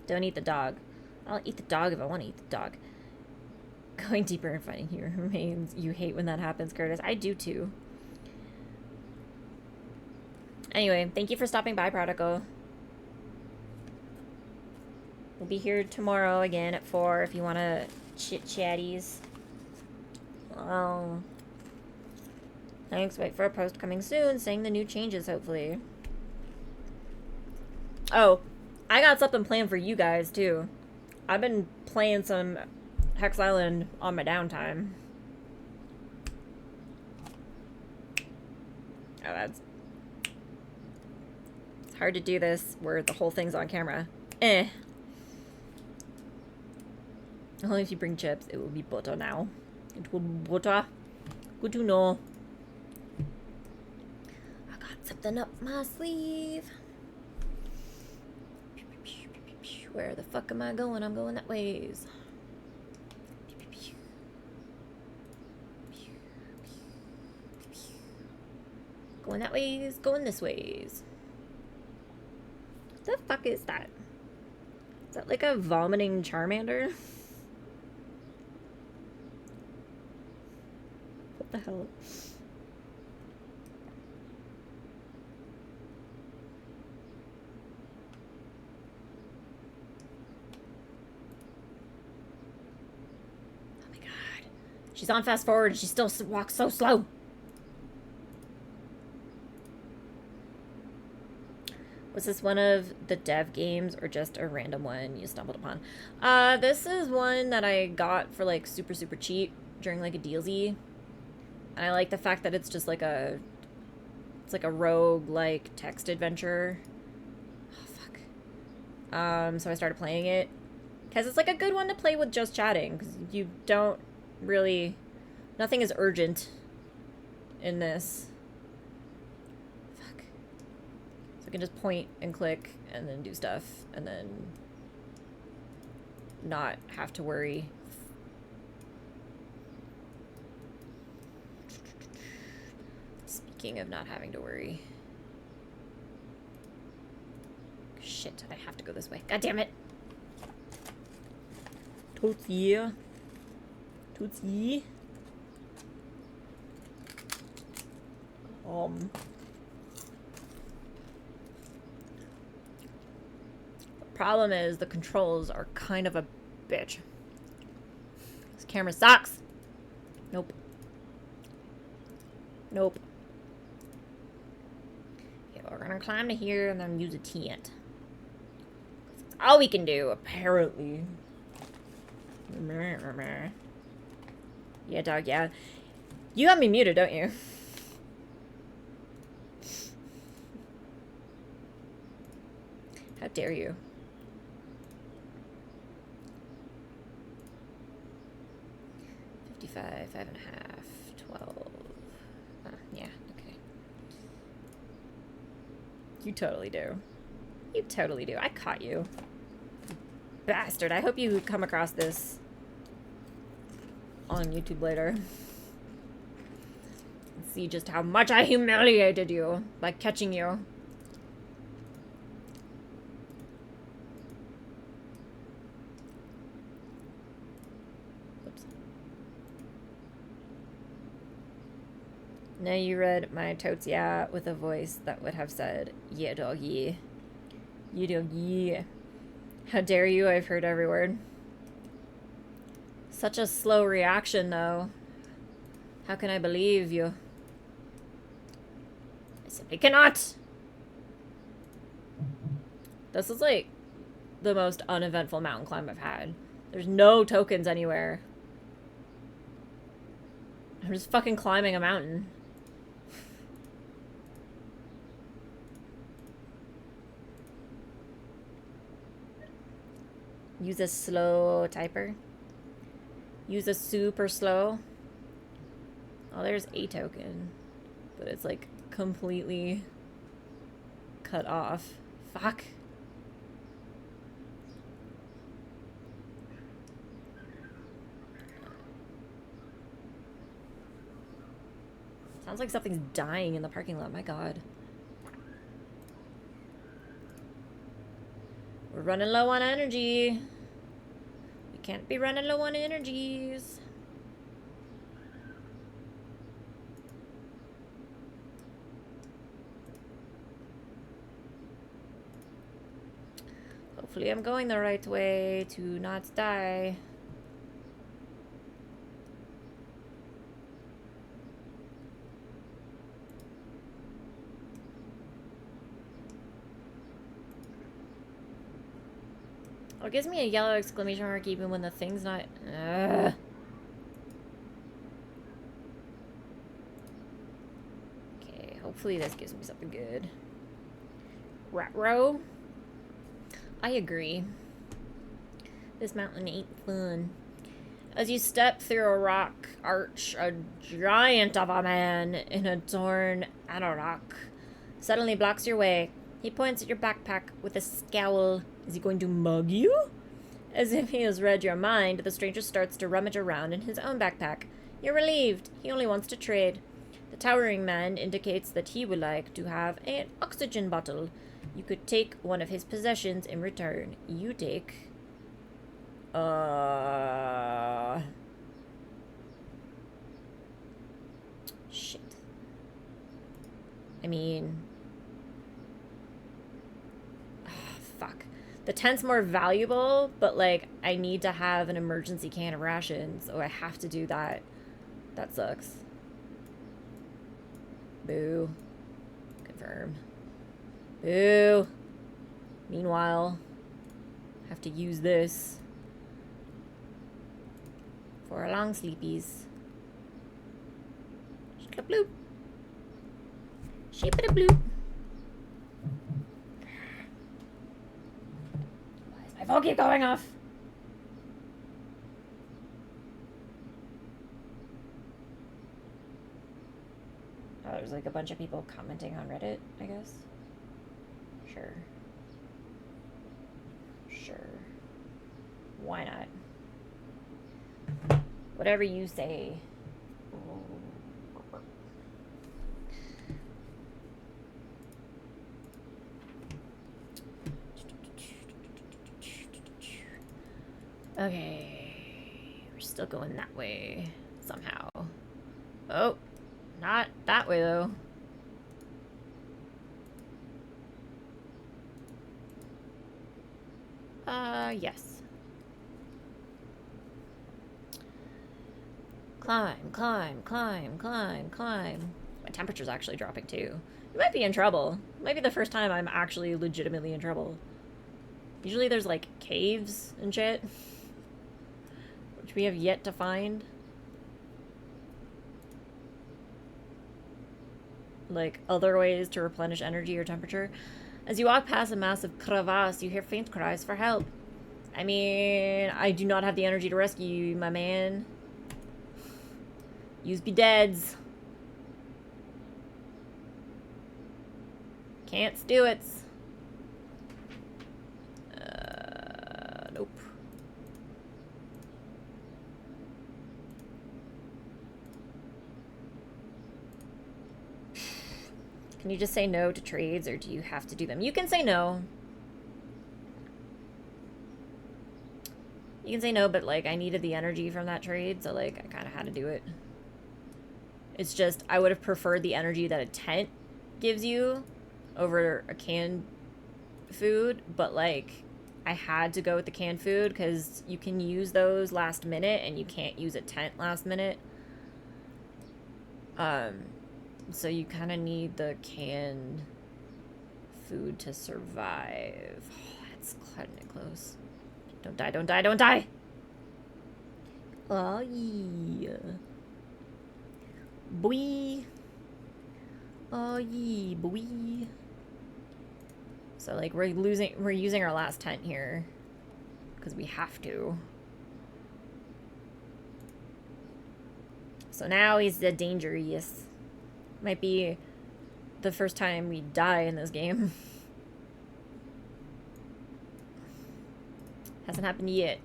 Don't eat the dog. I'll eat the dog if I want to eat the dog. Going deeper and finding your remains. You hate when that happens, Curtis. I do too. Anyway, thank you for stopping by, Prodigal. We'll be here tomorrow again at 4 if you want to chit-chatties. Thanks. Wait for a post coming soon saying the new changes, hopefully. Oh, I got something planned for you guys, too. I've been playing some Hex Island on my downtime. Oh, that's... It's hard to do this where the whole thing's on camera. Only if you bring chips, it will be butter now. It will be butter. Good to know. I got something up my sleeve. Where the fuck am I going? I'm going that ways. Going that ways, going this ways. What the fuck is that? Is that like a vomiting Charmander? What the hell? Oh my god. She's on fast forward and she still walks so slow. Was this one of the dev games or just a random one you stumbled upon? This is one that I got for like super cheap during like a DLC. And I like the fact that it's just like a... It's like a rogue like text adventure. Oh, fuck. So I started playing it. Because it's like a good one to play with just chatting. Because you don't really... Nothing is urgent in this. I can just point and click and then do stuff and then not have to worry. Speaking of not having to worry. Shit, I have to go this way. God damn it. Tootsie. Tootsie. Problem is the controls are kind of a bitch. This camera sucks. Nope. Nope. Okay, well, we're gonna climb to here and then use a tent. That's all we can do, apparently. Yeah, dog, yeah. You got me muted, don't you? How dare you? 5, 5.5, 12. Yeah, okay. You totally do. You totally do. I caught you. Bastard. I hope you come across this on YouTube later. See just how much I humiliated you by catching you. Oops. Now you read my totes yeah with a voice that would have said, yeah, doggy. You doggy. How dare you, I've heard every word. Such a slow reaction, though. How can I believe you? I simply cannot! This is like the most uneventful mountain climb I've had. There's no tokens anywhere. I'm just fucking climbing a mountain. Use a slow typer. Use a super slow. Oh, there's a token. But it's like completely cut off. Fuck. Sounds like something's dying in the parking lot. My god. We're running low on energy. We can't be running low on energies. Hopefully I'm going the right way to not die. Oh, it gives me a yellow exclamation mark even when the thing's not... Ugh. Okay, hopefully this gives me something good. Rat row? I agree. This mountain ain't fun. As you step through a rock arch, a giant of a man in a torn anorak suddenly blocks your way. He points at your backpack with a scowl. Is he going to mug you? As if he has read your mind, the stranger starts to rummage around in his own backpack. You're relieved. He only wants to trade. The towering man indicates that he would like to have an oxygen bottle. You could take one of his possessions in return. You take... Shit. I mean... Fuck. The tent's more valuable, but, like, I need to have an emergency can of rations, so I have to do that. That sucks. Boo. Confirm. Boo. Meanwhile, I have to use this for a long sleepies. Ship-a-bloop. Ship-a-bloop. Why is my phone keep going off? Oh, there's like a bunch of people commenting on Reddit, I guess. Sure. Sure. Why not? Whatever you say. Okay. We're still going that way. Somehow. Oh. Not that way, though. Yes. Climb, climb, climb, climb, climb. My temperature's actually dropping, too. You might be in trouble. It might be the first time I'm actually legitimately in trouble. Usually there's, like, caves and shit. Which we have yet to find. Like, other ways to replenish energy or temperature. As you walk past a massive crevasse, you hear faint cries for help. I mean, I do not have the energy to rescue you, my man. Yous be deads. Can't do it. Nope. Can you just say no to trades, or do you have to do them? You can say no. You can say no, but, like, I needed the energy from that trade, so, like, I kind of had to do it. It's just, I would have preferred the energy that a tent gives you over a canned food, but, like, I had to go with the canned food because you can use those last minute and you can't use a tent last minute. So you kind of need the canned food to survive. Oh, that's cutting it close. Don't die, don't die, don't die! Oh, yeah. Boy. Oh, yeah, boy. So, like, we're using our last tent here. Because we have to. So now he's the dangerous. Might be the first time we die in this game. Hasn't happened yet.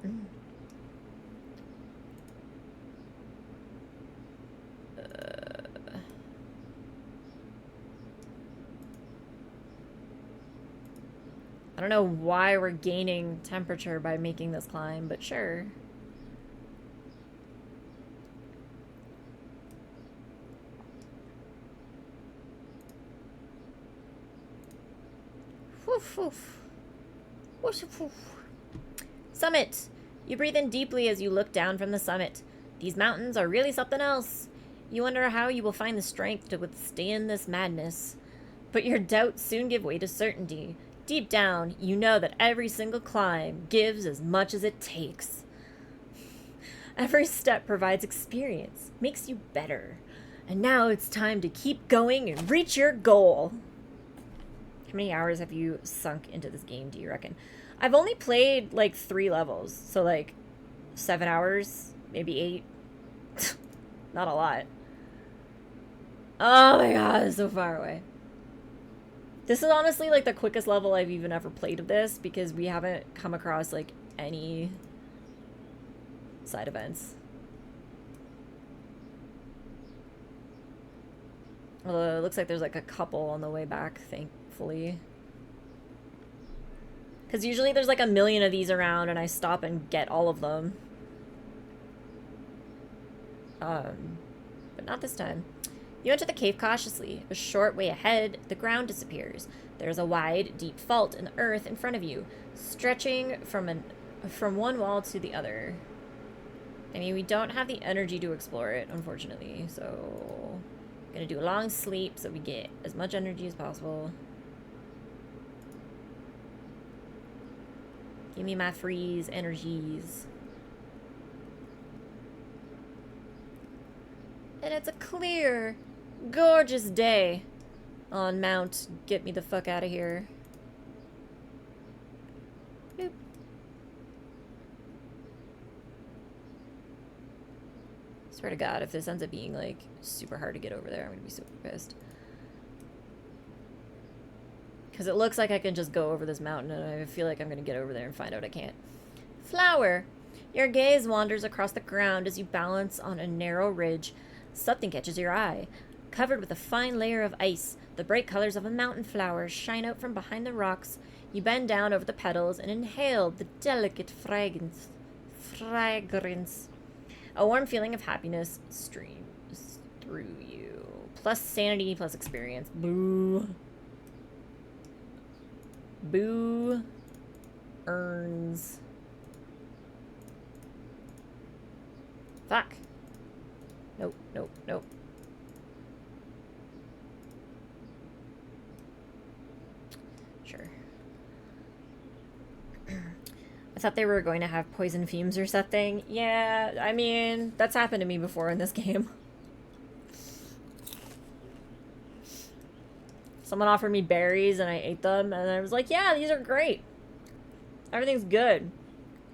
I don't know why we're gaining temperature by making this climb, but sure. Woof, woof. Woof, woof. Summit! You breathe in deeply as you look down from the summit. These mountains are really something else. You wonder how you will find the strength to withstand this madness. But your doubts soon give way to certainty. Deep down, you know that every single climb gives as much as it takes. Every step provides experience, makes you better. And now it's time to keep going and reach your goal. How many hours have you sunk into this game, do you reckon? I've only played, like, 3 levels. So, like, 7 hours, maybe 8. Not a lot. Oh my god, it's so far away. This is honestly, like, the quickest level I've even ever played of this, because we haven't come across, like, any side events. Although it looks like there's, like, a couple on the way back, thankfully. Because usually there's, like, a million of these around, and I stop and get all of them. But not this time. You enter the cave cautiously. A short way ahead, the ground disappears. There is a wide, deep fault in the earth in front of you, stretching from one wall to the other. I mean, we don't have the energy to explore it, unfortunately, so I'm gonna do a long sleep so we get as much energy as possible. Give me my freeze energies. And it's a clear, gorgeous day on Mount Get Me the Fuck Out of Here. Boop. Swear to God, if this ends up being, like, super hard to get over there, I'm gonna be super pissed. Because it looks like I can just go over this mountain, and I feel like I'm gonna get over there and find out I can't. Flower! Your gaze wanders across the ground as you balance on a narrow ridge. Something catches your eye. Covered with a fine layer of ice, the bright colors of a mountain flower shine out from behind the rocks. You bend down over the petals and inhale the delicate fragrance. A warm feeling of happiness streams through you. Plus sanity, plus experience. Boo. Boo. Earns. Fuck. Nope, nope, nope. Sure. I thought they were going to have poison fumes or something. Yeah, I mean, that's happened to me before in this game. Someone offered me berries and I ate them and I was like, yeah, these are great. Everything's good.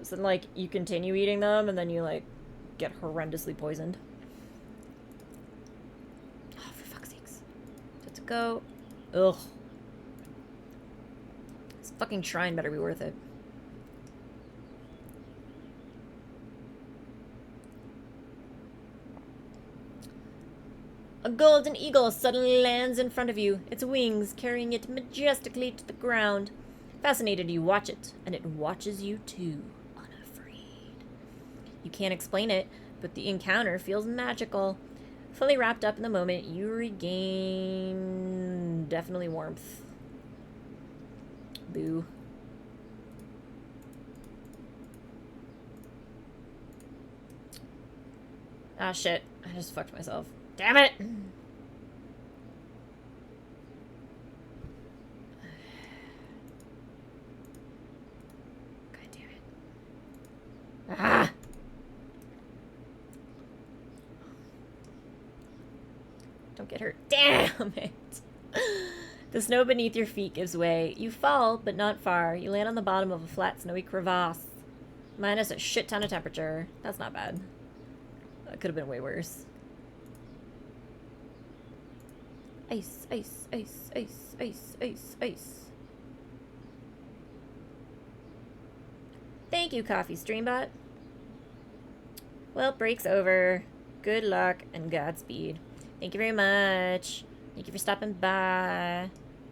So then, like, you continue eating them and then you, like, get horrendously poisoned. Oh, for fuck's sakes. Let's go. Ugh. This fucking shrine better be worth it. A golden eagle suddenly lands in front of you, its wings carrying it majestically to the ground. Fascinated, you watch it, and it watches you too, unafraid. You can't explain it, but the encounter feels magical. Fully wrapped up in the moment, you regain definitely warmth. Boo. Ah, shit. I just fucked myself. Damn it! God damn it. Ah! Don't get hurt. Damn it! The snow beneath your feet gives way. You fall, but not far. You land on the bottom of a flat, snowy crevasse. Minus a shit ton of temperature. That's not bad. That could have been way worse. Ice, ice, ice, ice, ice, ice, ice. Thank you, Coffee Streambot. Well, break's over. Good luck and Godspeed. Thank you very much. Thank you for stopping by.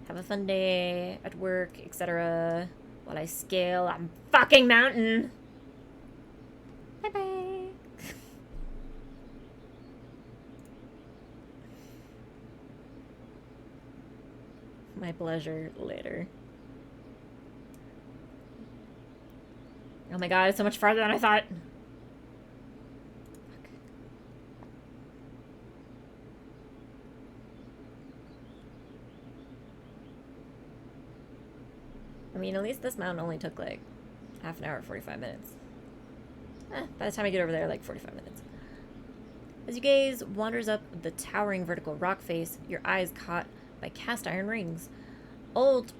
Have a fun day at work, etc. While I scale a fucking mountain. Bye-bye. My pleasure. Later. Oh my god, it's so much farther than I thought. I mean, at least this mountain only took like half an hour, 45 minutes. By the time I get over there, like 45 minutes. As you gaze wanders up the towering vertical rock face, your eyes caught by cast iron rings. Old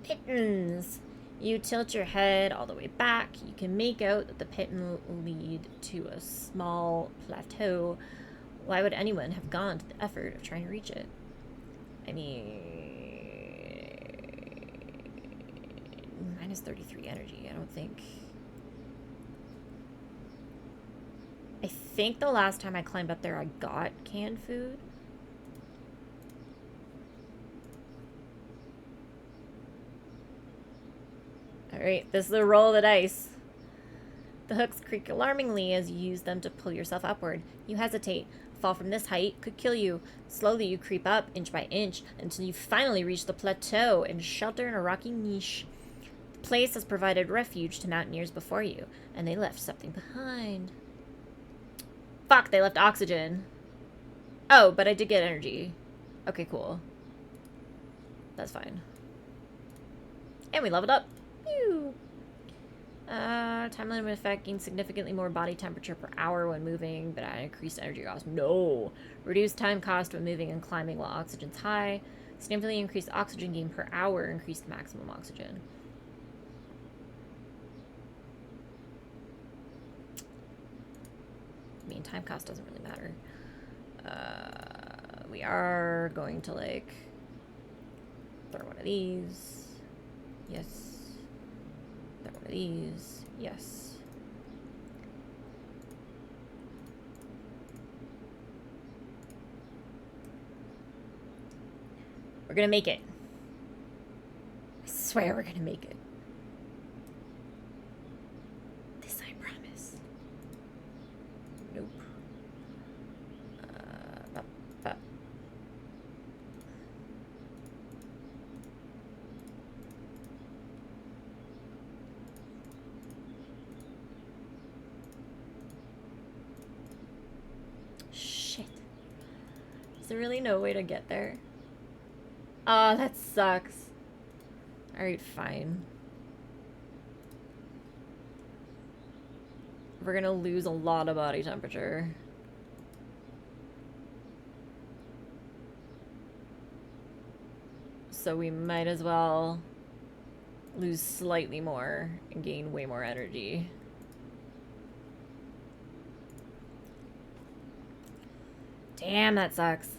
pittons. You tilt your head all the way back. You can make out that the piton lead to a small plateau. Why would anyone have gone to the effort of trying to reach it? I mean... minus 33 energy. I don't think... I think the last time I climbed up there I got canned food. Alright, this is the roll of the dice. The hooks creak alarmingly as you use them to pull yourself upward. You hesitate. Fall from this height could kill you. Slowly you creep up, inch by inch, until you finally reach the plateau and shelter in a rocky niche. The place has provided refuge to mountaineers before you, and they left something behind. Fuck, they left oxygen. Oh, but I did get energy. Okay, cool. That's fine. And we leveled up. Pew! Time limit effect gains significantly more body temperature per hour when moving, but at increased energy cost. No! Reduced time cost when moving and climbing while oxygen's high. Significantly increased oxygen gain per hour, increased maximum oxygen. I mean, time cost doesn't really matter. We are going to, like, throw one of these. Yes. Throw one of these. Yes. We're gonna make it. I swear we're gonna make it. This I promise. Nope. Shit. Is there really no way to get there? Oh, that sucks. Alright, fine. We're gonna lose a lot of body temperature. So we might as well lose slightly more and gain way more energy. Damn, that sucks.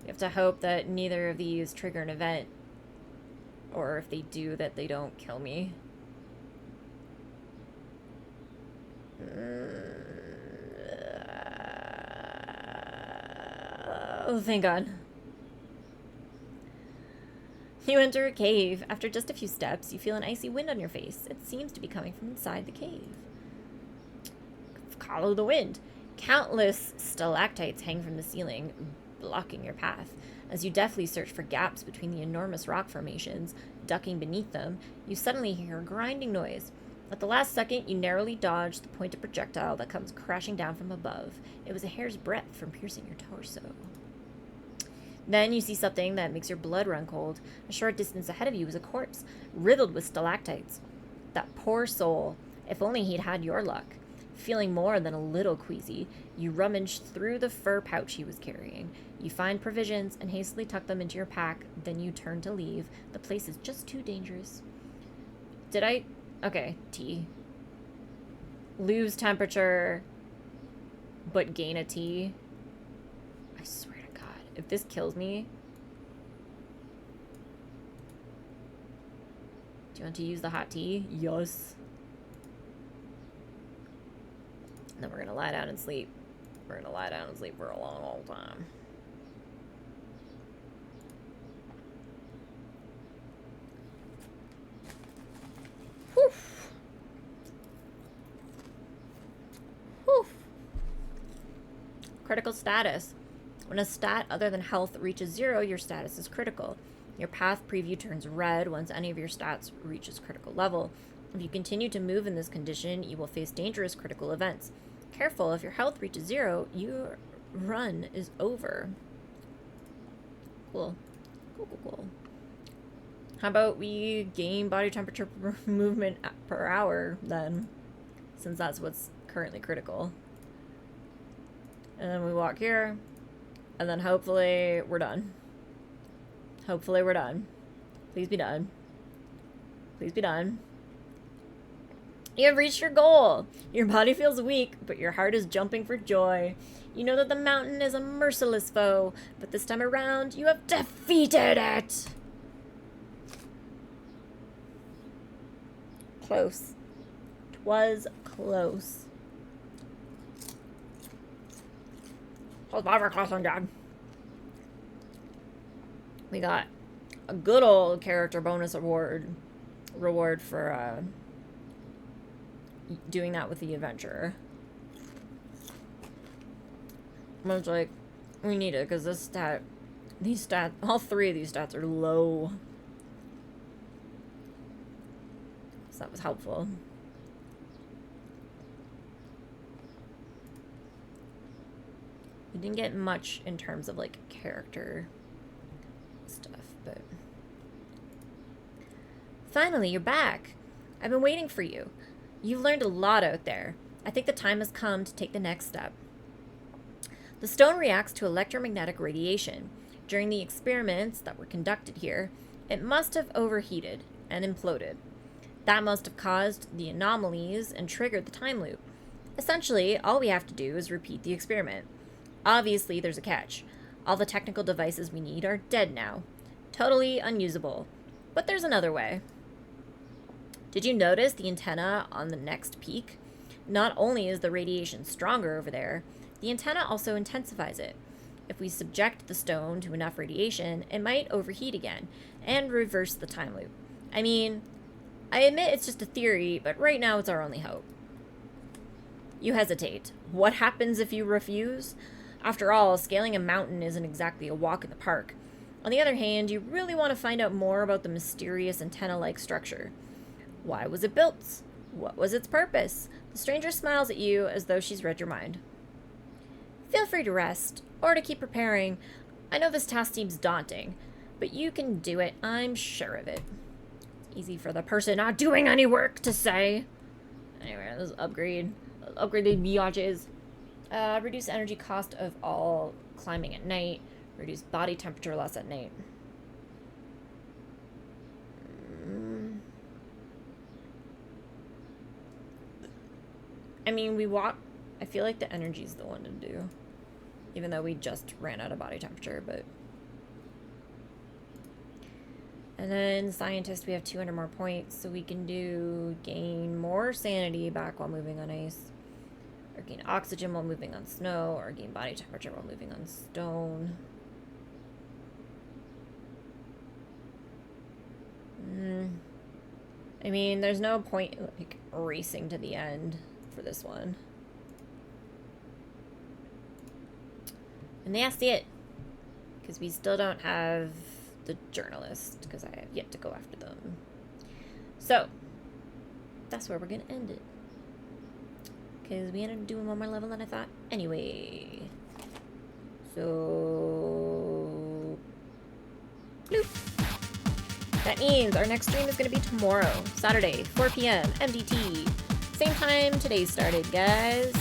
We have to hope that neither of these trigger an event. Or if they do, that they don't kill me. Oh, thank God. You enter a cave. After just a few steps, you feel an icy wind on your face. It seems to be coming from inside the cave. Follow the wind. Countless stalactites hang from the ceiling, blocking your path. As you deftly search for gaps between the enormous rock formations, ducking beneath them, you suddenly hear a grinding noise. At the last second, you narrowly dodge the pointed projectile that comes crashing down from above. It was a hair's breadth from piercing your torso. Then you see something that makes your blood run cold. A short distance ahead of you is a corpse, riddled with stalactites. That poor soul. If only he'd had your luck. Feeling more than a little queasy, you rummage through the fur pouch he was carrying. You find provisions and hastily tuck them into your pack. Then you turn to leave. The place is just too dangerous. Okay, T. Lose temperature, but gain a T. I swear to God, if this kills me... Do you want to use the hot tea? Yes. And then we're gonna lie down and sleep. We're gonna lie down and sleep for a long, long time. Whew. Whew. Critical status. When a stat other than health reaches 0, your status is critical. Your path preview turns red once any of your stats reaches critical level. If you continue to move in this condition, you will face dangerous critical events. Careful, if your health reaches 0, your run is over. Cool. Cool. How about we gain body temperature per movement per hour, then? Since that's what's currently critical. And then we walk here. And then hopefully we're done. Hopefully we're done. Please be done. Please be done. You have reached your goal. Your body feels weak, but your heart is jumping for joy. You know that the mountain is a merciless foe, but this time around, you have defeated it. Close. 'Twas close. We got a good old character bonus reward for doing that with the adventurer. I was like, we need it because all 3 of these stats are low. So that was helpful. We didn't get much in terms of like character stuff, but finally you're back. I've been waiting for you. You've learned a lot out there. I think the time has come to take the next step. The stone reacts to electromagnetic radiation. During the experiments that were conducted here, it must have overheated and imploded. That must have caused the anomalies and triggered the time loop. Essentially, all we have to do is repeat the experiment. Obviously, there's a catch. All the technical devices we need are dead now. Totally unusable. But there's another way. Did you notice the antenna on the next peak? Not only is the radiation stronger over there, the antenna also intensifies it. If we subject the stone to enough radiation, it might overheat again and reverse the time loop. I mean, I admit it's just a theory, but right now it's our only hope. You hesitate. What happens if you refuse? After all, scaling a mountain isn't exactly a walk in the park. On the other hand, you really want to find out more about the mysterious antenna-like structure. Why was it built? What was its purpose? The stranger smiles at you as though she's read your mind. Feel free to rest, or to keep preparing. I know this task seems daunting, but you can do it, I'm sure of it. It's easy for the person not doing any work to say. Anyway, this is upgrade. Upgraded biatches. Reduce energy cost of all climbing at night. Reduce body temperature less at night. I mean, we walk... I feel like the energy's the one to do. Even though we just ran out of body temperature, but... And then scientist, we have 200 more points, so we can do gain more sanity back while moving on ice, or gain oxygen while moving on snow, or gain body temperature while moving on stone. I mean, there's no point like racing to the end for this one. And that's it, because we still don't have the journalist, because I have yet to go after them. So that's where we're gonna end it, because we ended up doing one more level than I thought anyway. So bloop. That means our next stream is going to be tomorrow, Saturday, 4 p.m. MDT. Same time today started, guys.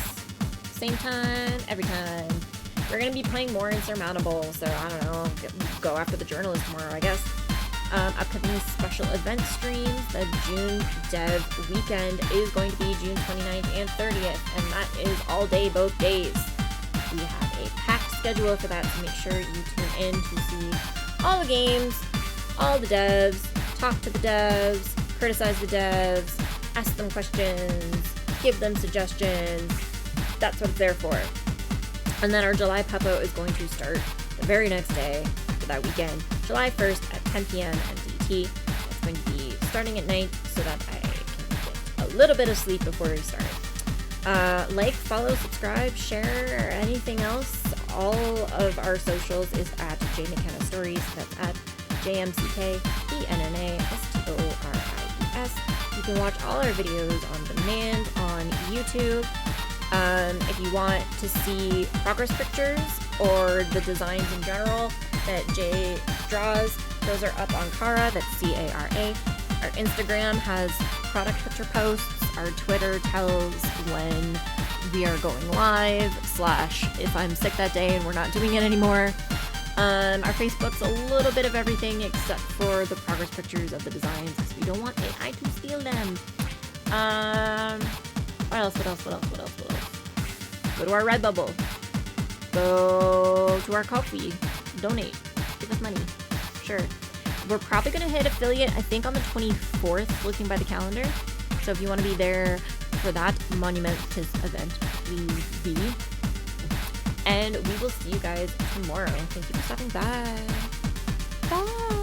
Same time, every time. We're going to be playing more Insurmountable, so I don't know, go after the journalist tomorrow, I guess. Upcoming special event streams. The June Dev weekend is going to be June 29th and 30th, and that is all day, both days. We have a packed schedule for that, so make sure you tune in to see all the games, all the devs, talk to the devs, criticize the devs, ask them questions, give them suggestions. That's what it's there for. And then our July Peppo is going to start the very next day for that weekend, July 1st at 10 p.m. MDT. It's going to be starting at night so that I can get a little bit of sleep before we start. Like, follow, subscribe, share, or anything else. All of our socials is at J McKenna Stories. That's at JMCKENNASTORIES. You can watch all our videos on demand on YouTube. If you want to see progress pictures or the designs in general that Jay draws, those are up on Cara, that's C-A-R-A. Our Instagram has product picture posts. Our Twitter tells when we are going live, / if I'm sick that day and we're not doing it anymore. Our Facebook's a little bit of everything except for the progress pictures of the designs, because we don't want AI to steal them. What else? Go to our Redbubble. Go to our Ko-fi. Donate. Give us money. Sure. We're probably going to hit affiliate, I think, on the 24th, looking by the calendar. So if you want to be there for that monumentous event, please be. And we will see you guys tomorrow. Thank you for stopping by. Bye.